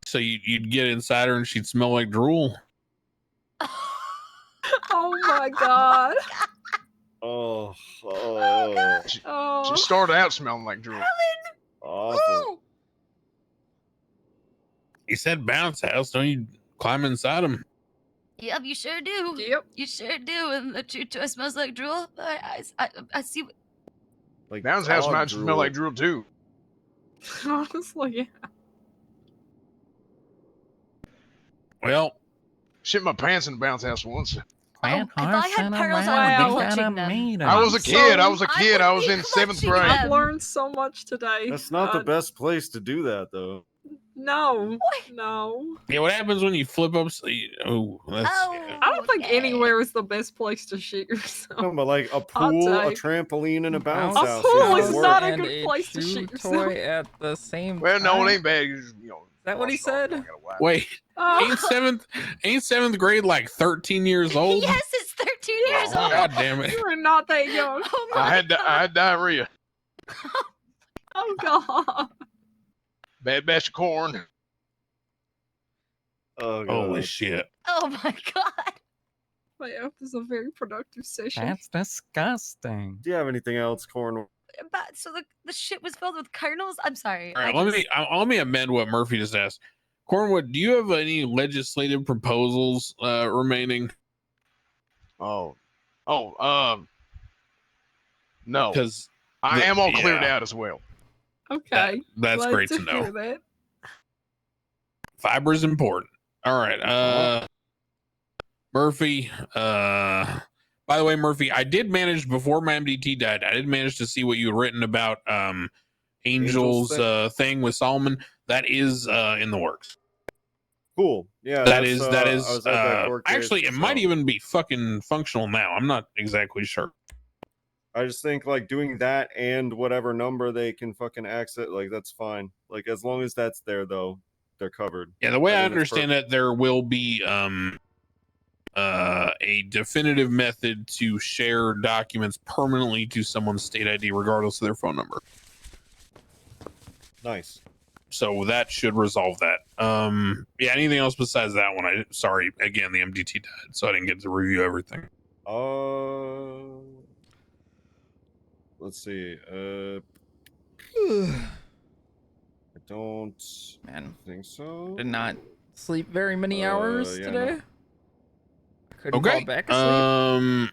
So you'd get inside her and she'd smell like drool. Oh my god. Oh, Oh. She started out smelling like drool. awful. You said bounce house, don't you climb inside them? Yep, you sure do. Yep. You sure do. And the chew toy smells like drool. I see. Like Bounce house dog might drool. smell like drool too. Honestly, yeah. Well, Shit my pants in the bounce house once. That if I had horse pearls, and I would around, be we gotta clutching them. meet I was a I'm kid. I so- was a I kid. I would was be in 7th clutching grade. them. I've learned so much today. That's not the Uh, best place to do that, though. No. No. yeah, what happens when you flip up? Oh, that's Oh. I don't think Okay. anywhere is the best place to shit yourself. No, but like a I'll pool, a take- trampoline, and a bounce A house. pool even is worse. not a and good place to chew shit yourself. toy at the same Well, no, time? it ain't bad. You just, that what he wash it off. said? I got a wipe. wait. Oh, Ain't seventh grade like 13 years old? Yes, it's 13 years Oh, old. God damn it. you are not that young. Oh my I had diarrhea. Oh god. Bad batch of corn. Oh, God. Holy shit. Oh my god. Well, this is a very productive session. That's disgusting. Do you have anything else, Corn? But so the shit was filled with kernels? I'm sorry. All right, I let me amend what Murphy just asked. Cornwood, do you have any legislative proposals remaining? No. Because I am all cleared yeah. out as well. Okay. that's Glad great to hear know. that. Fiber is important. All right. Murphy. By the way, Murphy, I did manage before my MDT died. I did manage to see what you had written about Angel's thing with Solomon. That is in the works. Cool. Yeah. That that's, is I was at that court case, actually it so might even be fucking functional now. I'm not exactly sure. I just think like doing that and whatever number they can fucking access, like that's fine. Like as long as that's there, though, they're covered. Yeah, the way I think it's understand it, there will be a definitive method to share documents permanently to someone's state ID, regardless of their phone number. Nice. So that should resolve that. Yeah, anything else besides that one? Sorry, again, the MDT died, so I didn't get to review everything. Let's see. I don't Man, think so. did not sleep very many hours yeah, today. no. Couldn't fall back asleep.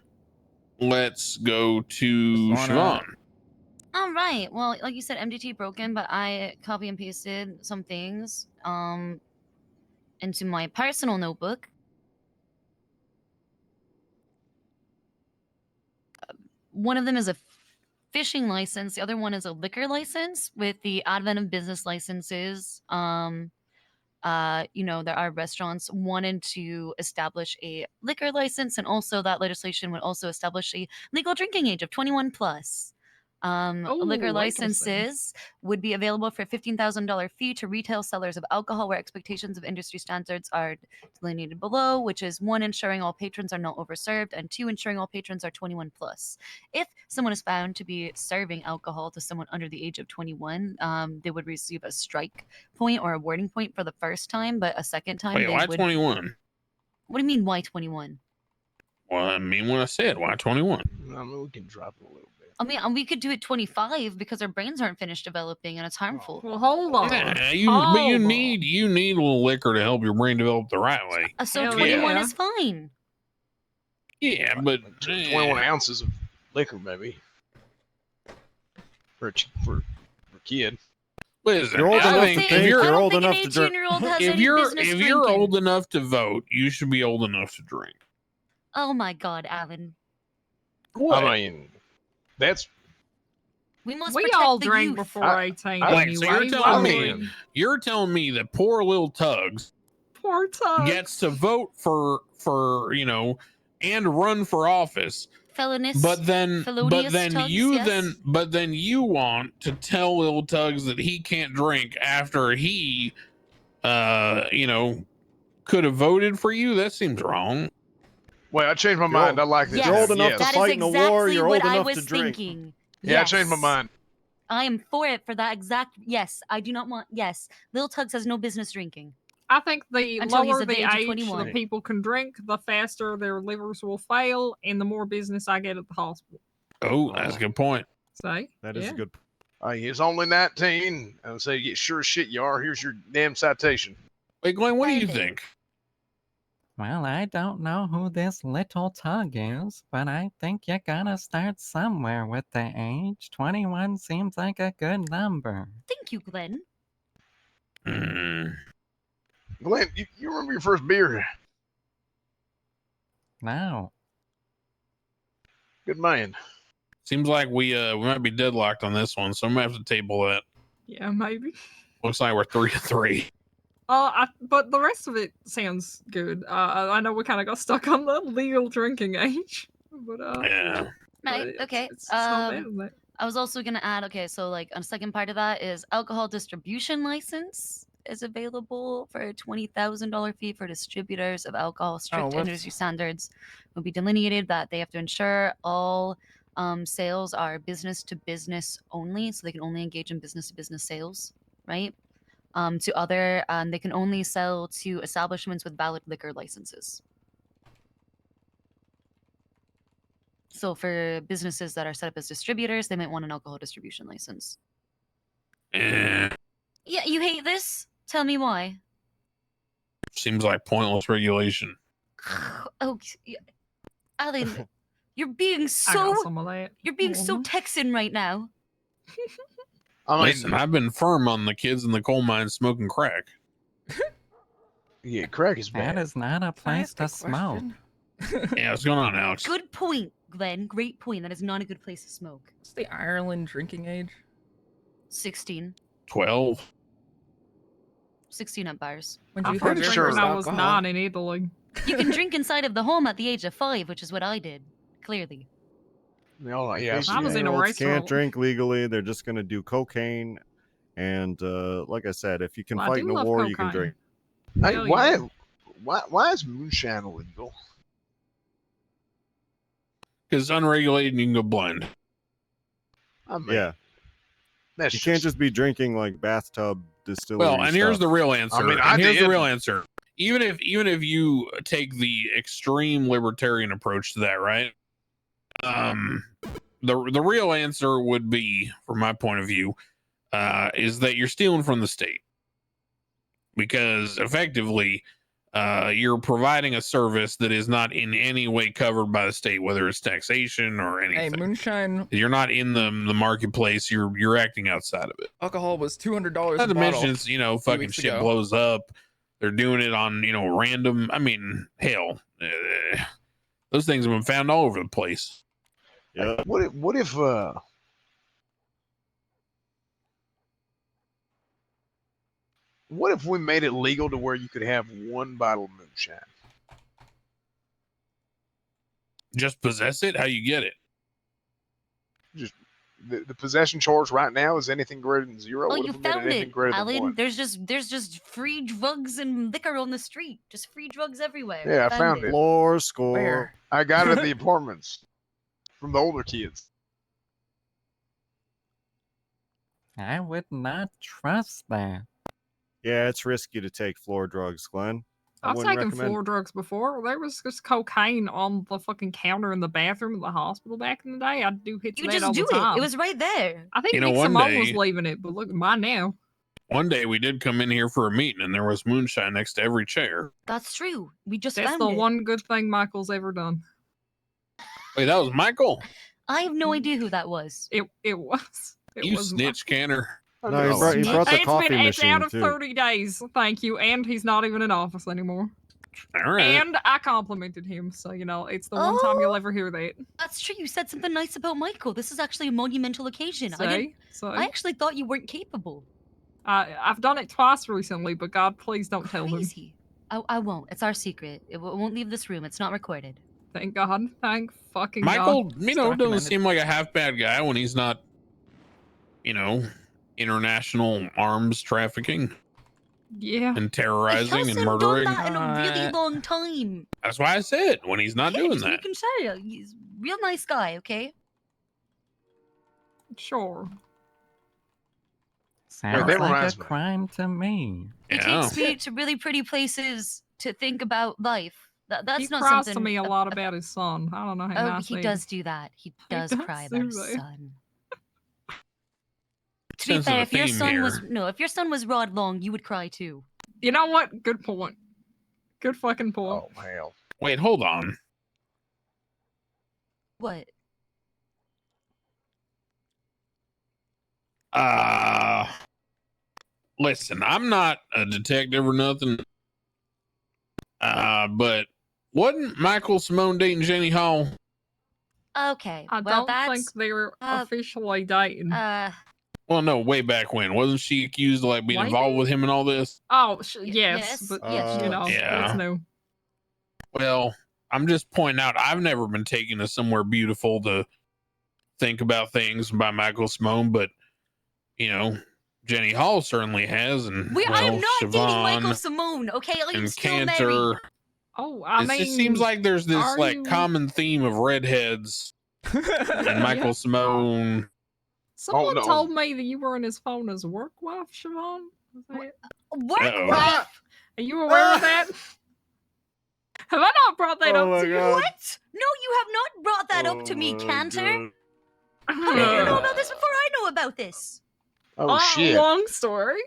Let's go to Siobhan. Siobhan. All right. Well, like you said, MDT broken, but I copy and pasted some things into my personal notebook. One of them is a fishing license. The other one is a liquor license. With the advent of business licenses, you know, there are restaurants wanting to establish a liquor license, and also that legislation would also establish a legal drinking age of 21 plus. Liquor interesting. licenses would be available for a $15,000 fee to retail sellers of alcohol where expectations of industry standards are delineated below, which is 1, ensuring all patrons are not overserved, and 2, ensuring all patrons are 21 plus. If someone is found to be serving alcohol to someone under the age of 21, they would receive a strike point or a warning point for the first time, but a second time Wait, they why would... 21? What do you mean, why 21? Well, I mean, when I said why 21? I mean, we can drop it a little bit. I mean, we could do it 25 because our brains aren't finished developing and it's harmful. Well, hold on. Yeah, you need a little liquor to help your brain develop the right way. So Hell 21 yeah. is fine. Yeah, but 21 ounces of liquor, maybe, for a kid. Listen, You're old I enough think to think, you're old enough to drink. if you're old enough to vote, you should be old enough to drink. Oh my God, Alan. What? I mean, that's... We must We protect all the drank youth. before 18 Wait, anyway. so you're telling me that poor little Tugs Poor Tugs gets to vote for you know, and run for office, Felonious, but then Tugs, you yes? want to tell little Tugs that he can't drink after he you know, could have voted for you? That seems wrong. Well, I changed my mind. I like this. Yes, You're old enough to that fight is in a exactly war. You're what old I enough was to drink. thinking. Yeah, I changed my mind. I am for it for that exact... Yes, I do not want... Yes, Little Tugs has no business drinking. I think the Until he's lower at the the age of age 21. that people can drink, the faster their livers will fail, and the more business I get at the hospital. Oh, that's a good point. Say That is a good. He's only 19, and say, "Yeah, sure as shit you are. Here's your damn citation." Wait, Glenn, what do you think? Well, I don't know who this little Tug is, but I think you gotta start somewhere with the age. 21 seems like a good number. Thank you, Glenn. Glenn, you remember your first beer? No. Good man. Seems like we might be deadlocked on this one, so I'm gonna have to table that. Yeah, maybe. Looks like we're 3-3. But the rest of it sounds good. I know we kind of got stuck on the legal drinking age, but yeah. Right, okay. It's not bad, isn't it? I was also gonna add, okay, so like a second part of that is alcohol distribution license is available for a $20,000 fee for distributors of alcohol. Strict industry standards will be delineated that they have to ensure all sales are business to business only, so they can only engage in business to business sales, right? To other, they can only sell to establishments with valid liquor licenses. So for businesses that are set up as distributors, they might want an alcohol distribution license. Yeah, you hate this? Tell me why. Seems like pointless regulation. Oh, Alan, you're being I so got some of that. you're being so Texan right now. Listen, I've been firm on the kids in the coal mine smoking crack. Yeah, crack is bad. That is not a place to smoke. Yeah, what's going on, Alex? Good point, Glenn. Great point. That is not a good place to smoke. What's the Ireland drinking age? 16. 12. 16 at bars. When I'm you pretty have sure your when I was alcohol? 9 in Italy. You can drink inside of the home at the age of 5, which is what I did. Clearly. Yeah, I was in a 18-year-olds restaurant. can't drink legally. They're just going to do cocaine. And like I said, if you can Well, I fight do in a love war, you can cocaine. drink. Hey, Hell why is moonshine illegal? Because it's unregulated and you can go blind. I mean, Yeah. That's You can't just be drinking like bathtub distillery. Well, and here's stuff. the real answer. I mean, and here's the did. real answer. Even if you take the extreme libertarian approach to that, right? The real answer would be, from my point of view, is that you're stealing from the state, because effectively, you're providing a service that is not in any way covered by the state, whether it's taxation or anything. Hey, moonshine. You're not in the marketplace. You're acting outside of it. Alcohol was $200 Not a to bottle. mention, it's, fucking weeks shit ago. blows up. They're doing it on, random. I mean, hell, those things have been found all over the place. Yeah. What if we made it legal to where you could have one bottle of moonshine? Just possess it. How you get it? Just the possession charge right now is anything greater than 0. Oh, What you if we made found anything it, greater than Alan. 1? There's just free drugs and liquor on the street. Just free drugs everywhere. Yeah, I found it. Floor score. Where? I got it at the apartments from the older kids. I would not trust that. Yeah, it's risky to take floor drugs, Glenn. I I've wouldn't taken recommend- floor drugs before. There was just cocaine on the fucking counter in the bathroom of the hospital back in the day. I'd do hits You of that just all do the time. it. It was right there. I think You know, Nick one Simone was day- leaving it, but look at mine now. One day we did come in here for a meeting, and there was moonshine next to every chair. That's true. We just That's found the it. one good thing Michael's ever done. Wait, that was Michael. I have no idea who that was. It was. It You was snitch, Canner. No, he brought the It's coffee been, it's machine out of too. 30 days, thank you, and he's not even in office anymore. All right. And I complimented him, so it's the one time you'll ever hear that. That's true. You said something nice about Michael. This is actually a monumental occasion. I actually thought you weren't capable. I've done it twice recently, but God, please don't tell him. Crazy. I won't. It's our secret. It won't leave this room. It's not recorded. Thank God. Thank fucking Michael, God. doesn't seem like a half bad guy when he's not, international arms trafficking Yeah. and terrorizing and Hasn't murdering. done that in a really long time. That's why I said when he's not doing Just that. making sure. He's a real nice guy. Okay. Sure. Sounds that like reminds a me. crime to me. He Yeah. takes me to really pretty places to think about life. That's He not cries something. to me a lot about his son. I don't know how Oh, nice he that does is. do that. He does does cry do about his that. son. To be Sense of fair, a if your theme son was here. if your son was Rod Long, you would cry too. You know what? Good point. Good fucking point. Oh hell! Wait, hold on. What? Listen, I'm not a detective or nothing. But wasn't Michael Simone dating Jenny Hall? Okay. I well, don't think they're uh, officially dating. Well, no, way back when. Wasn't she accused of like being involved Maybe? with him and all this? Oh, yes, yes, but yes, Yeah. that's new. Well, I'm just pointing out I've never been taken to somewhere beautiful to think about things by Michael Simone, but Jenny Hall certainly has, and I am not dating Siobhan Michael Simone. Okay, I'm and still married. Cantor. Oh, I It mean, just seems like there's this are like you- common theme of redheads and Michael Simone. Someone no. told me that you were in his phone as work wife, Siobhan. Is that- Work Uh-oh. wife? Are you aware of that? Have I not brought that Oh up my to you? God. What? No, you have not brought that up to me, Oh my Cantor. God. How did you know about this before I know about this? Oh shit! Long story.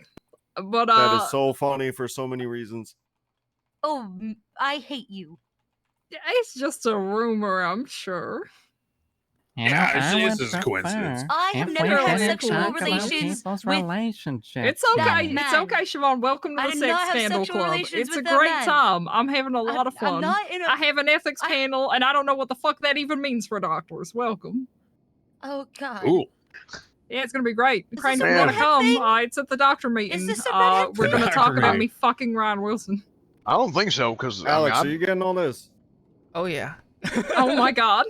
But That is so funny for so many reasons. Oh, I hate you. it's just a rumor, I'm sure. Yeah, I it's would just a coincidence. prefer I have if never we had didn't sexual talk about relations people's with- relationships. It's That okay. It's man. okay, Siobhan. Welcome to I the did Sex not have Scandal sexual Club. relations It's a with that great man. time. I'm having a lot of fun. I'm not in a... I have an ethics I- panel, and I don't know what the fuck that even means for doctors. Welcome. Oh, God. Cool. Yeah, it's gonna be great. Is Crane, this if a you wanna redhead come, thing? it's at the doctor meeting. this a redhead We're thing? gonna talk Doctor about meeting. me fucking Ryan Wilson. I don't think so because Alex, are you getting all this? Oh yeah. Oh my god.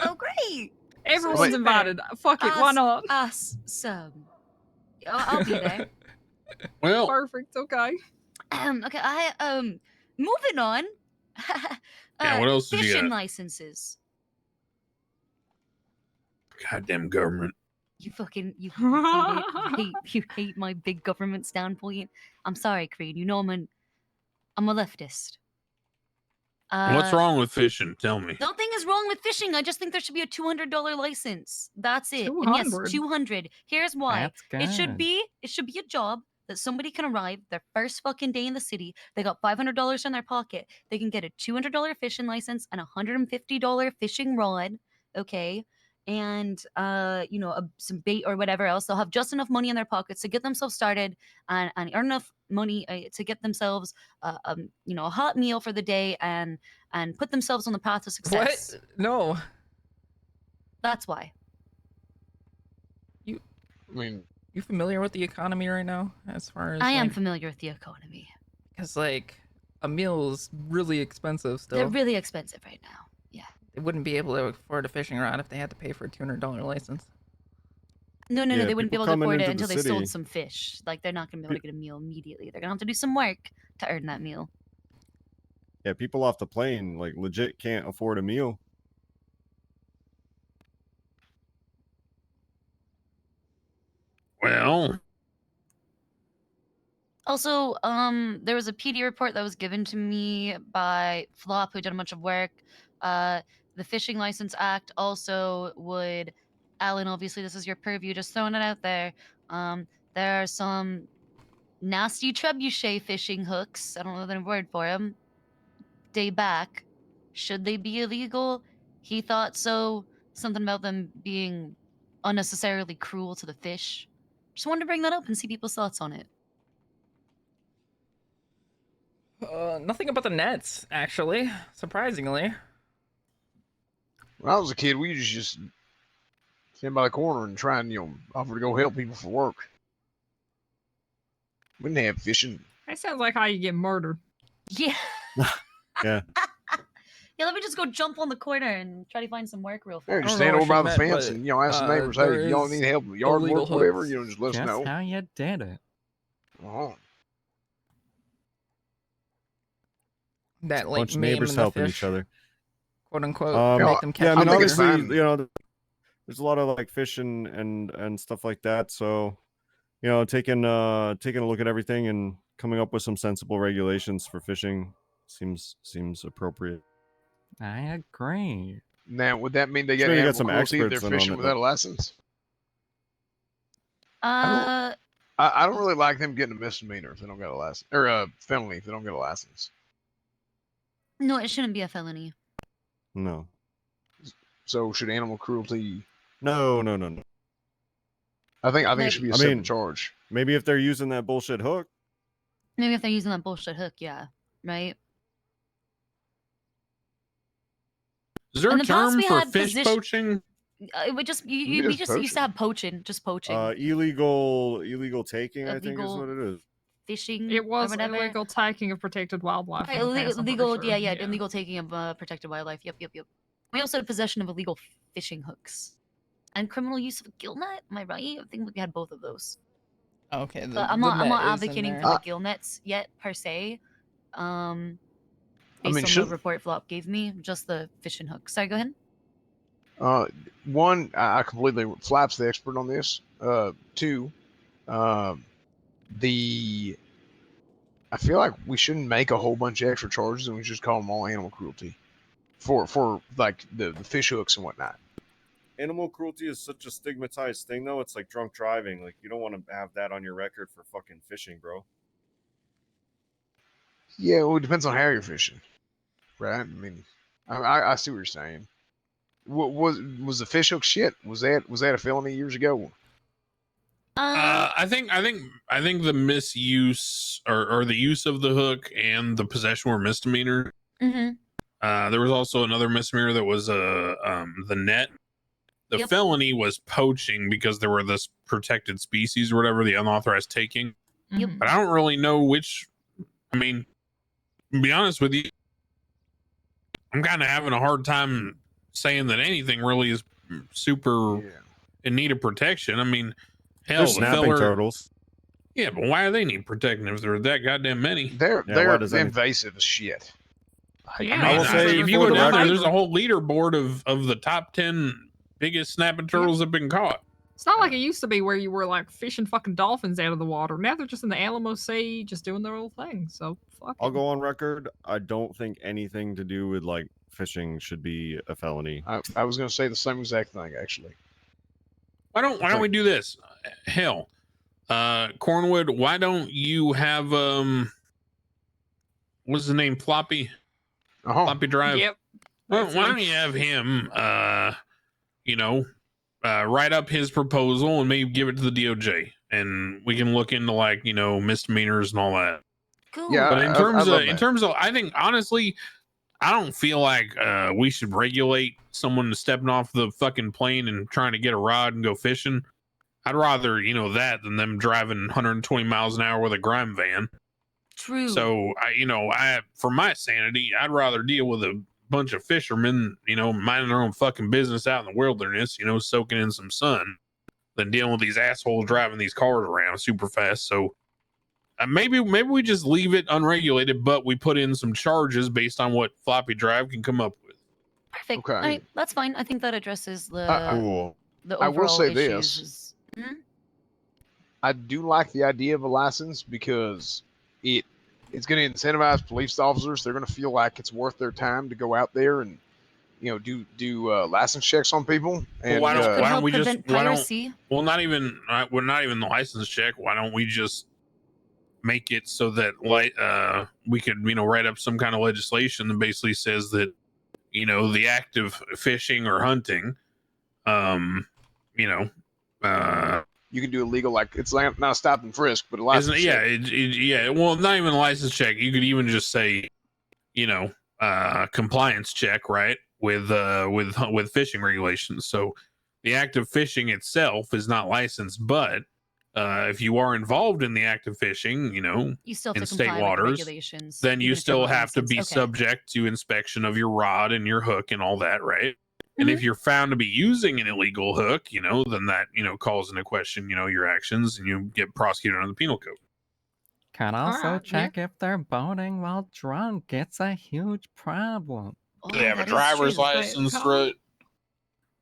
Oh, great. Everyone's Wait. invited. Fuck it, why not? Us, some. I'll be there. Well, Perfect, okay. Okay, moving on. Yeah, what else did you Fishing got? licenses. goddamn government. You fucking you hate it. You hate my big government standpoint. I'm sorry, Creed. You know I'm a leftist. What's wrong with fishing? Tell me. Nothing is wrong with fishing. I just think there should be a $200 license. That's it. And yes, 200. Here's why. That's good. It should be a job that somebody can arrive their first fucking day in the city. They got $500 in their pocket. They can get a $200 fishing license and a $150 fishing rod. Okay. And some bait or whatever else. They'll have just enough money in their pockets to get themselves started and earn enough money to get themselves a hot meal for the day and put themselves on the path to success. What? No. That's why. I mean, You familiar with the economy right now? As far as I am familiar with the economy. Because like a meal is really expensive still. They're really expensive right now. Yeah. They wouldn't be able to afford a fishing rod if they had to pay for a $200 license. No, Yeah, they wouldn't be people able to coming afford it into until the they sold city- some fish. Like they're not gonna be able to get a meal immediately. They're gonna have to do some work to earn that meal. Yeah, people off the plane like legit can't afford a meal. Well, Also, there was a PD report that was given to me by Flop, who did a bunch of work. The Fishing License Act also would, Alan, obviously this is your purview, just throwing it out there. There are some nasty trebuchet fishing hooks. I don't know the word for them. Day back. Should they be illegal? He thought so. Something about them being unnecessarily cruel to the fish. Just wanted to bring that up and see people's thoughts on it. Nothing about the nets, actually. Surprisingly. when I was a kid, we used to just stand by the corner and try and offer to go help people for work. We didn't have fishing. That sounds like how you get murdered. Yeah. Yeah. Yeah, let me just go jump on the corner and try to find some work real Yeah, fast. just I stand don't know over by what the she fence meant, and ask the but, neighbors, there hey, y'all is need help with yard illegal work, whatever. hooks. Just let us Just know. how you did it. Oh. That like Bunch of meme neighbors and the helping fish, each other. quote unquote, Um, make them catch Yeah, I mean, I think it's obviously, fine. there's a lot of like fishing and stuff like that. So, taking a look at everything and coming up with some sensible regulations for fishing seems appropriate. I agree. Now, would that mean they Sure, get you got animal some cruelty if they're experts in on fishing it, without a though. license? Uh, I don't really like them getting a misdemeanor if they don't get a license, or a felony if they don't get a license. no, it shouldn't be a felony. No. So should animal cruelty? No. I think it Like- should be a I separate mean- charge. Maybe if they're using that bullshit hook. Maybe if they're using that bullshit hook, yeah. Right? is there In a the past, term we for had fish position- poaching? It would just, You we just just used to have poaching. Illegal taking, I think is Illegal what it is. fishing It was or whatever. illegal taking of protected wildlife. Right, in the past, I'm pretty illegal, sure. yeah, illegal taking of protected wildlife. Yep. We also had possession of illegal fishing hooks. And criminal use of a gill net, am I right? I think we had both of those. Okay, But I'm not advocating for the gill nets yet per se. Based mean, on the should- report Flop gave me, just the fishing hook. Sorry, go ahead. One, I completely Flap's the expert on this. Two, I feel like we shouldn't make a whole bunch of extra charges and we just call them all animal cruelty for like the fish hooks and whatnot. Animal cruelty is such a stigmatized thing, though. It's like drunk driving. Like, you don't want to have that on your record for fucking fishing, bro. Yeah, well, it depends on how you're fishing, right? I mean, I see what you're saying. What was the fish hook shit? Was that a felony years ago? I think the misuse or the use of the hook and the possession were misdemeanor. Mm-hmm. There was also another misdemeanor that was the net. The Yep. felony was poaching because there were this protected species or whatever, the unauthorized taking. Yep. Mhm. But I don't really know which. I mean, to be honest with you, I'm kind of having a hard time saying that anything really is super in need of protection. I mean, hell, They're the snapping feller, turtles. yeah, but why do they need protecting if there are that goddamn many? They're Yeah, why does that- invasive as shit. Yeah, I mean, will say if you for go the down there, record- there's a whole leaderboard of the top 10 biggest snapping turtles that have been caught. It's not like it used to be where you were like fishing fucking dolphins out of the water. Now they're just in the Alamo Sea, just doing their own thing. So fuck I'll it. go on record. I don't think anything to do with like fishing should be a felony. I was going to say the same exact thing, actually. Why don't we do this? Hell, Cornwood, why don't you have what's his name? Floppy Drive. Yep. Well, That's why me. don't you have him write up his proposal and maybe give it to the DOJ, and we can look into like misdemeanors and all that. Cool. Yeah, But in I terms of, I think honestly, I don't feel like we should regulate someone stepping off the fucking plane and trying to get a rod and go fishing. I'd rather that than them driving 120 miles an hour with a grime van. True. So I for my sanity, I'd rather deal with a bunch of fishermen, minding their own fucking business out in the wilderness, soaking in some sun, than dealing with these assholes driving these cars around super fast. So maybe we just leave it unregulated, but we put in some charges based on what Floppy Drive can come up with. Perfect. Okay. All right, that's fine. I think that addresses the Cool. the I overall will say issues. this. Hmm? I do like the idea of a license because it's going to incentivize police officers. They're going to feel like it's worth their time to go out there and do license checks on people. And Why Could don't help we just prevent piracy. not even the license check? Why don't we just make it so that we could write up some kind of legislation that basically says that the act of fishing or hunting, you can do illegal, like it's like not a stop and frisk, but a license check. Well, not even a license check. You could even just say, compliance check, right? With fishing regulations. So the act of fishing itself is not licensed, but if you are involved in the act of fishing, You still have in to state comply with the waters, regulations. then you even if you're still not have to be licensed. Okay. subject to inspection of your rod and your hook and all that, right? And if you're found to be using an illegal hook, then that, calls into question, your actions, and you get prosecuted under the penal code. Can also Alright, yeah. check if they're boating while drunk. It's a huge problem. Oh, Do they have a that is driver's true. license Tom? for it?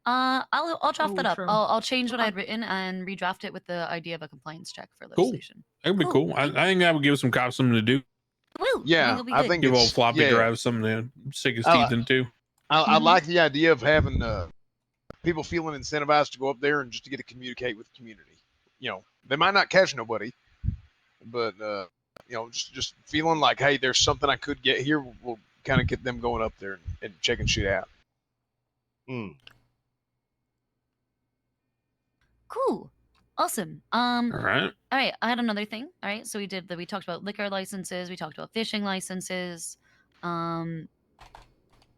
I'll draft Oh, that up. true. I'll change what I Okay. had written and redraft it with the idea of a compliance check for Cool. legislation. That would be cool. I think that would give some cops something to do. Woo! Yeah, it'll be I good. think Give it's old Floppy yeah. Drive something to stick his I- teeth into. I like the idea of having people feeling incentivized to go up there and just to get to communicate with the community. They might not catch nobody, but just feeling like, hey, there's something I could get here. Will kind of get them going up there and checking shit out. Cool. Awesome. All right. All right, I had another thing. All right, so we talked about liquor licenses, we talked about fishing licenses.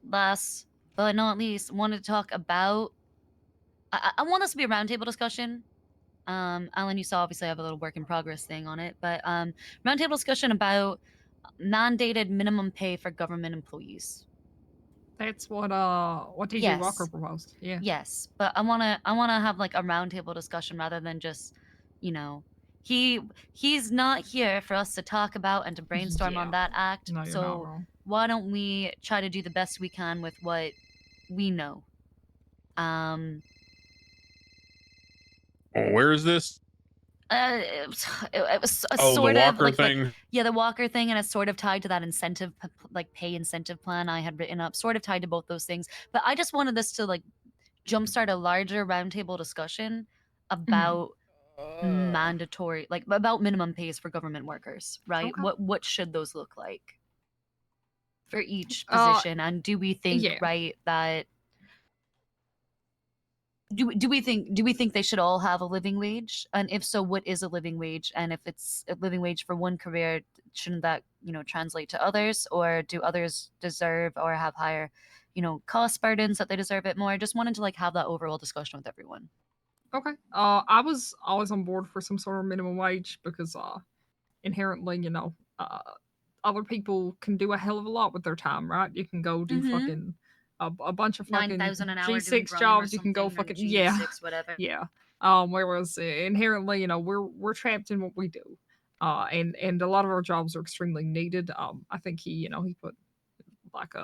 Last but not least, wanted to talk about. I want this to be a roundtable discussion. Alan, you saw obviously I have a little work in progress thing on it, but roundtable discussion about mandated minimum pay for government employees. That's what TJ Walker Yes. proposed. Yeah. Yes, but I wanna have like a roundtable discussion rather than just, he's not here for us to talk about and to brainstorm on Yeah. that act. No, you're not So wrong. why don't we try to do the best we can with what we know? Where is this? It was a Oh, sort the of Walker thing. yeah, the Walker thing, and it's sort of tied to that incentive, pay incentive plan I had written up, sort of tied to both those things. But I just wanted this to jumpstart a larger roundtable discussion about mandatory, about minimum pays for government workers, right? Okay. What should those look like for each position? And do we think yeah. right that do we think they should all have a living wage? And if so, what is a living wage? And if it's a living wage for one career, shouldn't that translate to others? Or do others deserve or have higher cost burdens that they deserve it more? I just wanted to have that overall discussion with everyone. Okay. I was always on board for some sort of minimum wage because inherently, other people can do a hell of a lot with their time, right? You can go do fucking a bunch of fucking 9,000 an hour doing G6 Grime or jobs. You can go something, or fucking yeah, G6, whatever. yeah. Whereas inherently, we're trapped in what we do, and a lot of our jobs are extremely needed. I think he put like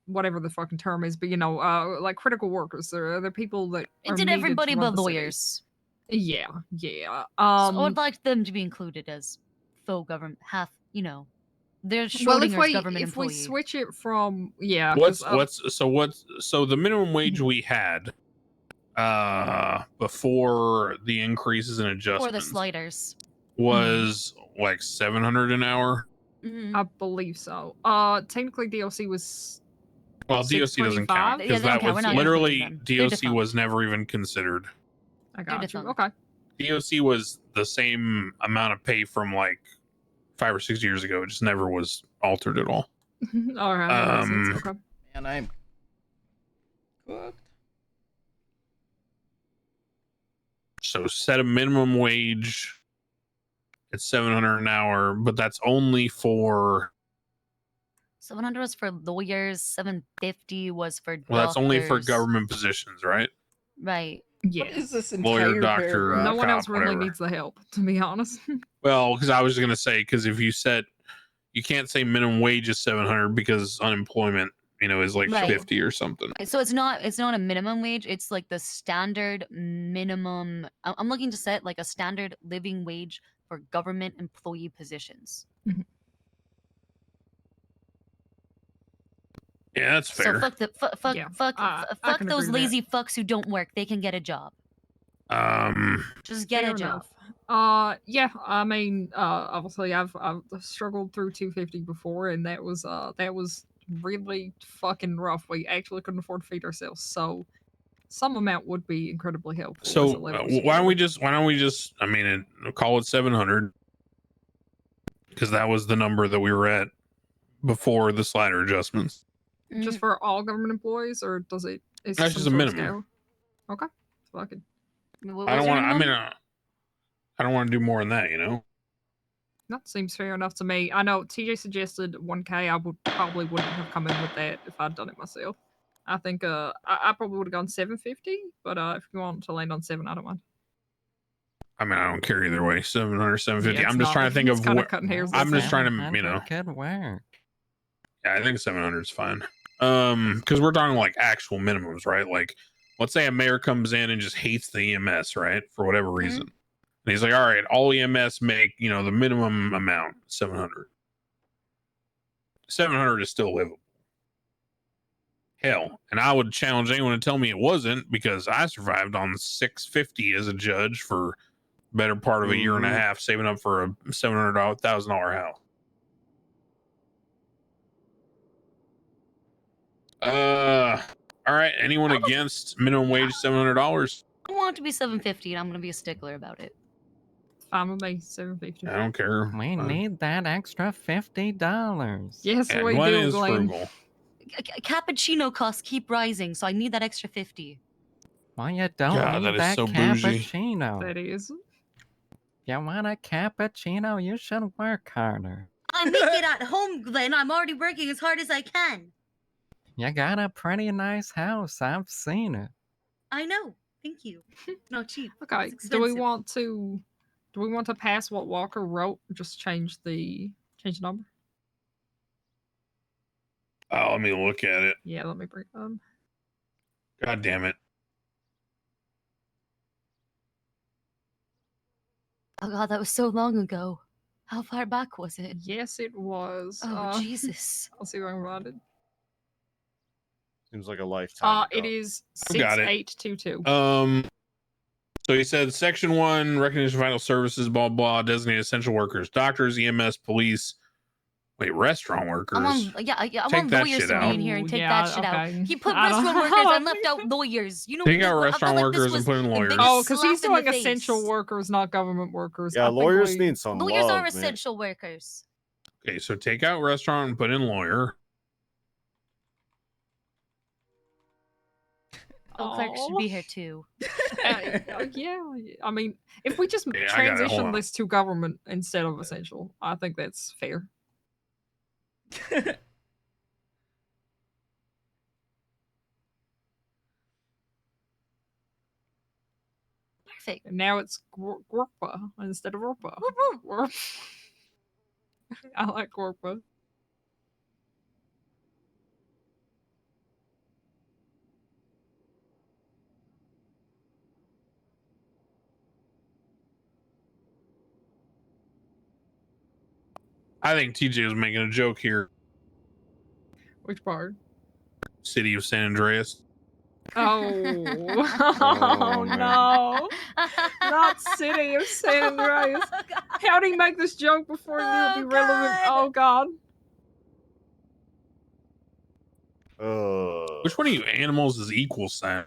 whatever the fucking term is, but you know, like critical workers. They're people that are Did needed everybody to run but the city. lawyers? Yeah. So I would Um, like them to be included as faux government, half, you know, they're well, Schrodinger's government if we employee. switch it from because So the minimum wage we had before the increases and Or the adjustments sliders. was like 700 an hour. Mhm. I believe so. Technically DLC was Well, DOC doesn't 625? count Yeah, because they don't that count. We're was not literally including them. They're DOC defunct. was never even considered. I They're got you. defunct. Okay. DOC was the same amount of pay from like 5 or 6 years ago. It just never was altered at all. All right. That makes sense. Okay. And I'm cooked. So set a minimum wage at 700 an hour, but that's only for 700 was for lawyers. 750 was for doctors. well, that's only for government positions, right? Right. Yeah. What is this Lawyer, entire doctor, paragraph? No one cop, else really whatever. needs the help, to be honest. Well, because I was gonna say, because if you set, you can't say minimum wage is 700 because unemployment, is like Right. 50 or something. So it's not a minimum wage. It's like the standard minimum. I'm looking to set like a standard living wage for government employee positions. Yeah, that's fair. So fuck the fuck Yeah, fuck I fuck can those agree with that. lazy fucks who don't work. They can get a job. Just get Fair a job. enough. Yeah. I mean, obviously, I've struggled through 250 before, and that was really fucking rough. We actually couldn't afford to feed ourselves, so some amount would be incredibly helpful. as So it levels why don't we together. just call it 700 because that was the number that we were at before the slider adjustments. Just for all government employees, or does it? Is That's it just some a sort of minimum. scale? Okay. Fucking. I don't want to. I don't want to do more than that. That seems fair enough to me. I know TJ suggested 1K. I probably wouldn't have come in with that if I'd done it myself. I think I probably would have gone 750, but if you want to land on 7, I don't mind. I mean, I don't care either way. 700, 750. Yeah, I'm just trying to think it's of kinda what. cutting hairs. I'm just trying to, 700 could work. Yeah, I think 700 is fine. Because we're talking like actual minimums, right? Like, let's say a mayor comes in and just hates the EMS, right, for whatever reason, and he's like, "All right, all EMS make the minimum amount 700." 700 is still livable. Hell, and I would challenge anyone to tell me it wasn't because I survived on 650 as a judge for better part of a year and a half, saving up for a $700,000 house. All right. Anyone against minimum wage $700? I want it to be 750, and I'm gonna be a stickler about it. Fine with me, 750. I don't care. We need that extra $50. Yes, Yeah, we Glenn do, is Glenn. frugal. Cappuccino costs keep rising, so I need that extra 50. Well, you don't God, need that is that so bougie. cappuccino. That is. You want a cappuccino? You should work harder. I make it at home, Glenn. I'm already working as hard as I can. You got a pretty nice house. I've seen it. I know. Thank you. Not cheap. Okay. It's Do we expensive. want to pass what Walker wrote? Just change the number. Oh, let me look at it. Yeah, let me bring God damn it. Oh god, that was so long ago. How far back was it? Yes, it was. Oh Jesus. I'll see if I can find it. Seems like a lifetime. It is I've got it. 6822. So he said section 1, recognition of vital services, blah, blah, designated essential workers, doctors, EMS, police. Wait, restaurant workers. I Take want that lawyers shit to be out. in here and take Yeah, that shit okay. out. He put I don't- restaurant workers and left out lawyers. You know, Take out I felt restaurant like this workers and was put in the lawyers. biggest Oh, because he's slap in the doing face. essential workers, not government workers. Yeah, I think lawyers we- need some Lawyers love, are man. essential workers. Okay, so take out restaurant and put in lawyer. Oh, clerks should be here too. Yeah, I mean, if we just Yeah, I got it. Hold transition on. this to government instead of essential, I think that's fair. Perfect. And now it's Gorpa instead of Orpa. I like Gorpa. I think TJ was making a joke here. Which part? City of San Andreas. Oh, Oh, man. no. Not City of San Andreas. How do you make this joke before you knew it'd be relevant? Oh, God. Which one of you animals is equal sign?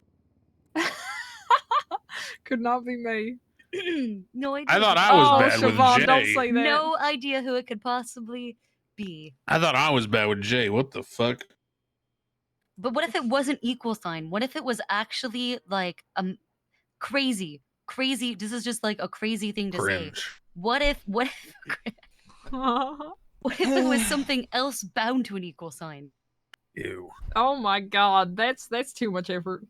Could not be me. No idea. I thought I was Oh, bad with Siobhan, Jay. don't say that. No idea who it could possibly be. I thought I was bad with Jay. What the fuck? But what if it wasn't equal sign? What if it was actually like crazy? Crazy. This is just like a crazy thing to say. Cringe. What if what if it was something else bound to an equal sign? Ew. Oh my God, that's too much effort.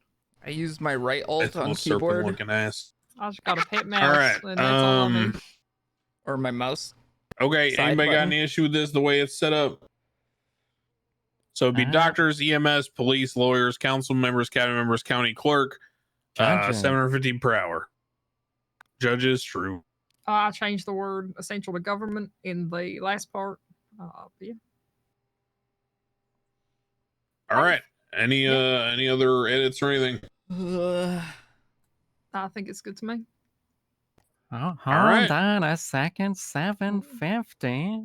I used my right alt That's a on little serpent keyboard looking ass. I just got a pet mouse, All right. and that's all I need. or my mouse. Okay. Side Anybody got button. any issue with this? The way it's set up. So it'd be doctors, EMS, police, lawyers, council members, cabinet members, county clerk. Judges. 750 per hour. Judges, true. I changed the word essential to government in the last part. Yeah. All right. Any other edits or anything? I think it's good to me. Oh, hold right. on a second. 750.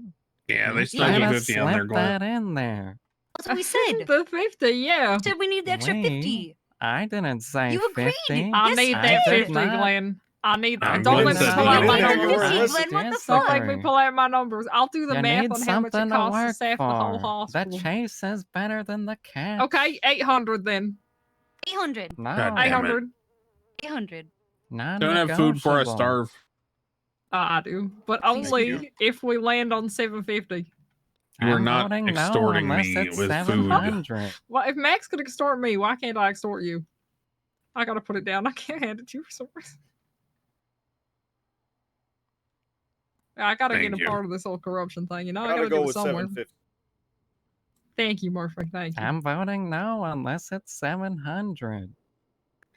Yeah, they You still have gotta 50 on there slip going. that in there. That's what we said. The 50, yeah. Said we need the extra We- 50. I didn't say You agreed. 50. I Yes, need you that did. 50, Glenn. I need that. I'm Don't Glenn let me said pull he out my needed numbers. that. Glenn, what the Don't fuck? make me pull out my numbers. I'll do the You math need on how much it something to costs to work staff the whole for. The hospital. chase is better than the cat. Okay, 800 then. 800. No, God damn it. 800. 800. Don't have food before I starve. I do, but Thank only you. if we land on 750. You are I'm not voting no extorting unless me it's with food. 700. Well, if Max could extort me, why can't I extort you? I gotta put it down. I can't hand it to you for some reason. Yeah, I gotta Thank get a you. part of this whole corruption thing, you know? I Gotta gotta go do it with somewhere. 750. Thank you, Murphy. Thank you. I'm voting no unless it's 700.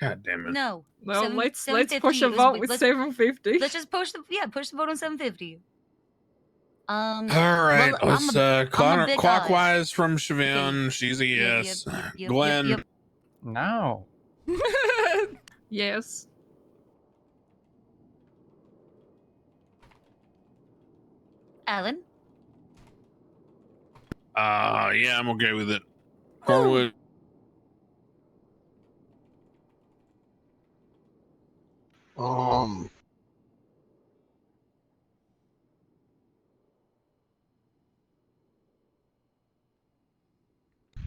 God damn it. No. Well, let's 750 push a is- vote with let's- 750. Let's just push the vote on 750. All right, well, let's I'm a big clockwise from Siobhan. She's a yes. Glenn. Yep. No. Yes. Alan? Yeah, I'm okay with it. Cornwood.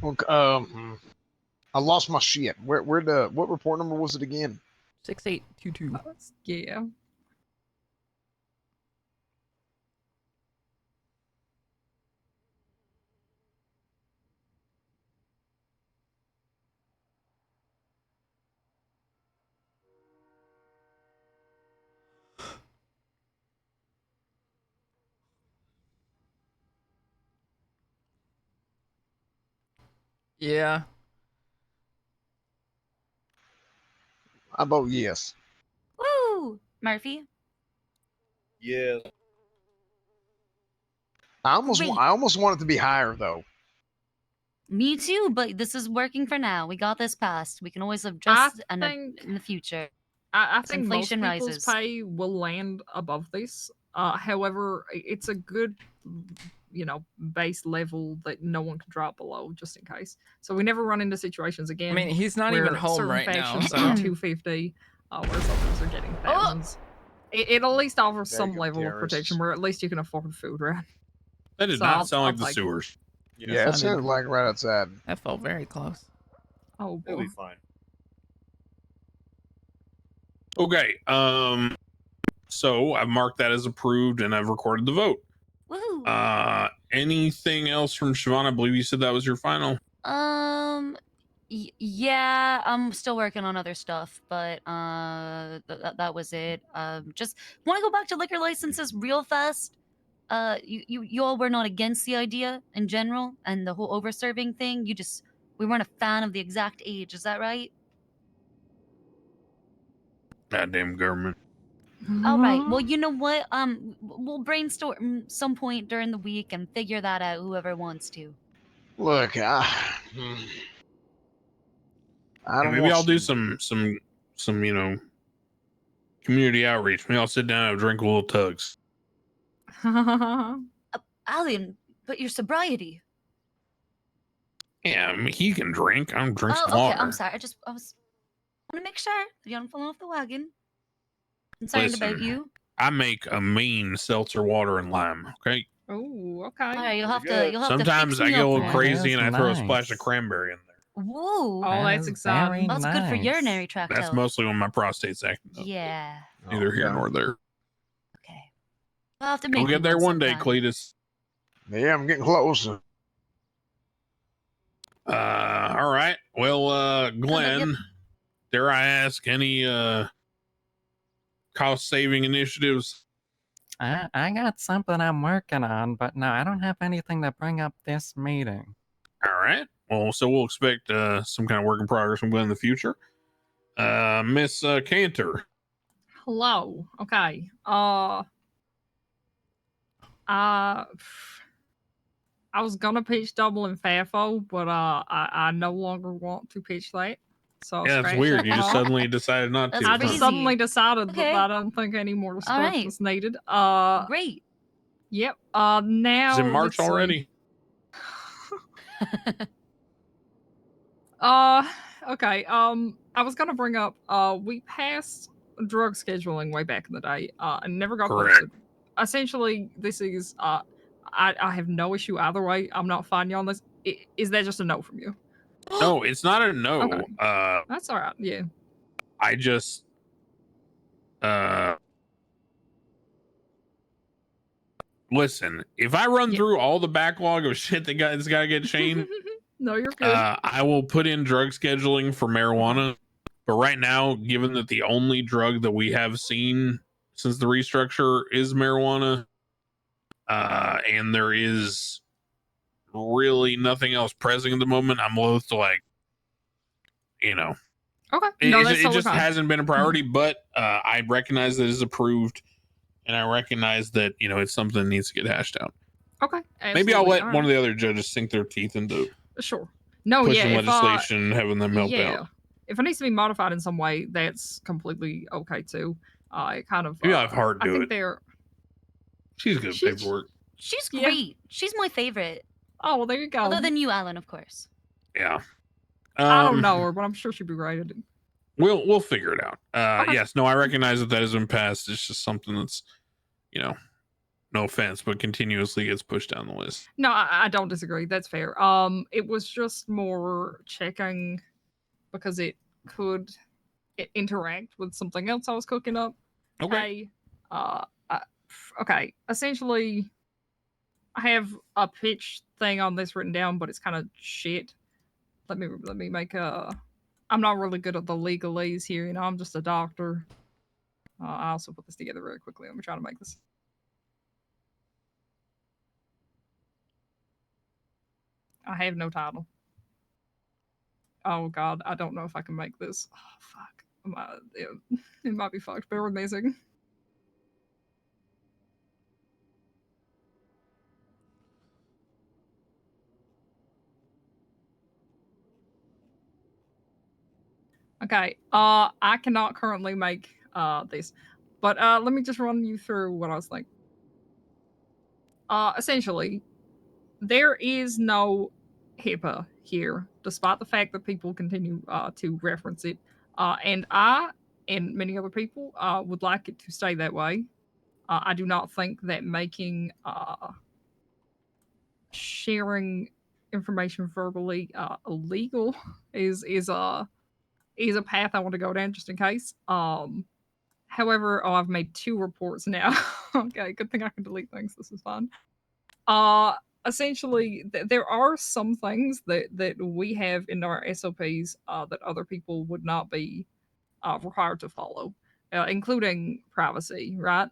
Okay, I lost my shit. What report number was it again? 6822. Yeah. Yeah. I vote yes. Woo! Murphy? Yeah. I almost Great. want it to be higher though. Me too, but this is working for now. We got this passed. We can always adjust in the future. I As think most inflation people's rises. pay will land above this. However, it's a good, base level that no one can drop below, just in case. So we never run into situations again. I mean, he's not even where home certain right now, factions so. get 250, whereas others are getting thousands. It at least offers some Very level of Gutierrez. protection where at least you can afford food, right? That did So not I'll sound like the take it. sewers. Yeah, it sounded like right outside. That felt very close. Oh, It'll boy. be fine. Okay. So I've marked that as approved and I've recorded the vote. Woohoo! Anything else from Siobhan? I believe you said that was your final. Yeah, I'm still working on other stuff, but that was it. Just want to go back to liquor licenses real fast. You all were not against the idea in general and the whole over-serving thing. We weren't a fan of the exact age. Is that right? Goddamn government. All right. Well, you know what? We'll brainstorm some point during the week and figure that out. Whoever wants to. Look, I And don't maybe want I'll do some community outreach. Maybe I'll sit down and have a drink with little tugs. Alan, but your sobriety. Yeah, I mean, he can drink. I'm drink some Oh, okay. water. I'm sorry. I want to make sure you don't fall off the wagon. Concerned about Listen, you. I make a mean seltzer water and lime. Okay. Oh, okay. All right, you'll have good. to Sometimes fix me I get a up little more. crazy and I throw a splash of nice. cranberry in there. Whoa. Oh, That that's is exciting. That's good for nice. urinary tract That's health. mostly when my prostate's acting up. Yeah. Neither here nor there. Okay. I'll have to make We'll get you there one day, sometime. Cletus. Yeah, I'm getting close. All right. Well, Glenn, dare I ask any cost saving initiatives? I got something I'm working on, but no, I don't have anything to bring up this meeting. All right. Well, so we'll expect some kind of work in progress from Glenn in the future. Miss Cantor. Hello. Okay. I was gonna pitch double in FAFO, but I no longer want to pitch that. So Yeah, that's scratch weird. that You just off. suddenly decided not to. I That's just crazy. suddenly decided Okay. that I don't think any more All stuff right. was needed. Great. Yep. Now Is it March let's see. already? Okay. I was gonna bring up. We passed drug scheduling way back in the day. And never got Correct. posted. Essentially, this is. I have no issue either way. I'm not fighting you on this. Is that just a no from you? No, it's not a no. Okay. That's all right. Yeah. I just listen, if I run through all the backlog of shit that's got to get changed, no, you're good. I will put in drug scheduling for marijuana. But right now, given that the only drug that we have seen since the restructure is marijuana, and there is really nothing else pressing at the moment, I'm loath to Okay. it, No, it, that's it totally just fine. hasn't been a priority. But I recognize that it's approved, and I recognize that it's something that needs to get hashed out. Okay. Maybe I'll absolutely. let All one of right. the other judges sink their teeth into Sure. No, pushing yeah. legislation and having them help Yeah. out. If it needs to be modified in some way, that's completely okay too. It kind of. Maybe I'll have Hart I do think it. they're. She's good at paperwork. She's Yeah. great. She's my favorite. Oh well, there you go. Other than you, Alan, of course. Yeah. I don't know her, but I'm sure she'd be great at it. We'll figure it out. Okay. Yes, no, I recognize that has been passed. It's just something that's, no offense, but continuously gets pushed down the list. No, I don't disagree. That's fair. It was just more checking because it could interact with something else I was cooking up. Okay. Okay. Essentially, I have a pitch thing on this written down, but it's kind of shit. Let me make a. I'm not really good at the legalese here. I'm just a doctor. I also put this together very quickly. Let me try to make this. I have no title. Oh god, I don't know if I can make this. Oh fuck. It might be fucked. Bear with me a second. Okay. I cannot currently make this. But let me just run you through what I was thinking. Essentially, there is no HIPAA here, despite the fact that people continue to reference it. And I and many other people would like it to stay that way. I do not think that making sharing information verbally illegal is a path I want to go down just in case. However, I've made 2 reports now. Okay, good thing I can delete things. This is fun. Essentially, there are some things that we have in our SOPs that other people would not be required to follow, including privacy, right?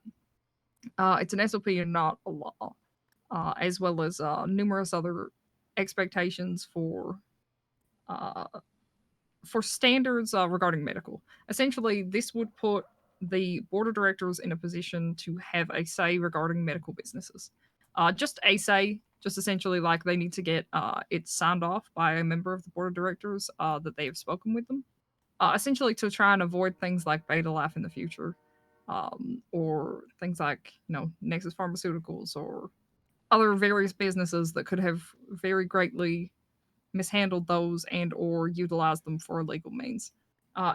It's an SOP and not a law, as well as numerous other expectations for standards regarding medical. Essentially, this would put the board of directors in a position to have a say regarding medical businesses. Just a say, just essentially like they need to get it signed off by a member of the board of directors that they have spoken with them. Essentially to try and avoid things like Beta Life in the future, or things like, Nexus Pharmaceuticals or other various businesses that could have very greatly mishandled those and or utilized them for illegal means.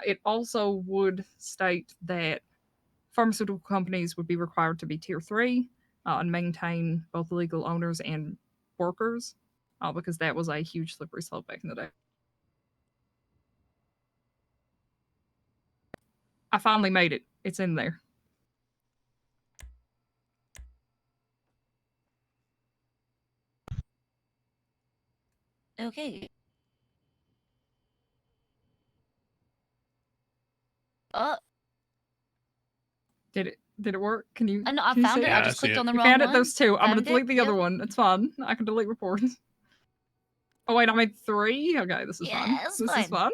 It also would state that pharmaceutical companies would be required to be tier 3 and maintain both legal owners and workers, because that was a huge slippery slope back in the day. I finally made it. It's in there. Okay. Did it work? Can you? I know, I can you found see it. I just clicked on the You wrong found it. one. There's 2. I'm gonna Found delete it, the other yep. one. It's fine. I can delete reports. Oh wait, I made 3. Okay, this is fine. Yeah, it's This fine. is fine.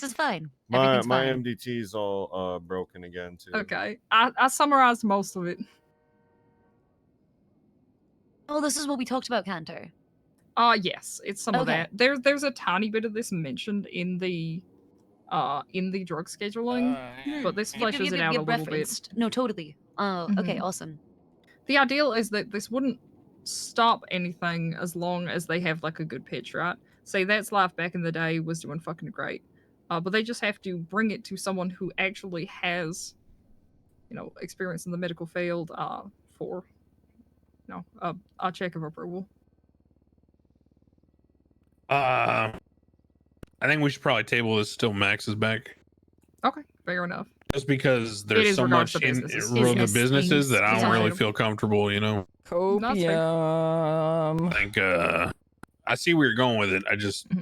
This is fine. My Everything's my fine. MDT is all broken again too. Okay, I summarized most of it. Oh, this is what we talked about, Cantor. Yes, it's some of Okay. that. There's a tiny bit of this mentioned in the drug scheduling, but this fleshes it out a little bit. No, totally. Okay, Mhm. awesome. The ideal is that this wouldn't stop anything as long as they have like a good pitch, right? Say That's Life back in the day was doing fucking great, but they just have to bring it to someone who actually has, experience in the medical field, for, a check of approval. I think we should probably table this till Max is back. Okay, fair enough. Just because It there's is so regards much to in businesses. the businesses that I don't really Understandable. feel comfortable, Copium. I think I see where you're going with it.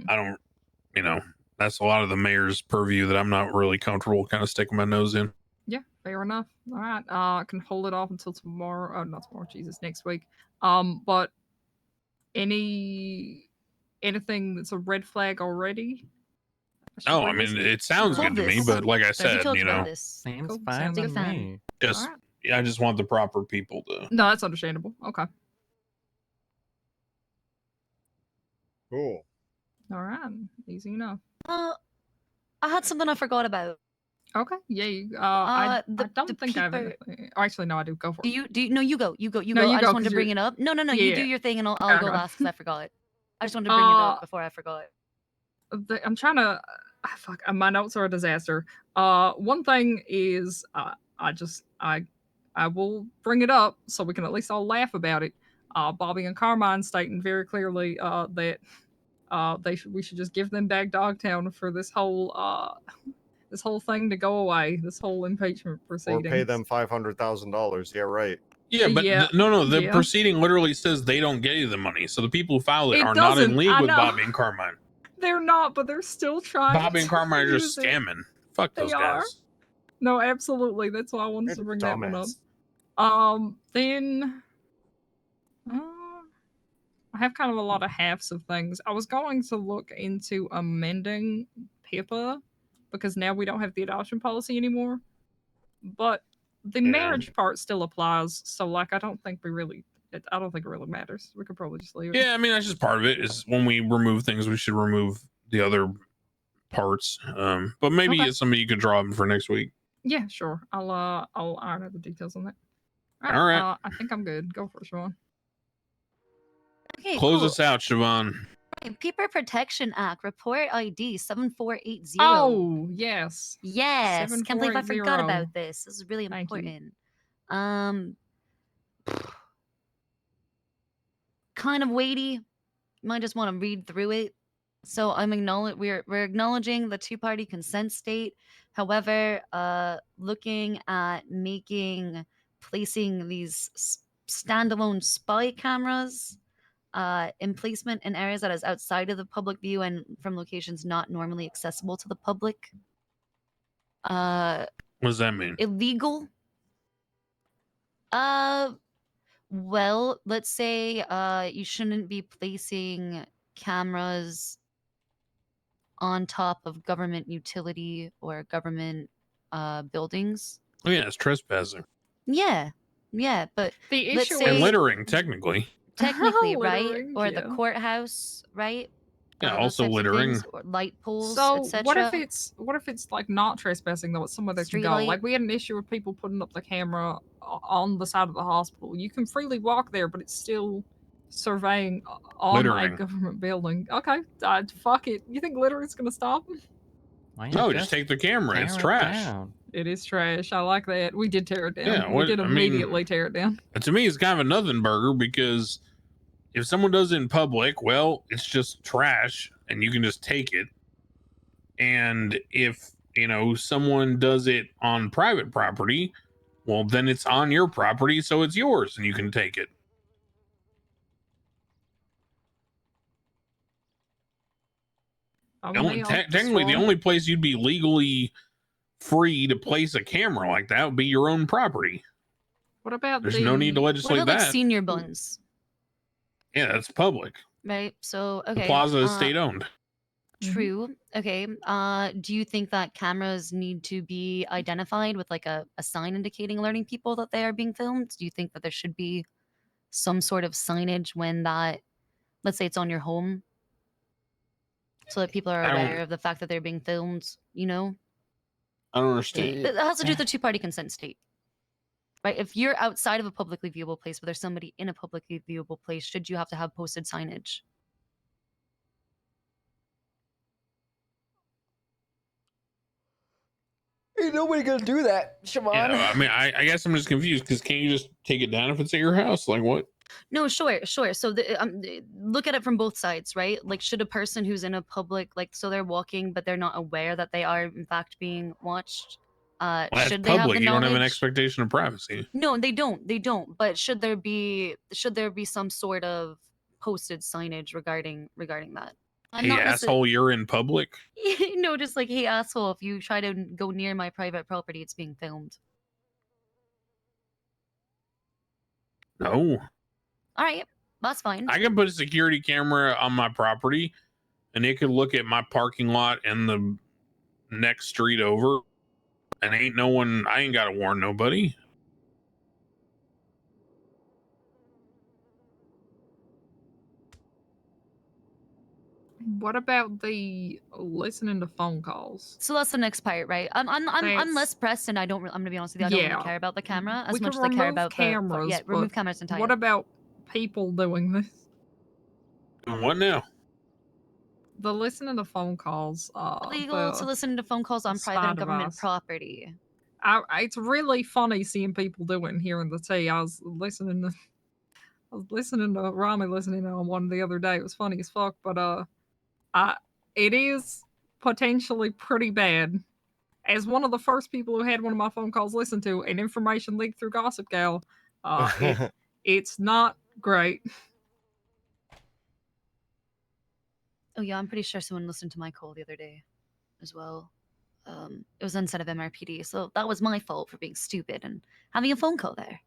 I don't, that's a lot of the mayor's purview that I'm not really comfortable kind of sticking my nose in. Yeah, fair enough. All right, I can hold it off until tomorrow. Oh, not tomorrow, Jesus, next week. But anything that's a red flag already? Oh, I mean, it sounds good to me, but like I said, Seems Cool. fine Sounds to good. me. just Alright. I just want the proper people to. No, that's understandable. Okay. Cool. All right. Easy enough. I had something I forgot about. Okay. Yeah. I don't think I have peeper- anything. Oh, actually, no, I do. Go for it. Do you? No, you go. You go. No, go. you I go, just wanted 'cause to bring you're- it up. No. Yeah, You do yeah. your thing, and I'll go Okay. last because I forgot. I just wanted to bring it up before I forgot. I'm trying to. Fuck. My notes are a disaster. One thing is, I will bring it up so we can at least all laugh about it. Bobby and Carmine stating very clearly that we should just give them back Dogtown for this whole thing to go away. This whole impeachment Or proceeding. pay them $500,000. Yeah, right. Yeah, but Yeah, no. The yeah. proceeding literally says they don't get you the money. So the people who filed it It are not in doesn't, league I with know. Bobby and Carmine. They're not, but they're still trying. Bobby and to Carmine are just use it. scamming. Fuck those They are. guys. No, absolutely. That's why I wanted They're to bring that one up. dumbass. Then I have kind of a lot of halves of things. I was going to look into amending PIPA because now we don't have the adoption policy anymore. But the marriage part still applies, so like I don't think it really matters. We could probably just leave it. Yeah, I mean that's just part of it. Is when we remove things, we should remove the other parts. But maybe Okay. it's something you could draw up for next week. Yeah, sure. I'll iron out the details on that. All right. I think I'm good. Go for it, Siobhan. Okay, Close cool. us out, Siobhan. Okay, Peeper Protection Act, report ID 7480. Oh, yes. Yes. Can't believe I forgot 7480. about this. This is really Thank you. important. Kind of weighty. Might just want to read through it. So we're acknowledging the two-party consent state. However, looking at placing these standalone spy cameras in placement in areas that is outside of the public view and from locations not normally accessible to the public. What does that mean? Illegal. Well, let's say you shouldn't be placing cameras on top of government utility or government buildings. Oh, yeah, it's trespassing. Yeah, yeah, but The let's issue say And littering, technically. technically, right? Littering, Or the yeah. courthouse, right? Yeah, Those also types of littering. things, or light poles, So what etc. if it's like not trespassing though? It's somewhere they can Street go. light? Like we had an issue with people putting up the camera on the side of the hospital. You can freely walk there, but it's still surveying on a Littering. government building. Okay, fuck it. You think littering's gonna stop them? Why No, not just take the camera. It's tear it trash. down? It is trash. I like that. We did tear it down. Yeah, We what- did I mean- immediately tear it down. And to me, it's kind of a nothing burger because if someone does it in public, well, it's just trash and you can just take it. And if, someone does it on private property, well, then it's on your property, so it's yours and you can take it. Technically, the only place you'd be legally free to place a camera like that would be your own property. What about There's no need to What legislate about like that. senior buns, Yeah, that's public. right? So okay, The plaza is state owned. True. Okay. Do you think that cameras need to be identified with like a sign indicating, alerting people that they are being filmed? Do you think that there should be some sort of signage when that, let's say it's on your home, so that people are I don't- aware of the fact that they're being filmed, you know? I don't understand. It has to do with the two-party consent state. Right? If you're outside of a publicly viewable place, but there's somebody in a publicly viewable place, should you have to have posted signage? Ain't nobody gonna do that, Siobhan. Yeah, I mean, I guess I'm just confused because can't you just take it down if it's at your house? Like what? No, sure. So look at it from both sides, right? Like, should a person who's in a public, like, so they're walking, but they're not aware that they are in fact being watched, Well, that's should they have public. the You don't have an knowledge? expectation of privacy. No, they don't. They don't. But should there be some sort of posted signage regarding that? Hey, asshole, you're in public. No, just like, hey, asshole, if you try to go near my private property, it's being filmed. No, All right, that's fine. I can put a security camera on my property, and it could look at my parking lot and the next street over, and ain't no one. I ain't got to warn nobody. What about the listening to phone calls? So that's the next part, right? I'm less pressed, and I'm gonna be honest with you. I don't really care about the camera as much as I care about cameras. remove cameras entirely. What about people doing this? What now? The listening to phone calls. Illegal to listen to phone calls on private and government property. It's really funny seeing people doing here in the tea. I was listening to Rami listening on one the other day. It was funny as fuck, but it is potentially pretty bad. As one of the first people who had one of my phone calls listened to, and information leaked through Gossip Gal, it's not great. Oh yeah, I'm pretty sure someone listened to my call the other day, as well. It was inside of MRPD, so that was my fault for being stupid and having a phone call there.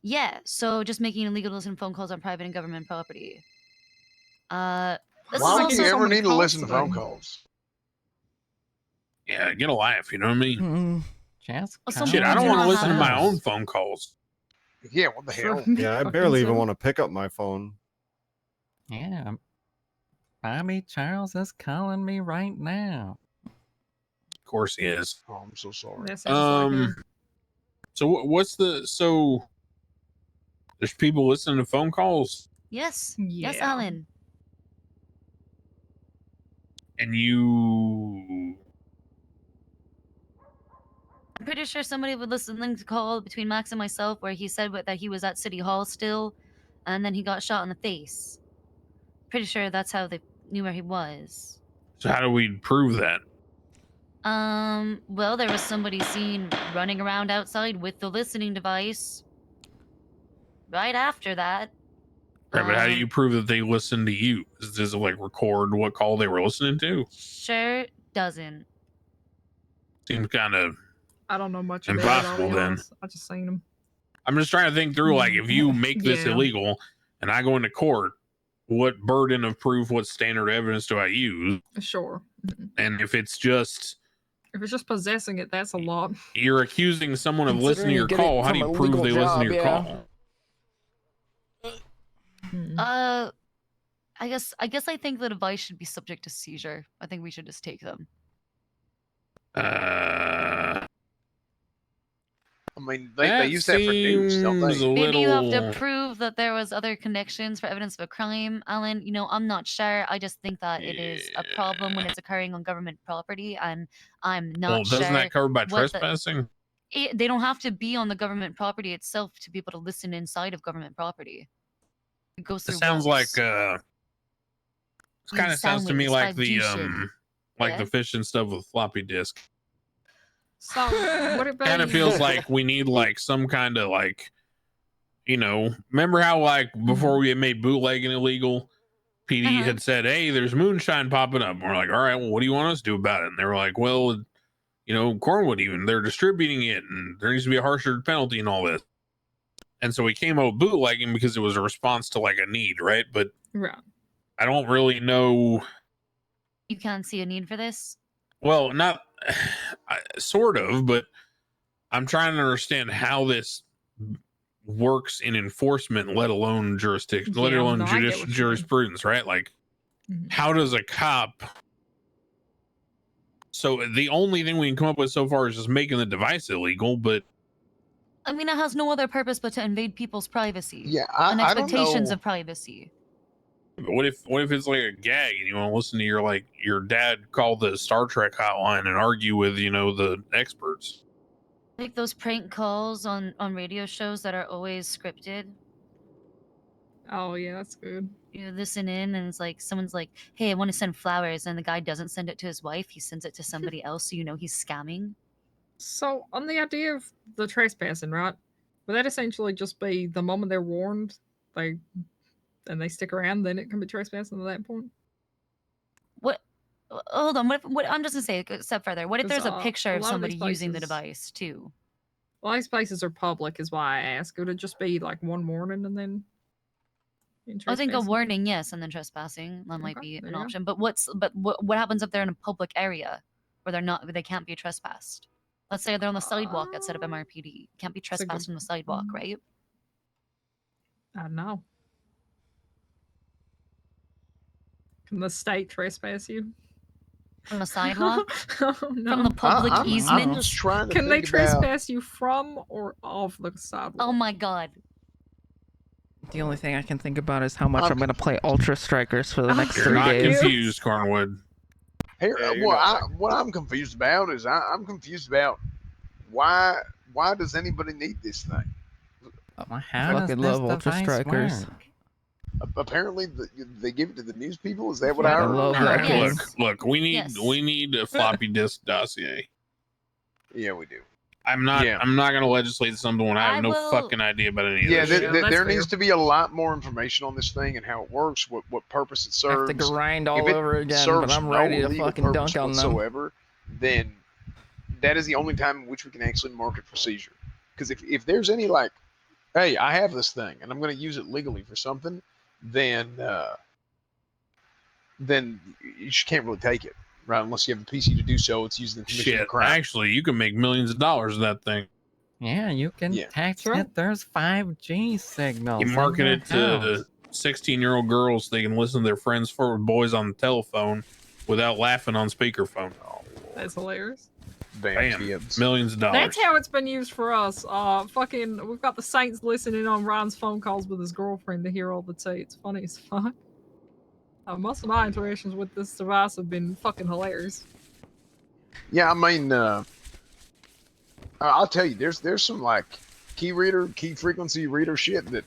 Yeah, so just making it illegal to listen to phone calls on private and government property. Why would you ever need to listen to phone calls? Yeah, get a life. You know what I mean? Just Shit, I don't want to listen to my own phone calls. Yeah, what the hell? Yeah, I barely even want to pick up my phone. Yeah. Bobby Charles is calling me right now. Of course he is. Oh, I'm so sorry. So what's so there's people listening to phone calls Yes. Yeah. Yes, Alan. and you I'm pretty sure somebody would listen to call between Max and myself where he said that he was at City Hall still, and then he got shot in the face. Pretty sure that's how they knew where he was. so how do we prove that? Well, there was somebody seen running around outside with the listening device. Right after that. Right, but how do you prove that they listened to you? Does it like record what call they were listening to? Sure doesn't. Seems kind of I don't know much about impossible it. then. I just seen them. I'm just trying to think through, like, if you make this Yeah. illegal and I go into court, what burden of proof, what standard evidence do I use? Sure. And if it's just possessing it, that's a lot. you're accusing someone of listening to Considering your you get it call, how from do a you prove legal they listen to job, your yeah. call? I guess I think the device should be subject to seizure. I think we should just take them. I mean, they use that for news, don't they? Maybe you have to prove that there was other connections for evidence of a crime, Alan. You know, I'm not sure. I just think that it is a problem when it's occurring on government property, and I'm not Well, sure. doesn't that cover by what trespassing? They don't have to be on the government property itself to be able to listen inside of government property. It goes through. It sounds like it kind of sounds to me like the 5G shit. like Yeah? the fish and stuff with floppy disk. So what about Kind of feels like we need like some kind of like, you know, remember how like before we had made bootlegging illegal, PD had said, hey, there's moonshine popping up. And we're like, all right, well, what do you want us to do about it? And they were like, well, you know, Cornwood even, they're distributing it and there needs to be a harsher penalty and all this. And so we came out with bootlegging because it was a response to like a need, right? But right. I don't really know. You can't see a need for this? Well, not sort of, but I'm trying to understand how this works in enforcement, let alone jurisdiction, let alone no, I get judicial what you mean. jurisprudence, right? Like, how does a cop? So the only thing we can come up with so far is just making the device illegal, but I mean, it has no other purpose but to invade people's privacy. Yeah, and I don't expectations know. of privacy. what if it's like a gag and you want to listen to your dad call the Star Trek hotline and argue with, you know, the experts? Like those prank calls on radio shows that are always scripted. Oh yeah, that's good. You listen in and it's like someone's like, hey, I want to send flowers, and the guy doesn't send it to his wife, he sends it to somebody else, so you know he's scamming. So on the idea of the trespassing, right? Would that essentially just be the moment they're warned, they stick around, then it can be trespassing at that point? What? Hold on. What? I'm just gonna say a step further. What if 'Cause, there's a picture a of lot of these somebody using the places- device too? Well, these places are public, is why I ask. Would it just be like one warning and then? I think a trespassing? warning, yes, and then trespassing that might Okay, be there an you go. option. But what happens if they're in a public area where they can't be trespassed? Let's say they're on the sidewalk outside of MRPD. Can't be a good- trespassed on the sidewalk, right? I don't know. Can the state trespass you? From the sidewalk? Oh, no. From the public I'm easement? just trying to Can they think about. trespass you from or off the sidewalk? Oh my god. The only thing I can think about is how much I'm gonna play Ultra Strikers for the next You're 3 not days. confused, Cornwood. Here, Yeah, you're not what I'm confused about is I'm confused about why does anybody need this thing? Well, how does Fucking this love Ultra device Strikers. work? Apparently, they give it to the news people. Is that what I I heard? love that game. Look, we Yes. need a floppy disk dossier. Yeah, we do. I'm not gonna legislate something when I have I no will- fucking idea about any of Yeah, this there- shit. that's there fair. needs to be a lot more information on this thing and how it works, what purpose it I have serves. to grind If all it over again, serves but I'm no ready to legal fucking purpose dunk on them. whatsoever, then that is the only time in which we can actually market for seizure. Because if there's any like, hey, I have this thing and I'm going to use it legally for something, then you just can't really take it, right? Unless you have a PC to do so, it's used in the commission of Shit, crime. actually, you can make millions of dollars with that thing. Yeah, you can Yeah. text Sure. it. There's 5G signals. You in market your it to house. 16-year-old girls so they can listen to their friends for boys on the telephone without laughing on speakerphone. That's hilarious. Damn Bam, kids. millions of dollars. That's how it's been used for us. We've got the Saints listening on Ryan's phone calls with his girlfriend to hear all the tea. It's funny as fuck. Most of my interactions with this device have been fucking hilarious. Yeah, I mean, I'll tell you, there's some like key frequency reader shit that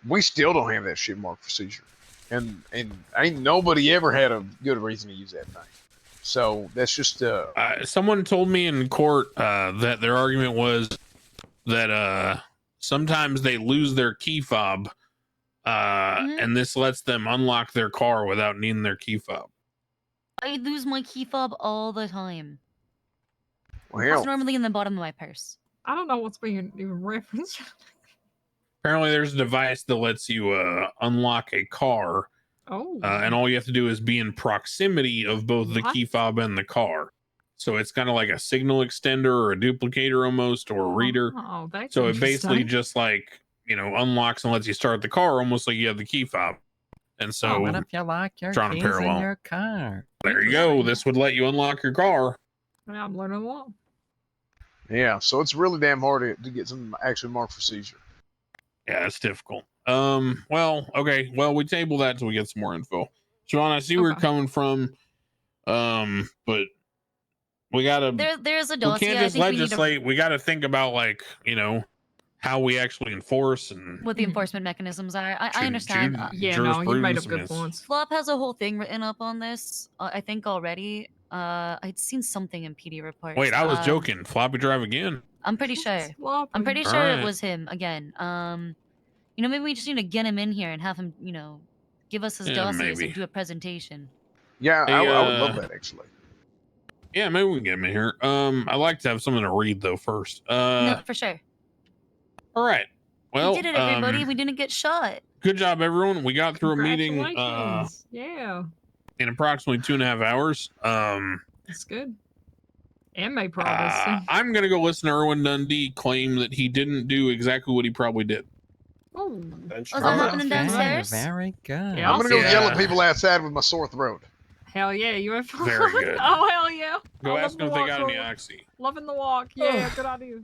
we still don't have that shit marked for seizure, and ain't nobody ever had a good reason to use that thing. So that's just someone told me in court that their argument was that sometimes they lose their key fob, and this lets them unlock their car without needing their key fob. I lose my key fob all the time. well, It's normally in the bottom of my purse. I don't know what's being even referenced. Apparently, there's a device that lets you unlock a car, Oh. and all you have to do is be in proximity of both the What? key fob and the car. So it's kind of like a signal extender or a duplicator almost, or a reader. Oh, that's So it basically interesting. just like, you know, unlocks and lets you start the car almost like you have the key fob. And so What if you lock your drawn in keys in parallel. your car? There you go. This would let you unlock your car. Yeah, I'm learning a lot. Yeah, so it's really damn hard to get some actually marked for seizure. Yeah, it's difficult. Well, okay. Well, we table that till we get some more info. Siobhan, I see where you're Okay. coming from. But we gotta There's a we dossier. can't I just think we need to legislate. We gotta think about, like, you know, how we actually enforce and what the enforcement mechanisms are. I understand. Yeah, no, you made up good jurisprudence. points. Flop has a whole thing written up on this. I think already. I'd seen something in PD reports. Wait, I was joking. Floppy drive again. I'm pretty sure. Floppy. I'm pretty All sure it right. was him again. You know, maybe we just need to get him in here and have him, you know, give us his Yeah, dossiers maybe. and do a presentation. Yeah, Hey, I would love that actually. Yeah, maybe we can get him in here. I'd like to have something to read though first. No, for sure. All right. Well, We did it, everybody. We didn't get shot. good job, everyone. We got through a meeting Congratulations. Yeah, in approximately 2.5 hours. that's good. And made progress. I'm gonna go listen to Erwin Dundee claim that he didn't do exactly what he probably did. Oh, is that happening downstairs? Very good. Yeah, I'm gonna go yell at Yeah. people outside with my sore throat. hell yeah, you have fun. Very good. Oh, hell yeah. Go I ask love them the if they walk, got any Roland. oxy. Loving the walk. Yeah, good idea.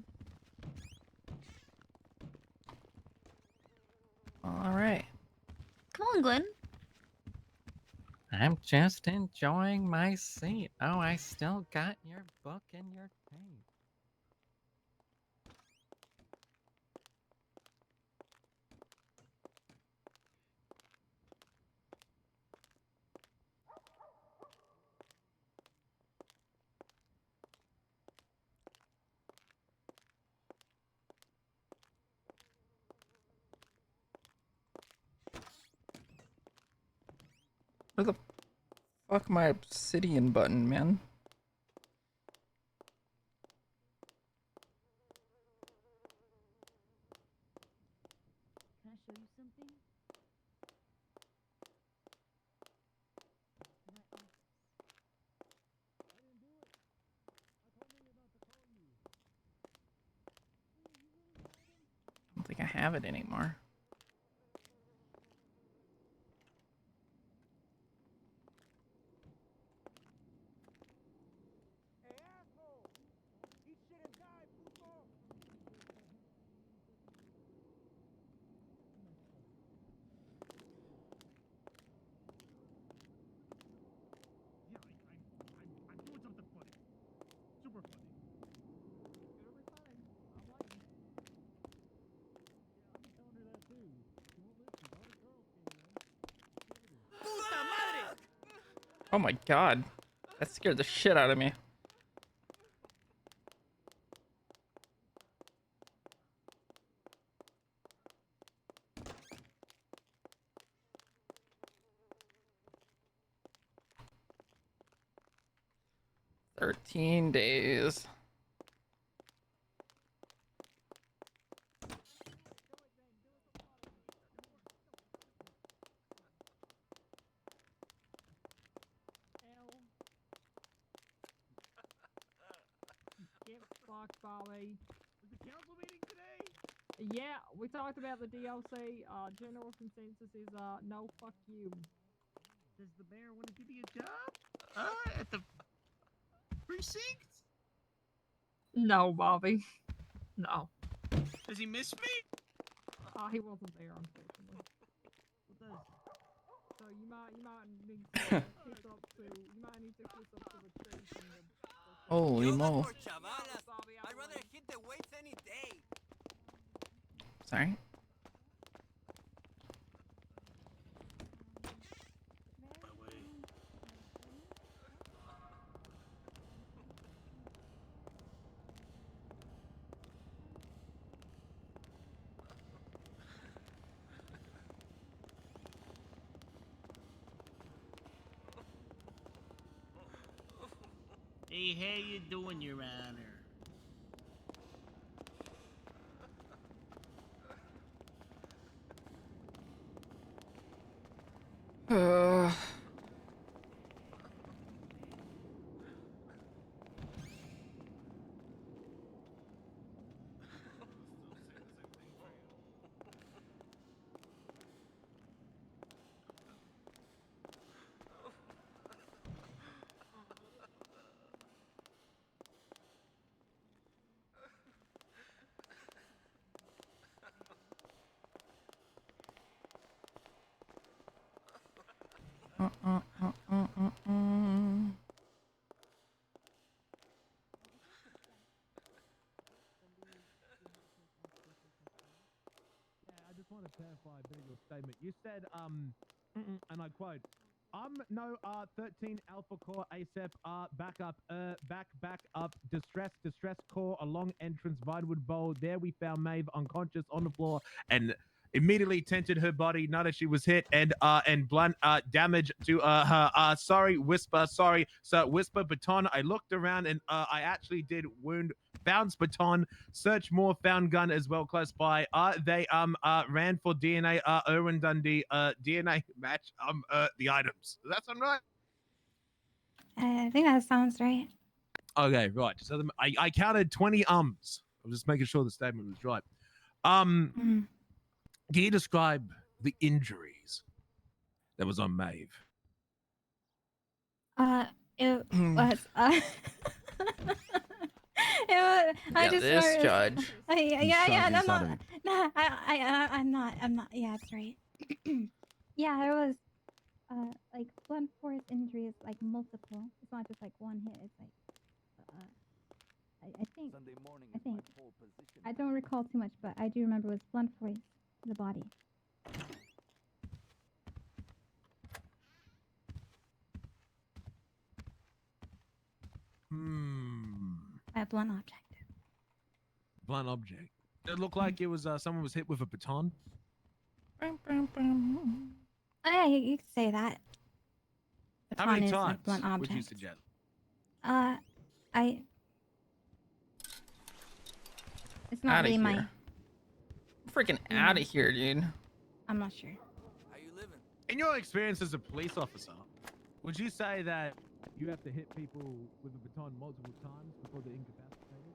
All right. Come on, Glenn. I'm just enjoying my seat. Oh, I still got your book and your tape. Where the fuck my obsidian button, man? Can I show you something? I don't think I have it anymore. Oh my god. That scared the shit out of me. "13 days. Get fucked, Bobby. Is the council meeting today? Yeah, we talked about the DLC. General consensus is no, fuck you. Does the mayor want to give me a job? At the precinct? No, Bobby. No. Does he miss me? He wasn't there, unfortunately. So you might need to kiss up to the tree from the Holy mo. I'd rather hit the weights any day. Sorry. Hey, how you doing, Your Honor? I just want to clarify a bit of your statement. You said, and I quote, no, 13 Alpha Core ASAP, back up, distress core, a long entrance, Vinewood Bowl. There we found Maeve unconscious on the floor and immediately tented her body, not as she was hit, and blunt damage to her. Sorry, Whisper, sorry, sir, Whisper baton. I looked around and I actually did wound bounce baton, search more, found gun as well close by. They ran for DNA, Irwin Dundee, DNA match the items. Does that sound right? I think that sounds right. Okay, right. So I counted 20 ums. I was just making sure the statement was right. Can you describe the injuries that was on Maeve? It was it was. I just this noticed. judge. Yeah. No, I'm not. Yeah, that's right. Yeah, there was like blunt force injuries, like multiple. It's not just like one hit. It's like I think. I don't recall too much, but I do remember it was blunt force to the body. A blunt object. Blunt object. It looked like it was someone was hit with a baton. Oh yeah, you could say that. How many Baton is a times blunt would object. you suggest? It's not Outta really my. here. Freaking out of here, dude. I'm not sure. In your experience as a police officer, would you say that you have to hit people with a baton multiple times before they're incapacitated?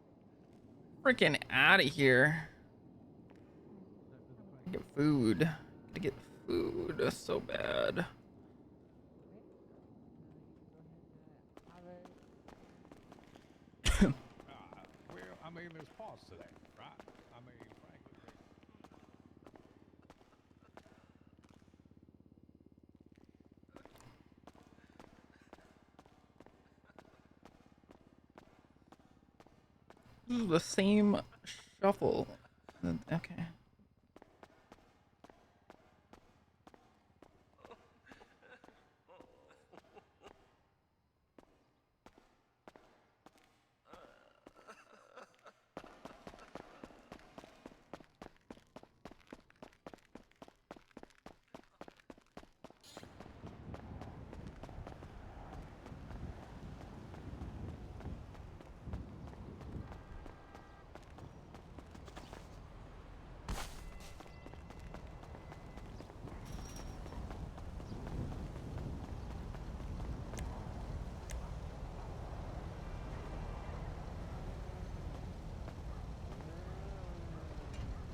Freaking out of here. Get food. Gotta get food. That's so bad. Well, I mean, there's parts to that, right? I mean, frankly. This is the same shuffle. Okay.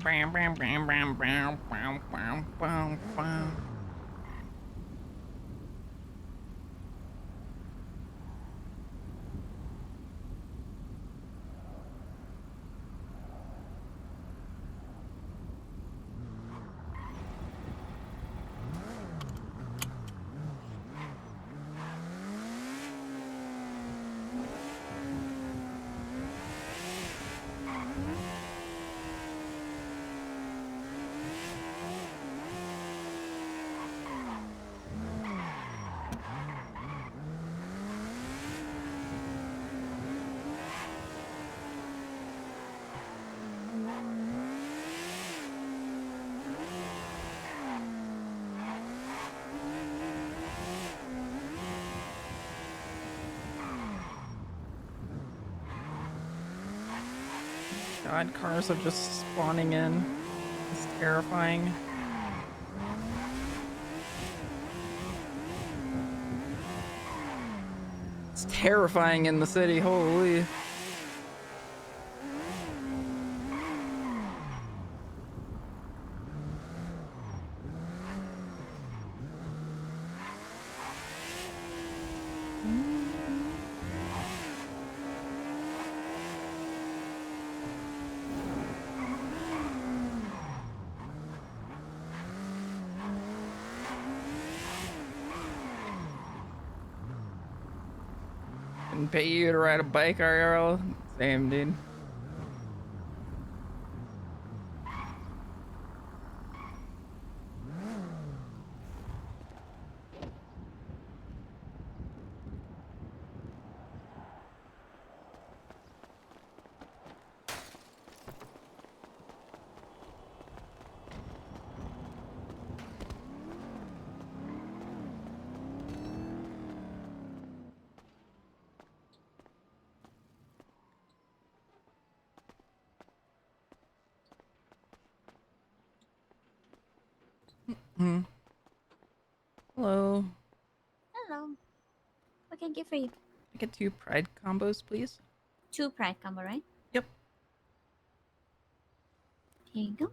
Bam, bam, bam, bam, bam, bam, bam, bam, bam. God, cars are just spawning in. It's terrifying. It's terrifying in the city, holy. And pay you to ride a bike, Ariel? Same, dude. Hmm. Hello. Hello. What can I get for you? I get 2 pride combos, please. 2 pride combo, right? Yep. Here you go.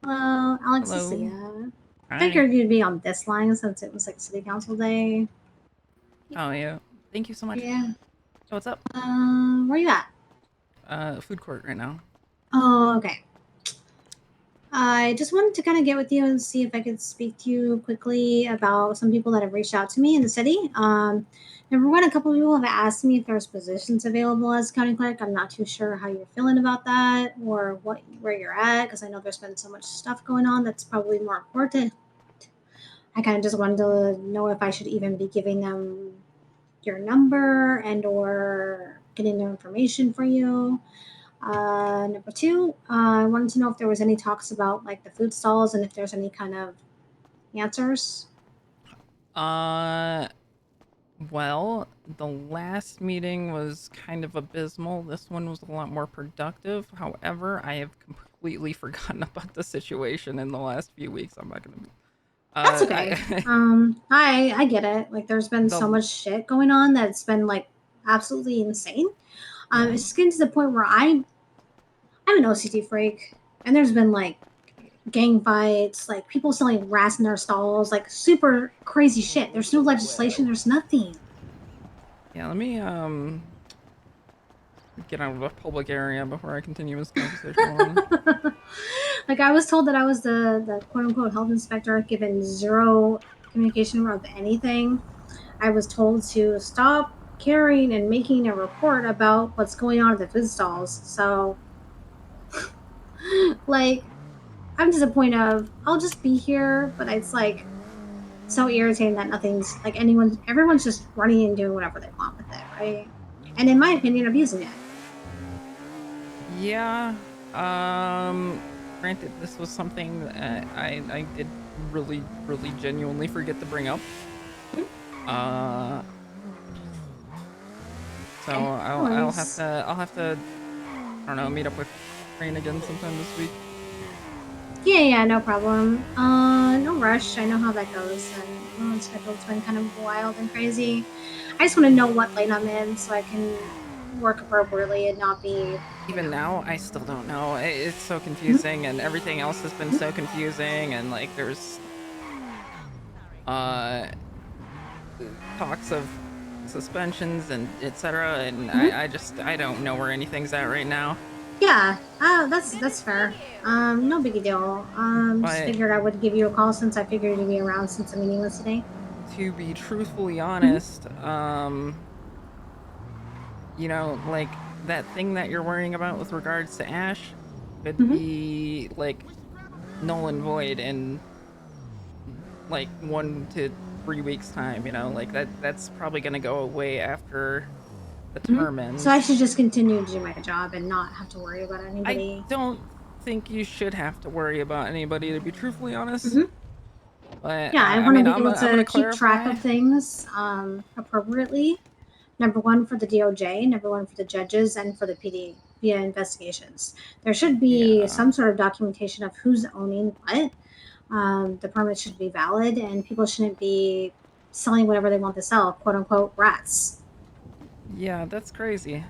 Hello, Alex Hello. Cecilia. Hi. Figured you'd be on this line since it was like city council day. Oh, yeah. Thank you so much. Yeah. So what's up? Where you at? Food court right now. Oh, okay. I just wanted to kind of get with you and see if I could speak to you quickly about some people that have reached out to me in the city. Number one, a couple of people have asked me if there's positions available as county clerk. I'm not too sure how you're feeling about that or where you're at, because I know there's been so much stuff going on that's probably more important. I kind of just wanted to know if I should even be giving them your number and or getting their information for you. Number two, I wanted to know if there was any talks about like the food stalls and if there's any kind of answers. Well, the last meeting was kind of abysmal. This one was a lot more productive. However, I have completely forgotten about the situation in the last few weeks. I'm not gonna. That's okay. I get it. Like, there's been so much shit going on that's been like absolutely insane. It's just getting to the point where I'm an OCT freak, and there's been like gang fights, like people selling rats in their stalls, like super crazy shit. There's no legislation. There's nothing. Yeah, let me get out of a public area before I continue this conversation. Like, I was told that I was the quote unquote health inspector, given zero communication of anything. I was told to stop carrying and making a report about what's going on at the food stalls. So, like, I'm to the point of I'll just be here, but it's like so irritating that nothing's like everyone's just running and doing whatever they want with it, right? And in my opinion, abusing it. Yeah. Granted, this was something that I did really genuinely forget to bring up. So I'll have to I don't know, meet up with Rain again sometime this week. Yeah, no problem. No rush. I know how that goes, and the schedule's been kind of wild and crazy. I just want to know what lane I'm in so I can work appropriately and not be. Even now, I still don't know. It's so confusing, and everything else has been so confusing, and like there's talks of suspensions and etc. And I don't know where anything's at right now. Yeah, that's fair. No big deal. Just figured I would give you a call since I figured you'd be around since the meeting was today. To be truthfully honest, you know, like that thing that you're worrying about with regards to Ash could be like null and void in like 1 to 3 weeks time, you know, like that's probably gonna go away after the term ends. So I should just continue to do my job and not have to worry about anybody. I don't think you should have to worry about anybody, to be truthfully honest. But yeah, I want to be able to keep clarify. track of things appropriately. Number one for the DOJ, number one for the judges, and for the PD via investigations. There should be some sort of documentation of who's owning what. The permit should be valid, and people shouldn't be selling whatever they want to sell, quote unquote, rats. Yeah, that's crazy.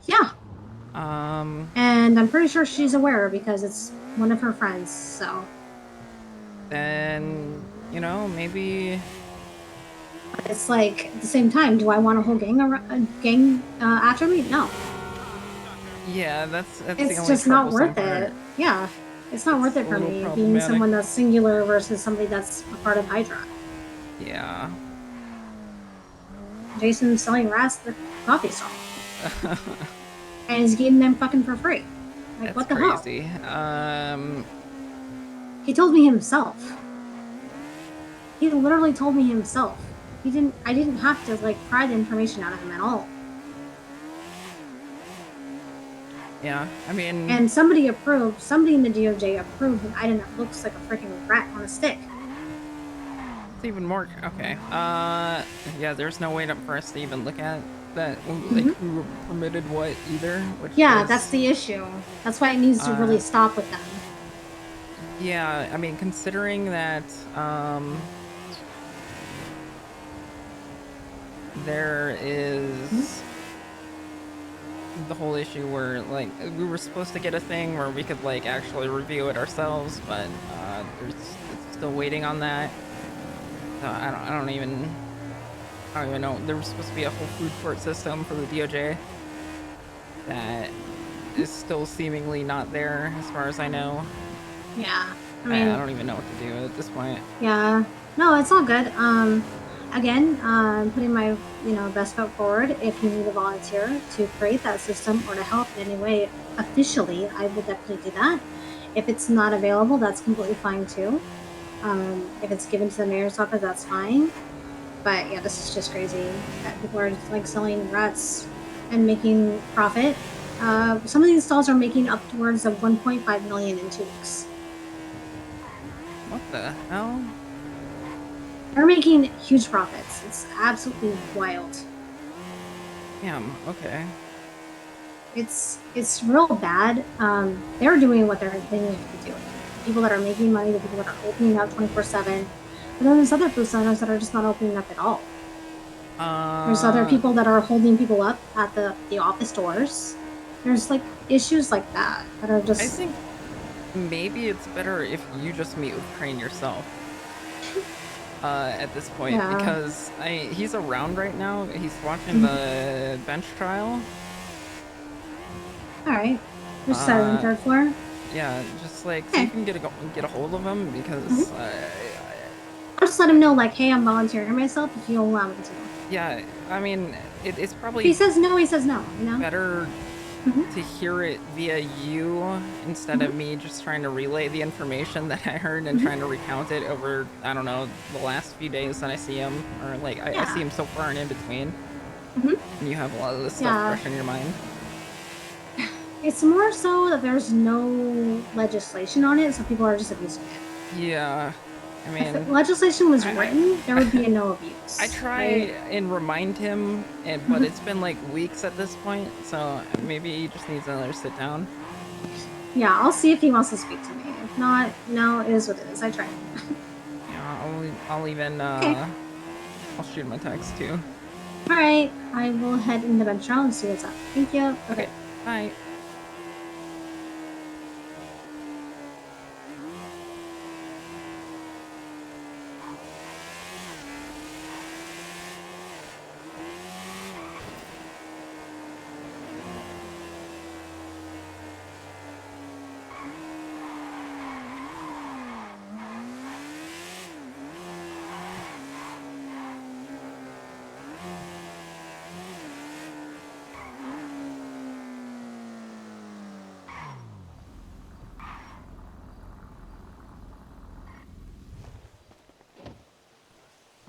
Yeah. And I'm pretty sure she's aware because it's one of her friends, so. Then, You know, maybe. It's like at the same time, do I want a whole gang after me? No. Yeah, that's the It's only just not troublesome worth part. it. Yeah, it's not worth it a for little me being problematic. someone that's singular versus somebody that's a part of Hydra. Yeah. Jason's selling rats at the coffee stall. And he's getting them fucking for free. Like, That's what the crazy. hell? He told me himself. He literally told me himself. I didn't have to, like, pry the information out of him at all. Yeah, I mean. And somebody in the DOJ approved an item that looks like a freaking rat on a stick. It's even more. Okay. Yeah, there's no way for us to even look at that, like, who permitted what either. Which Yeah, is, that's the issue. That's why it needs to really stop with them. Yeah, I mean, considering that, there is the whole issue where, like, we were supposed to get a thing where we could, like, actually review it ourselves, but it's still waiting on that. So I don't even know. There was supposed to be a whole food court system for the DOJ that is still seemingly not there, as far as I know. Yeah, I mean, I don't even know what to do at this point. Yeah, no, it's all good. Again, putting my best foot forward. If you need a volunteer to create that system or to help in any way officially, I will definitely do that. If it's not available, that's completely fine too. If it's given to the mayor's office, that's fine. But yeah, this is just crazy that people are just, like, selling rats and making profit. Some of these stalls are making upwards of 1.5 million in 2 weeks. What the hell? They're making huge profits. It's absolutely wild. Damn, okay. It's real bad. They're doing what they need to be doing. People that are making money, the people that are opening up 24/7. But then there's other food centers that are just not opening up at all. There's other people that are holding people up at the office doors. There's, like, issues like that are just. I think maybe it's better if you just meet with Crane yourself. At this point, Yeah. because he's around right now. He's watching the bench trial. All right. There's 7th and 3rd floor. Yeah, just like see if you can get a hold of him because. I'll just let him know, like, hey, I'm volunteering myself if you'll allow me to. Yeah, I mean, it's probably. If he says no, he says no. You know. Better to hear it via you instead of me just trying to relay the information that I heard and trying to recount it over, I don't know, the last few days that I see him, or like I see him so far and in between. And you have a lot of this stuff fresh in your mind. It's more so that there's no legislation on it, so people are just abusing it. Yeah, I mean, if legislation was written, there would be no abuse. I try and remind him, but it's been like weeks at this point, so maybe he just needs another sit down. Yeah, I'll see if he wants to speak to me. If not, no, it is what it is. I tried. Yeah, I'll even I'll shoot him a text too. All right, I will head in the bench round and see what's up. Thank you. Okay, bye.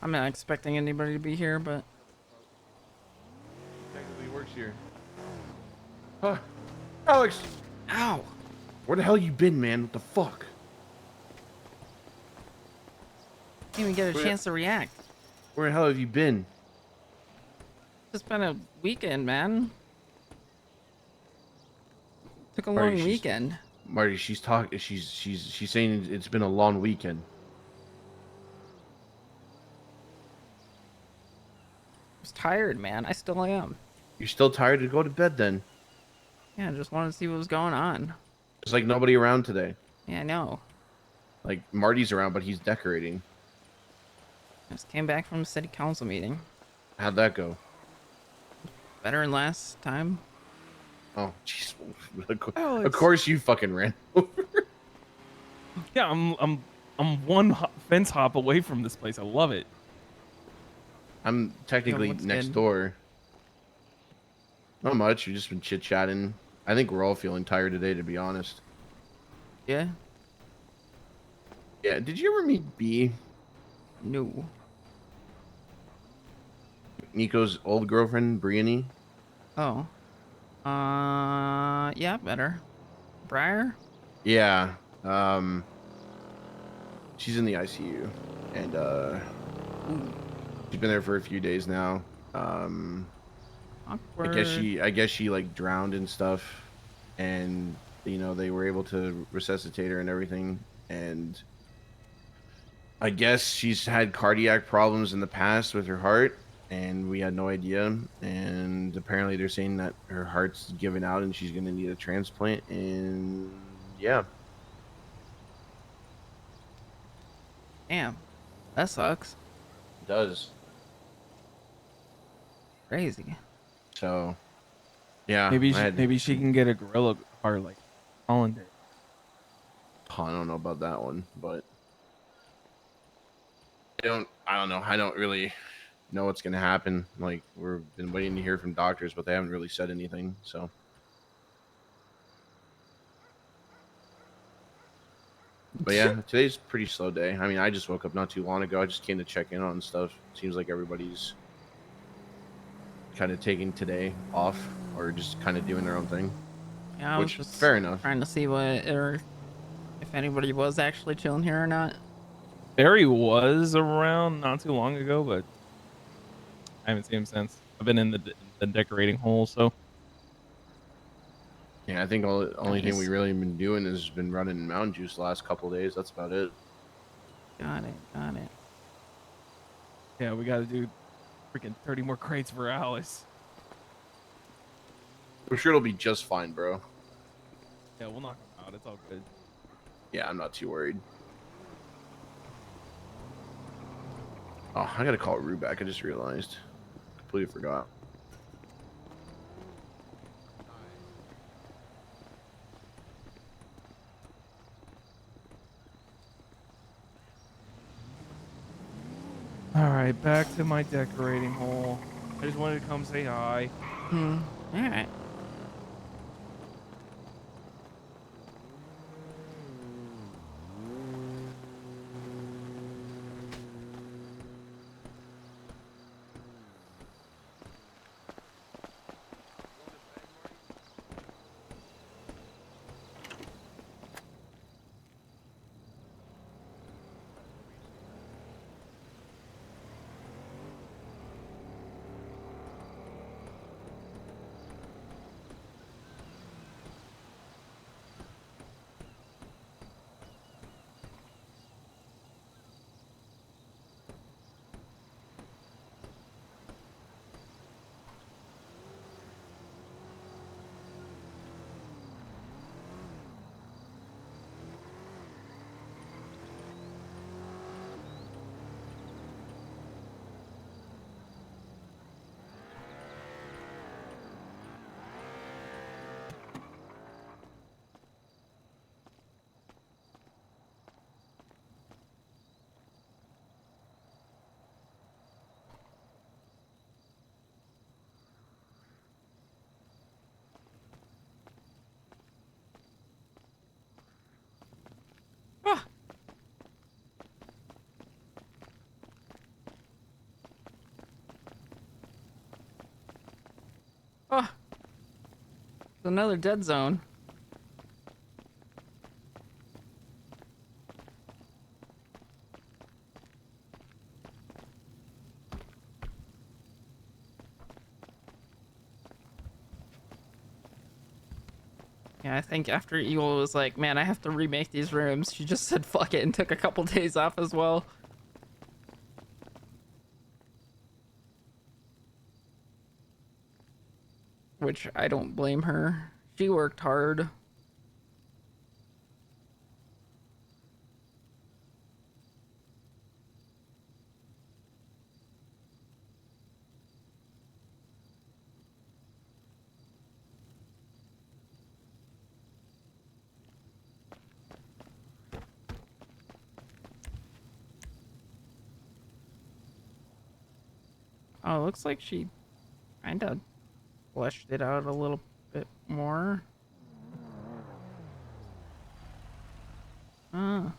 I'm not expecting anybody to be here, but Technically works here. Huh. Alex! Ow! Where the hell you been, man? What the fuck? Didn't even get a chance to react. Where the hell have you been? It's been a weekend, man. Took a Marty, long weekend. Marty, she's talking. She's saying it's been a long weekend. I was tired, man. I still am. You're still tired to go to bed then? Yeah, I just wanted to see what was going on. There's like nobody around today. Yeah, I know. Like Marty's around, but he's decorating. Just came back from the city council meeting. How'd that go? Better than last time. Oh, jeez. Oh, Of course you fucking ran over. Yeah, I'm one fence hop away from this place. I love it. I'm technically what's next good? door. Not much. We've just been chit chatting. I think we're all feeling tired today, to be honest. Yeah. Yeah. Did you ever meet B? No. Nico's old girlfriend, Brienne? Oh. Yeah, better. Briar? Yeah. She's in the ICU, and she's been there for a few days now. Awkward. I guess she like drowned and stuff, and you know they were able to resuscitate her and everything, and I guess she's had cardiac problems in the past with her heart, and we had no idea. And apparently they're saying that her heart's giving out and she's gonna need a transplant. And yeah, Damn. That sucks. it does. Crazy. So yeah, Maybe she can get a gorilla heart like Holland did. I don't know about that one, but I don't know. I don't really know what's gonna happen. Like we've been waiting to hear from doctors, but they haven't really said anything. So but yeah, today's a pretty slow day. I mean, I just woke up not too long ago. I just came to check in on stuff. Seems like everybody's kind of taking today off or just kind of doing their own thing. Yeah, I Which was just fair enough. trying to see what or if anybody was actually chilling here or not. Barry was around not too long ago, but I haven't seen him since. I've been in the decorating hole, so Yeah, I think the only thing we Nice. really been doing is been running Mountain Juice the last couple of days. That's about it. Got it. yeah, we got to do freaking 30 more crates for Alice. I'm sure it'll be just fine, bro. Yeah, we'll knock him out. It's all good. Yeah, I'm not too worried. Oh, I gotta call Rue back. I just realized. Completely forgot. All right, back to my decorating hole. I just wanted to come say hi. All right. Oh, it's another dead zone. Yeah, I think after Eagle was like, man, I have to remake these rooms, she just said fuck it and took a couple days off as well. Which I don't blame her. She worked hard. Oh, looks like she kind of fleshed it out a little bit more. Oh.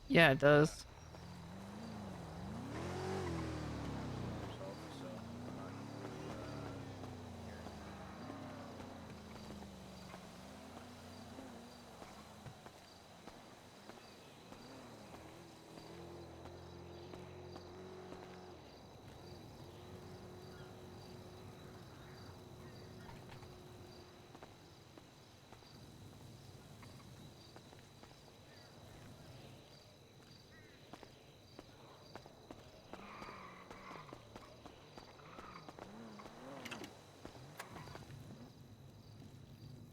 Yeah, it does.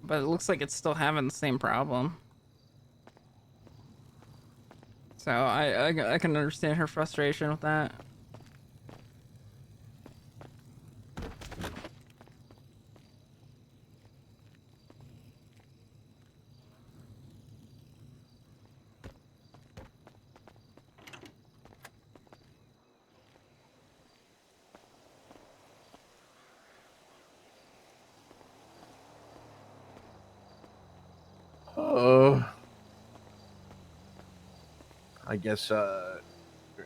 But it looks like it's still having the same problem. So I can understand her frustration with that. I guess I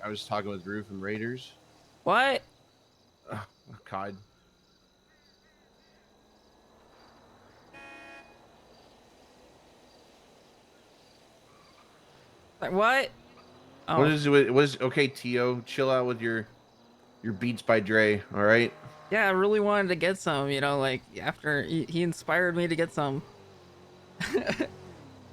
was talking with Rue from Raiders. What? God. Like what? Oh. What is it? What is okay, Tio? Chill out with your Beats by Dre. All right. Yeah, I really wanted to get some. You know, like after he inspired me to get some.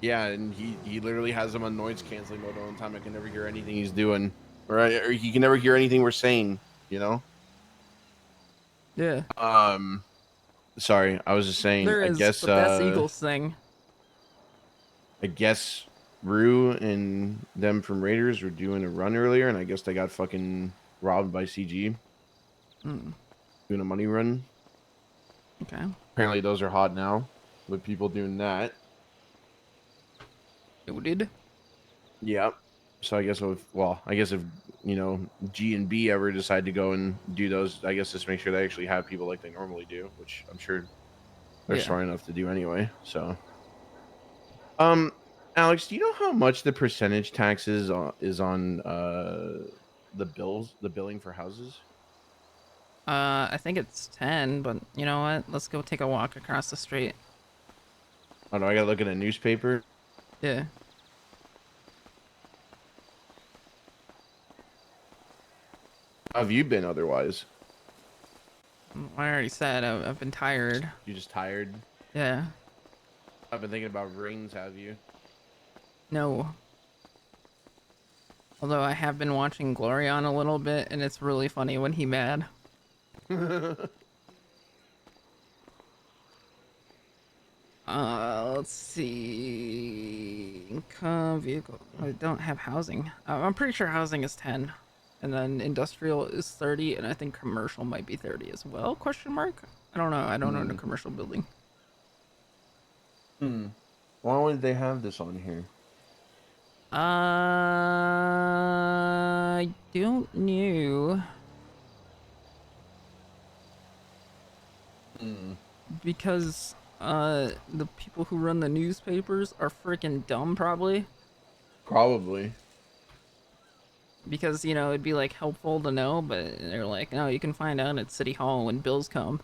Yeah, and he literally has them on noise canceling mode all the time. I can never hear anything he's doing, or he can never hear anything we're saying. You know. Yeah. Sorry, I was just saying. There I is, guess. but that's Eagles thing. I guess Rue and them from Raiders were doing a run earlier, and I guess they got fucking robbed by CG. Doing a money run. Okay. Apparently, those are hot now with people doing that. Noted. Yeah. So I guess if you know G and B ever decide to go and do those, I guess just make sure they actually have people like they normally do, which I'm sure they're Yeah. smart enough to do anyway. So, Alex, do you know how much the percentage taxes is on the billing for houses? I think it's 10, but you know what? Let's go take a walk across the street. Oh no, I gotta look at a newspaper. Yeah. How have you been otherwise? I already said I've been tired. You just tired? Yeah. I've been thinking about rings. Have you? No. Although I have been watching Glorion a little bit, and it's really funny when he mad. Let's see. Income, vehicle. I don't have housing. I'm pretty sure housing is 10. And then industrial is 30, and I think commercial might be 30 as well, question mark? I don't know. I don't own a commercial building. Why would they have this on here? I don't know. Because the people who run the newspapers are freaking dumb, probably. Probably. Because, you know, it'd be like helpful to know, but they're like, no, you can find out at City Hall when bills come.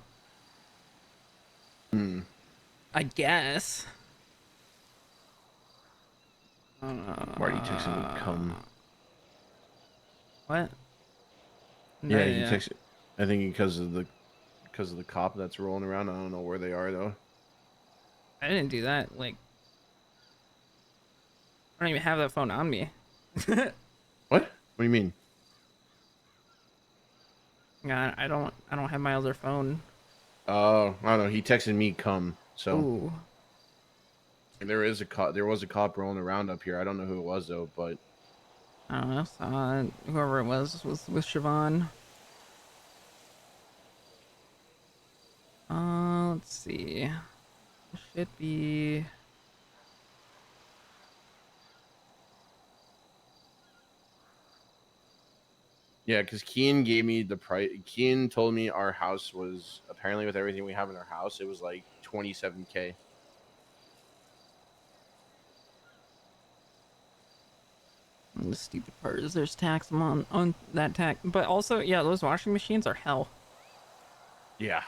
I guess. Why are you texting me? Come. What? Yeah, he texted. I think because of the cop that's rolling around. I don't know where they are though. I didn't do that. Like, I don't even have that phone on me. What? What do you mean? Yeah, I don't have my other phone. Oh, I don't know. He texted me come. So. Ooh. And there was a cop rolling around up here. I don't know who it was though, but I don't know. Saw whoever it was with Siobhan. Let's see. It should be. yeah, because Kian gave me the price. Kian told me our house was apparently with everything we have in our house, it was like 27K. And the stupid part is there's tax on that tax, but also yeah, those washing machines are hell. Yeah.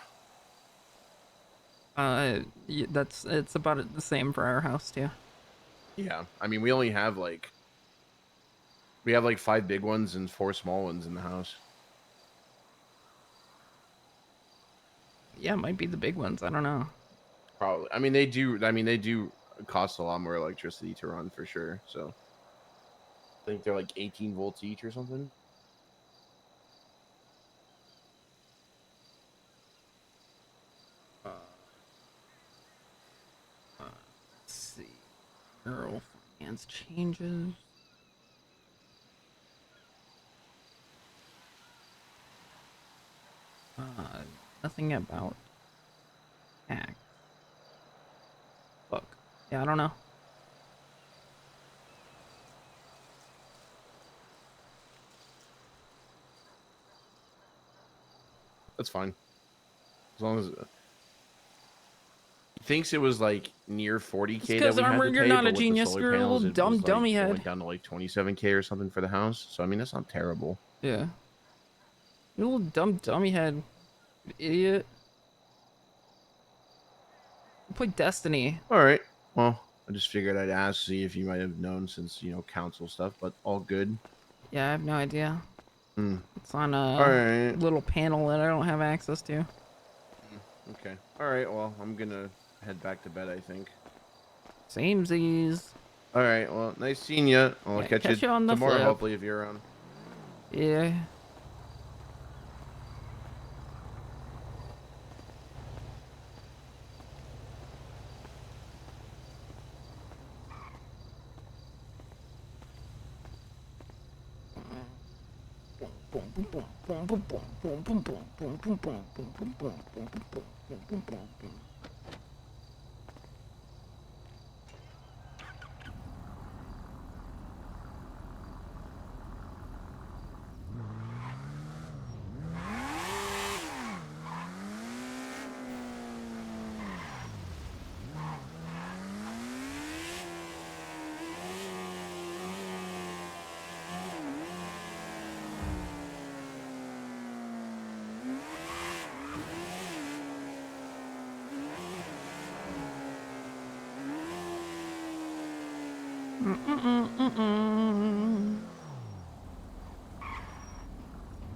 It's about the same for our house too. Yeah, I mean we only have like 5 big ones and 4 small ones in the house. Yeah, it might be the big ones. I don't know. Probably. I mean they do cost a lot more electricity to run for sure. So I think they're like 18 volts each or something. Let's see. Girl finance changes. Nothing about tax. Fuck. Yeah, I don't know. That's fine. As long as he thinks it was like near 40K that we had to You're pay, not but a with genius. the solar You're a panels, little it dumb was like dummy it head. went down to like 27K or something for the house. So I mean, that's not terrible. Yeah. You little dumb dummy head. You idiot. You play Destiny. All right. Well, I just figured I'd ask, see if you might have known since council stuff, but all good. Yeah, I have no idea. Hmm. It's on All a right. little panel that I don't have access to. Okay. All right. Well, I'm gonna head back to bed, I think. Samesies. All right. Well, nice seeing you. I'll Yeah, catch you on the tomorrow, flip. hopefully, if you're around. Yeah.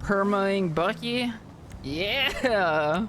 Permaing Bucky? Yeah!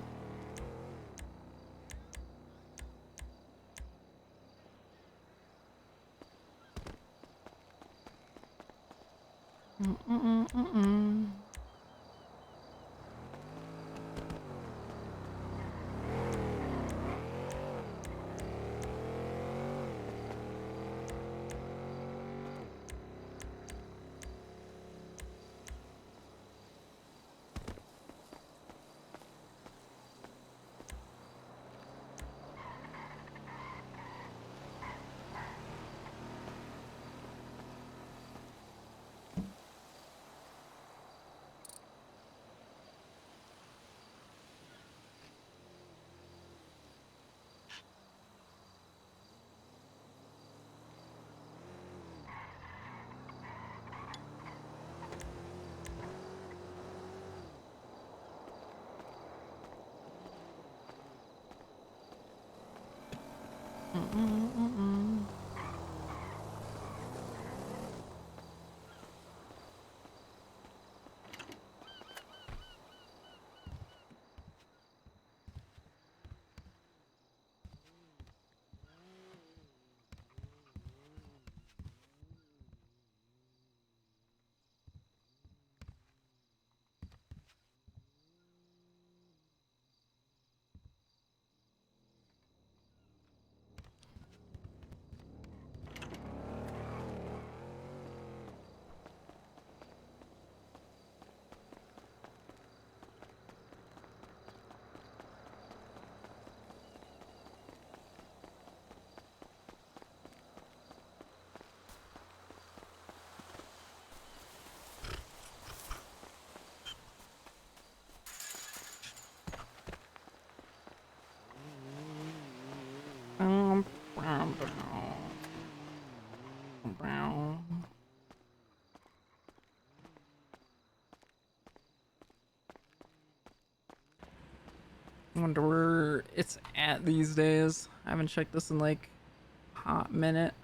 Wonder where it's at these days. I haven't checked this in like a hot minute.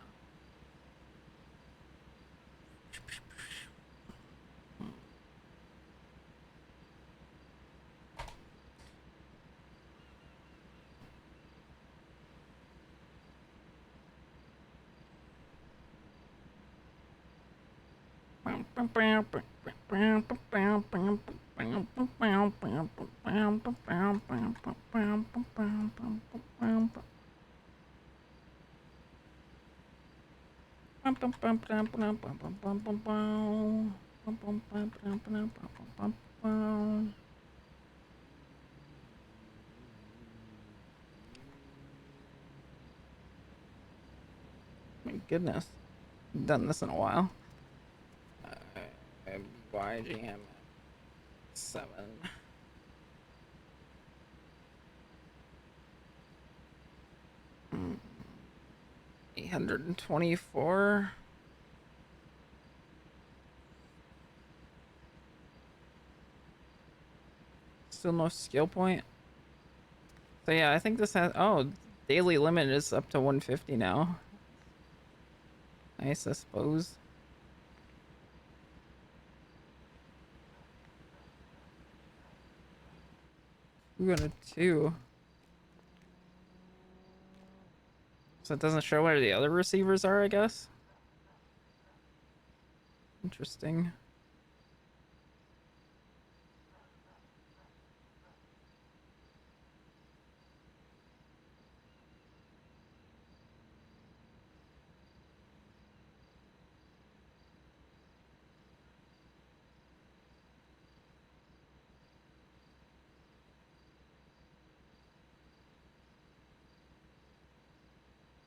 My goodness, I've done this in a while. YGM 7. 824. Still no skill point. So yeah, I think this has, oh, daily limit is up to 150 now. Nice, I suppose. We got a 2. So it doesn't show where the other receivers are, I guess. Interesting.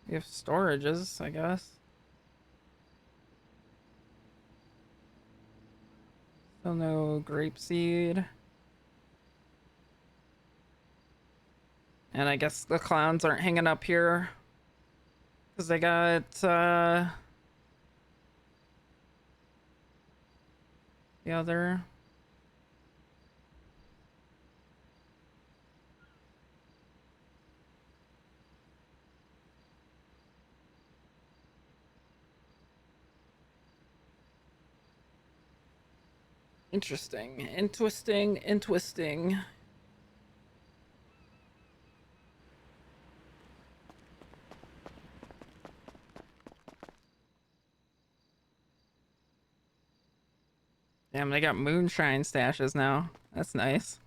We have storages, I guess. Still no grapeseed. And I guess the clowns aren't hanging up here. Because they got, the other... Interesting, interesting. Damn, they got moonshine stashes now. That's nice.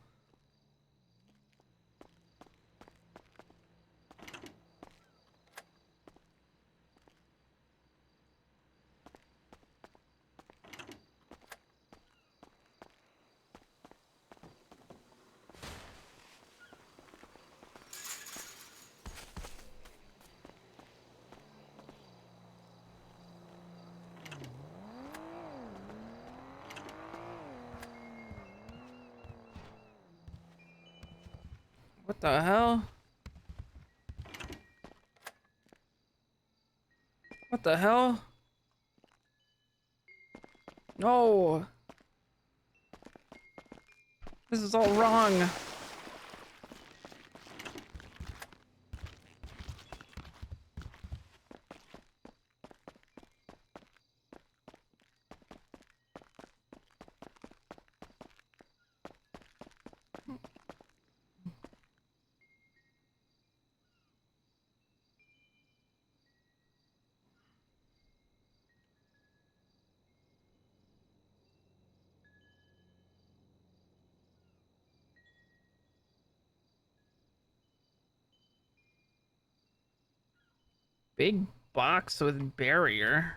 What the hell? What the hell? No! This is all wrong. Big box with barrier.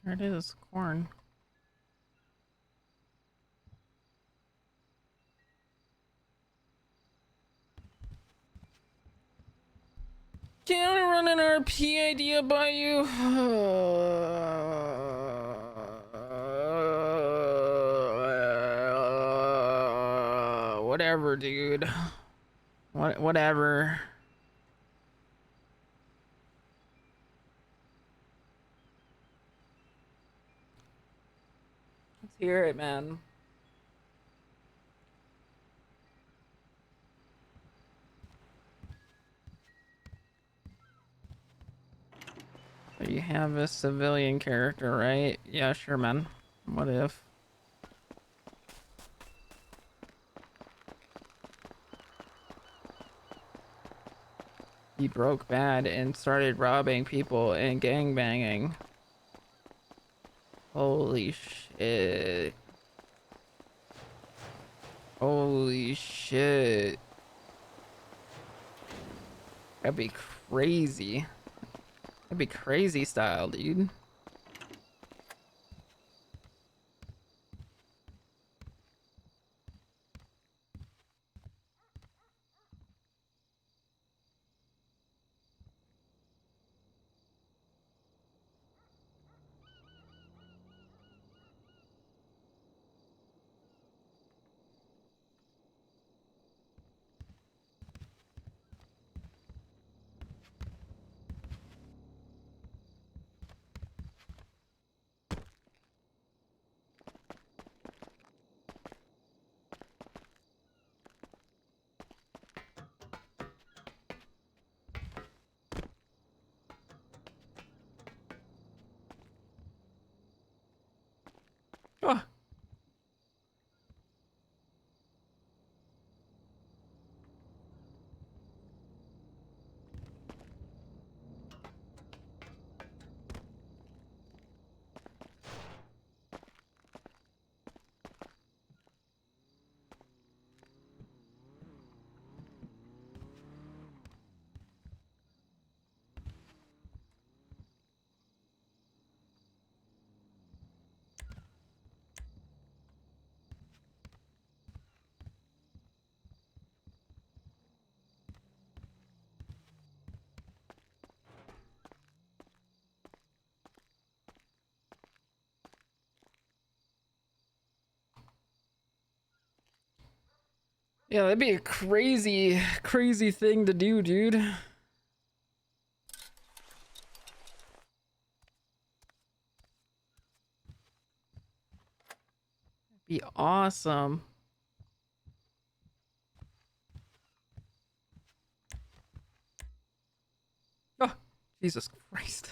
There it is, corn. Can I run an RP idea by you? Whatever, dude. Whatever. Let's hear it, man. So you have a civilian character, right? Yeah, sure, man. What if? He broke bad and started robbing people and gangbanging. Holy shit. Holy shit. That'd be crazy. That'd be crazy style, dude. Oh. Yeah, that'd be a crazy, crazy thing to do, dude. Be awesome. Oh, Jesus Christ.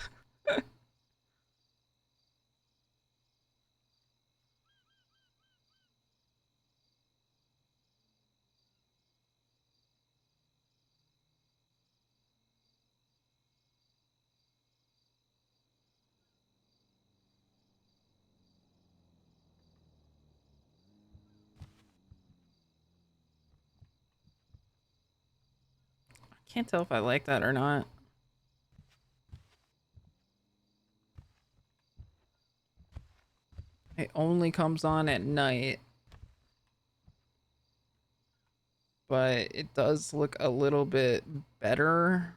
Can't tell if I like that or not. It only comes on at night. But it does look a little bit better.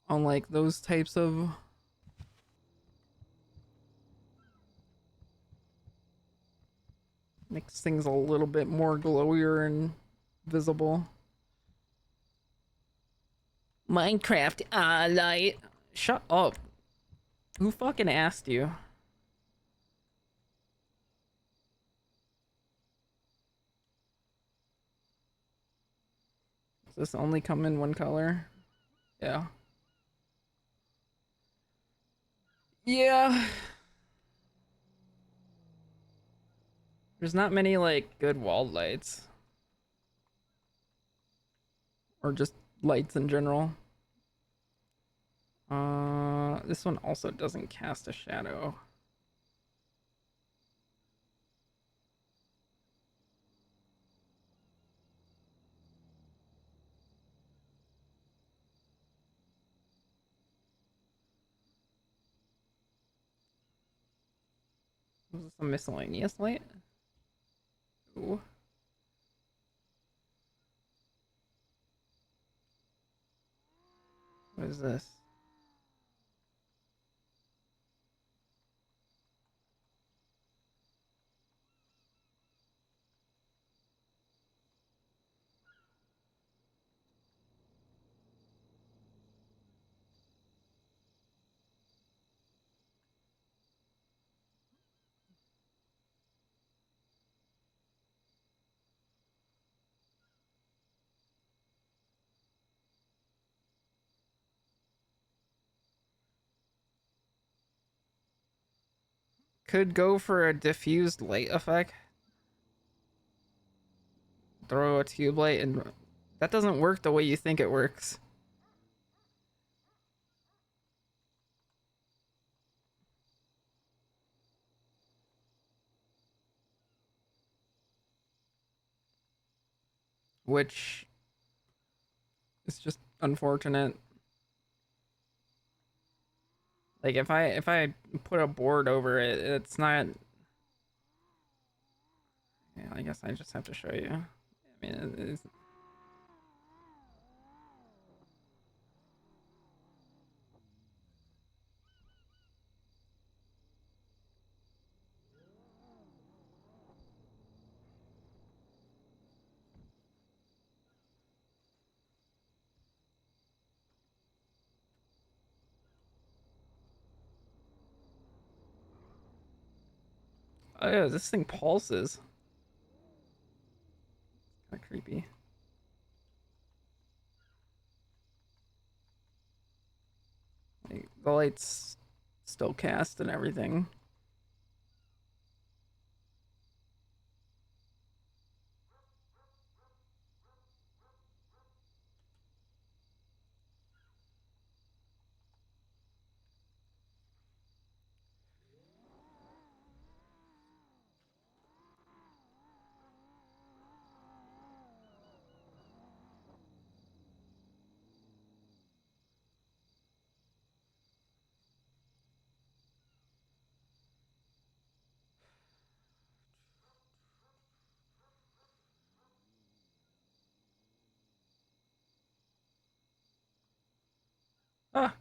On like those types of makes things a little bit more glowier and visible. Minecraft light. Shut up. Who fucking asked you? Does this only come in one color? Yeah. Yeah. There's not many like good wall lights. Or just lights in general. This one also doesn't cast a shadow. Is this a miscellaneous light? Ooh. What is this? Could go for a diffused light effect. Throw a tube light and that doesn't work the way you think it works. Which is just unfortunate. Like if I put a board over it, it's not. Yeah, I guess I just have to show you. I mean, it's. Oh yeah, this thing pulses. Kind of creepy. Like, the light's still cast and everything. Ah.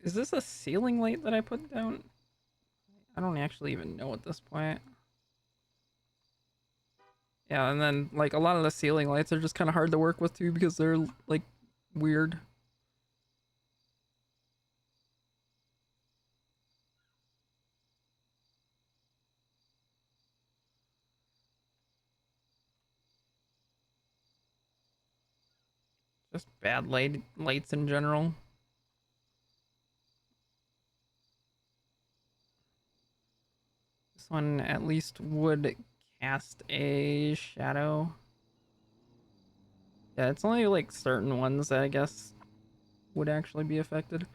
Is this a ceiling light that I put down? I don't actually even know at this point. Yeah, and then like a lot of the ceiling lights are just kind of hard to work with too because they're like weird. Just bad lights in general. This one at least would cast a shadow. Yeah, it's only like certain ones that I guess would actually be affected.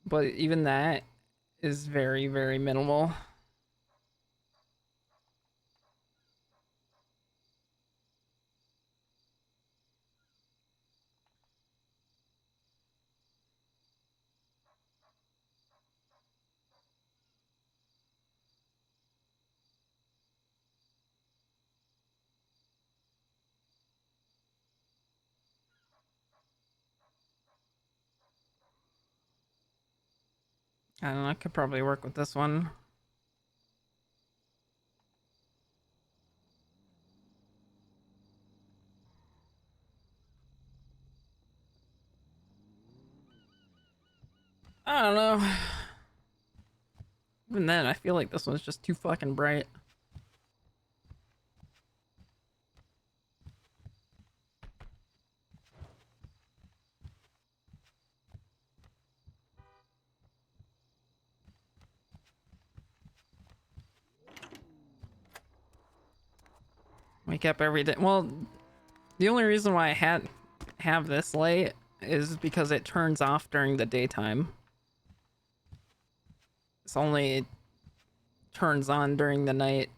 But even that is very, very minimal. I don't know, I could probably work with this one. I don't know. Even then, I feel like this one's just too fucking bright. Wake up every day. Well, the only reason why I have this light is because it turns off during the daytime. It's only turns on during the night.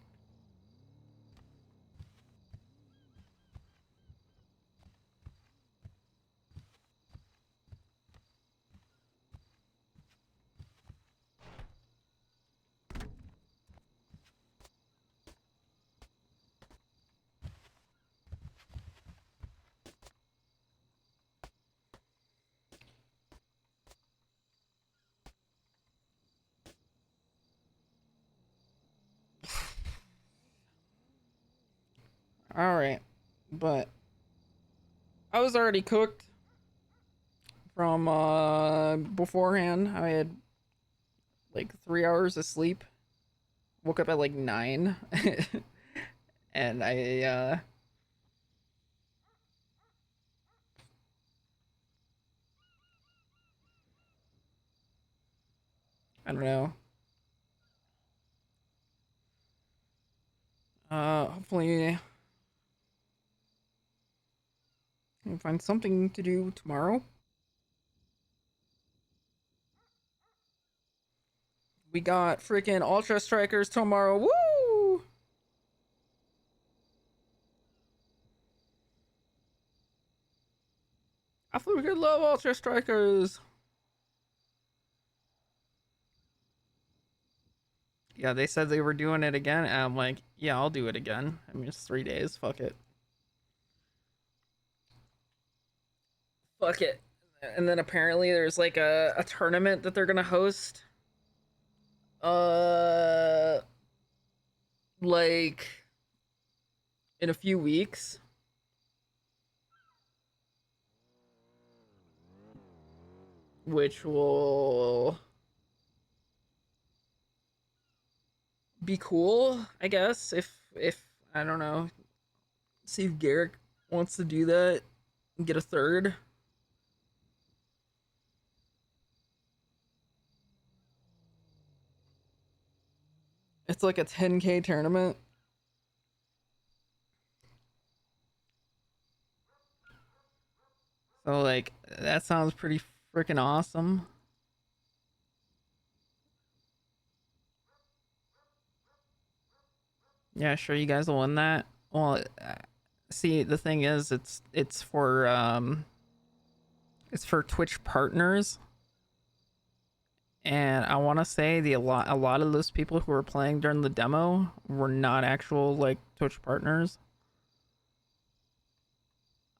Alright, but I was already cooked from beforehand. I had like 3 hours of sleep. Woke up at like 9. And I don't know. Hopefully I can find something to do tomorrow. We got freaking Ultra Strikers tomorrow. Woo! I freaking love Ultra Strikers. Yeah, they said they were doing it again, and I'm like, yeah, I'll do it again. I mean, it's 3 days. Fuck it. Fuck it. And then apparently there's like a tournament that they're gonna host. Like in a few weeks. Which will be cool, I guess, if I don't know. See if Garrick wants to do that and get a third. It's like a 10K tournament. So like that sounds pretty freaking awesome. Yeah, sure, you guys will win that. Well, see, the thing is, it's for Twitch partners, and I want to say a lot of those people who were playing during the demo were not actual like Twitch partners.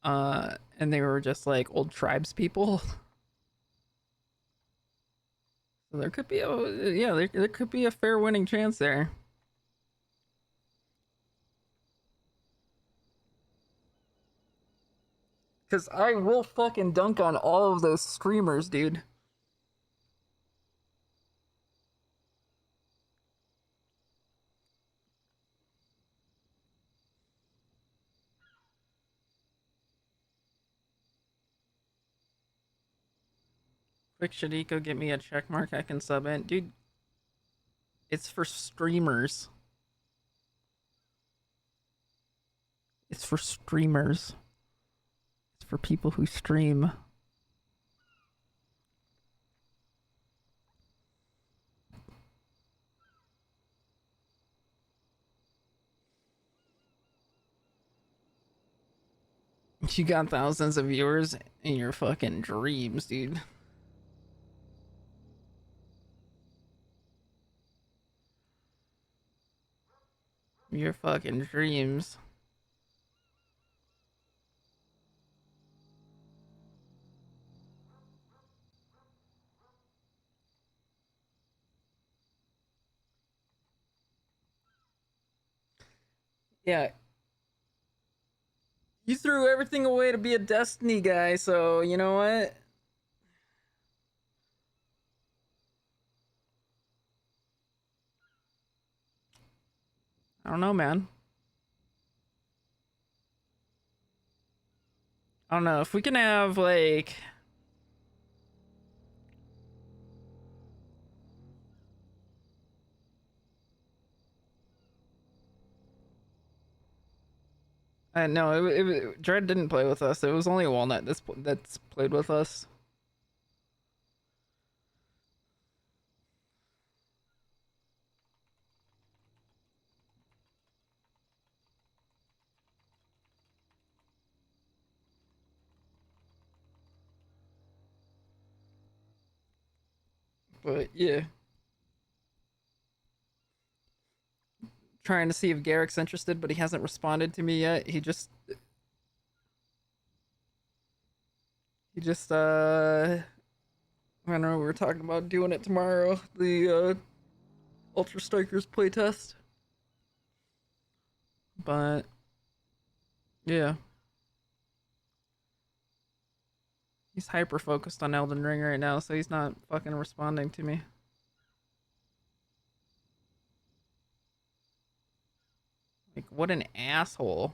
And they were just like old tribes people. So there could be there could be a fair winning chance there. Cause I will fucking dunk on all of those streamers, dude. Quick Shadiko, get me a check mark I can sub in. Dude, it's for streamers. It's for streamers. It's for people who stream. You got thousands of viewers in your fucking dreams, dude. Your fucking dreams. Yeah. You threw everything away to be a Destiny guy, so you know what? I don't know, man. I don't know if we can have like no, Dread didn't play with us. It was only Walnut that's played with us. But yeah. Trying to see if Garrick's interested, but he hasn't responded to me yet. I don't know, we were talking about doing it tomorrow, the Ultra Strikers playtest. But yeah. He's hyper focused on Elden Ring right now, so he's not fucking responding to me. Like, what an asshole.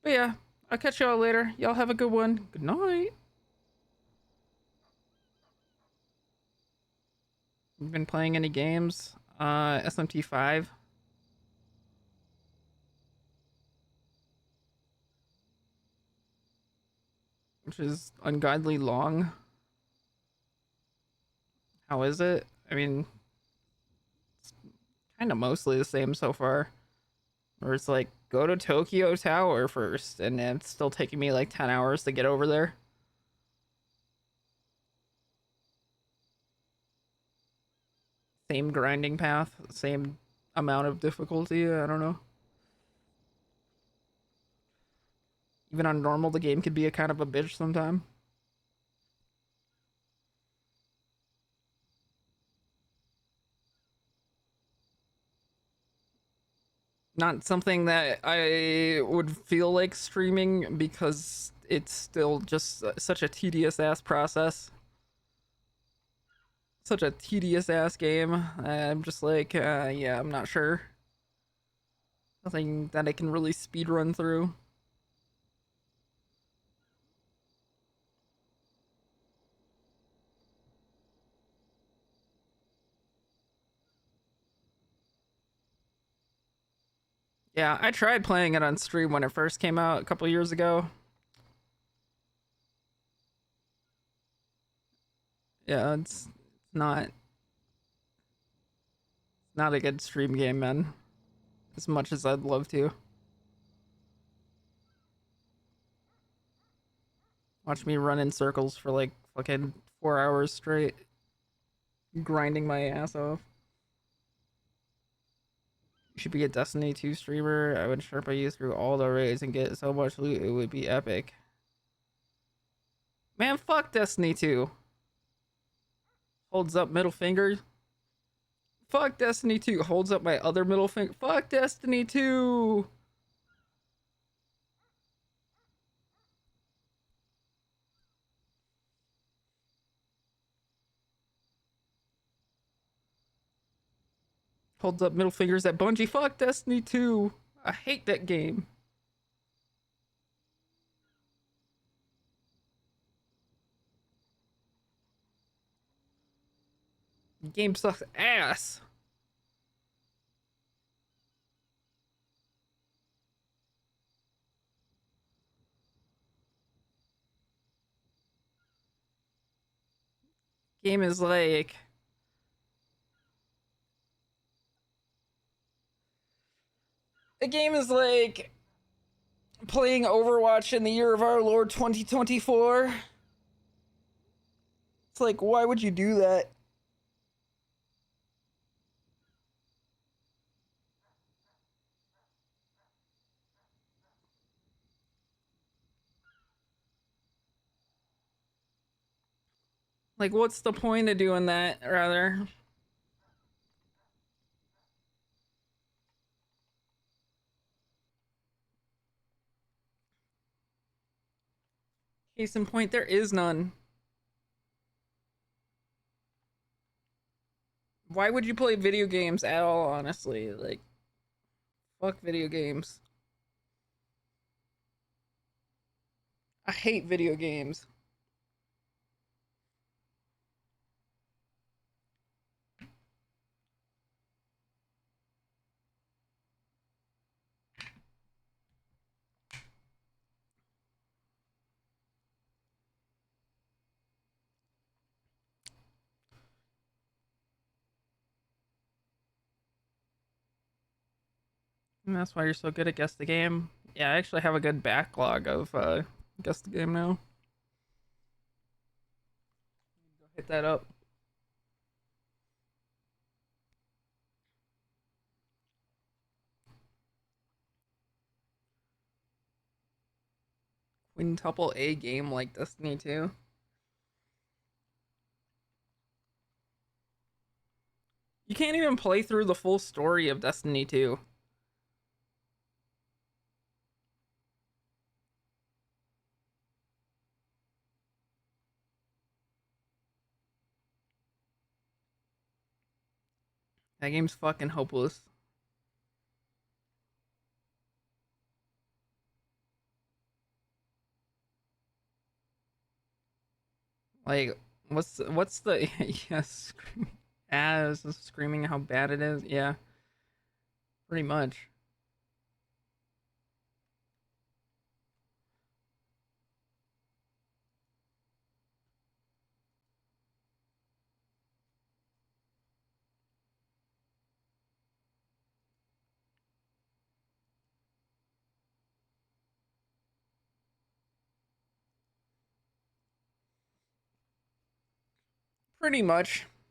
But yeah, I'll catch y'all later. Y'all have a good one. Good night. You been playing any games? SMT5. Which is ungodly long. How is it? I mean, it's kind of mostly the same so far. Where it's like, go to Tokyo Tower first, and it's still taking me like 10 hours to get over there. Same grinding path, same amount of difficulty, I don't know. Even on normal, the game could be a kind of a bitch sometime. Not something that I would feel like streaming because it's still just such a tedious ass process. Such a tedious ass game. I'm just like, yeah, I'm not sure. Nothing that I can really speed run through. Yeah, I tried playing it on stream when it first came out a couple years ago. Yeah, it's not a good stream game, man. As much as I'd love to. Watch me run in circles for like fucking 4 hours straight. Grinding my ass off. You should be a Destiny 2 streamer. I would sherpa you through all the raids and get so much loot, it would be epic. Man, fuck Destiny 2. Holds up middle finger. Fuck Destiny 2. Holds up my other middle finger. Fuck Destiny 2. Holds up middle fingers at Bungie. Fuck Destiny 2. I hate that game. The game sucks ass. Game is like... The game is like... playing Overwatch in the year of our Lord 2024. It's like, why would you do that? Like, what's the point of doing that, rather? Case in point, there is none. Why would you play video games at all, honestly? Like, fuck video games. I hate video games. And that's why you're so good at Guess the Game. Yeah, I actually have a good backlog of Guess the Game now. Go hit that up. Quintuple A game like Destiny 2. You can't even play through the full story of Destiny 2. That game's fucking hopeless. Like, what's the yes, screaming as screaming how bad it is? Yeah, pretty much. Pretty much.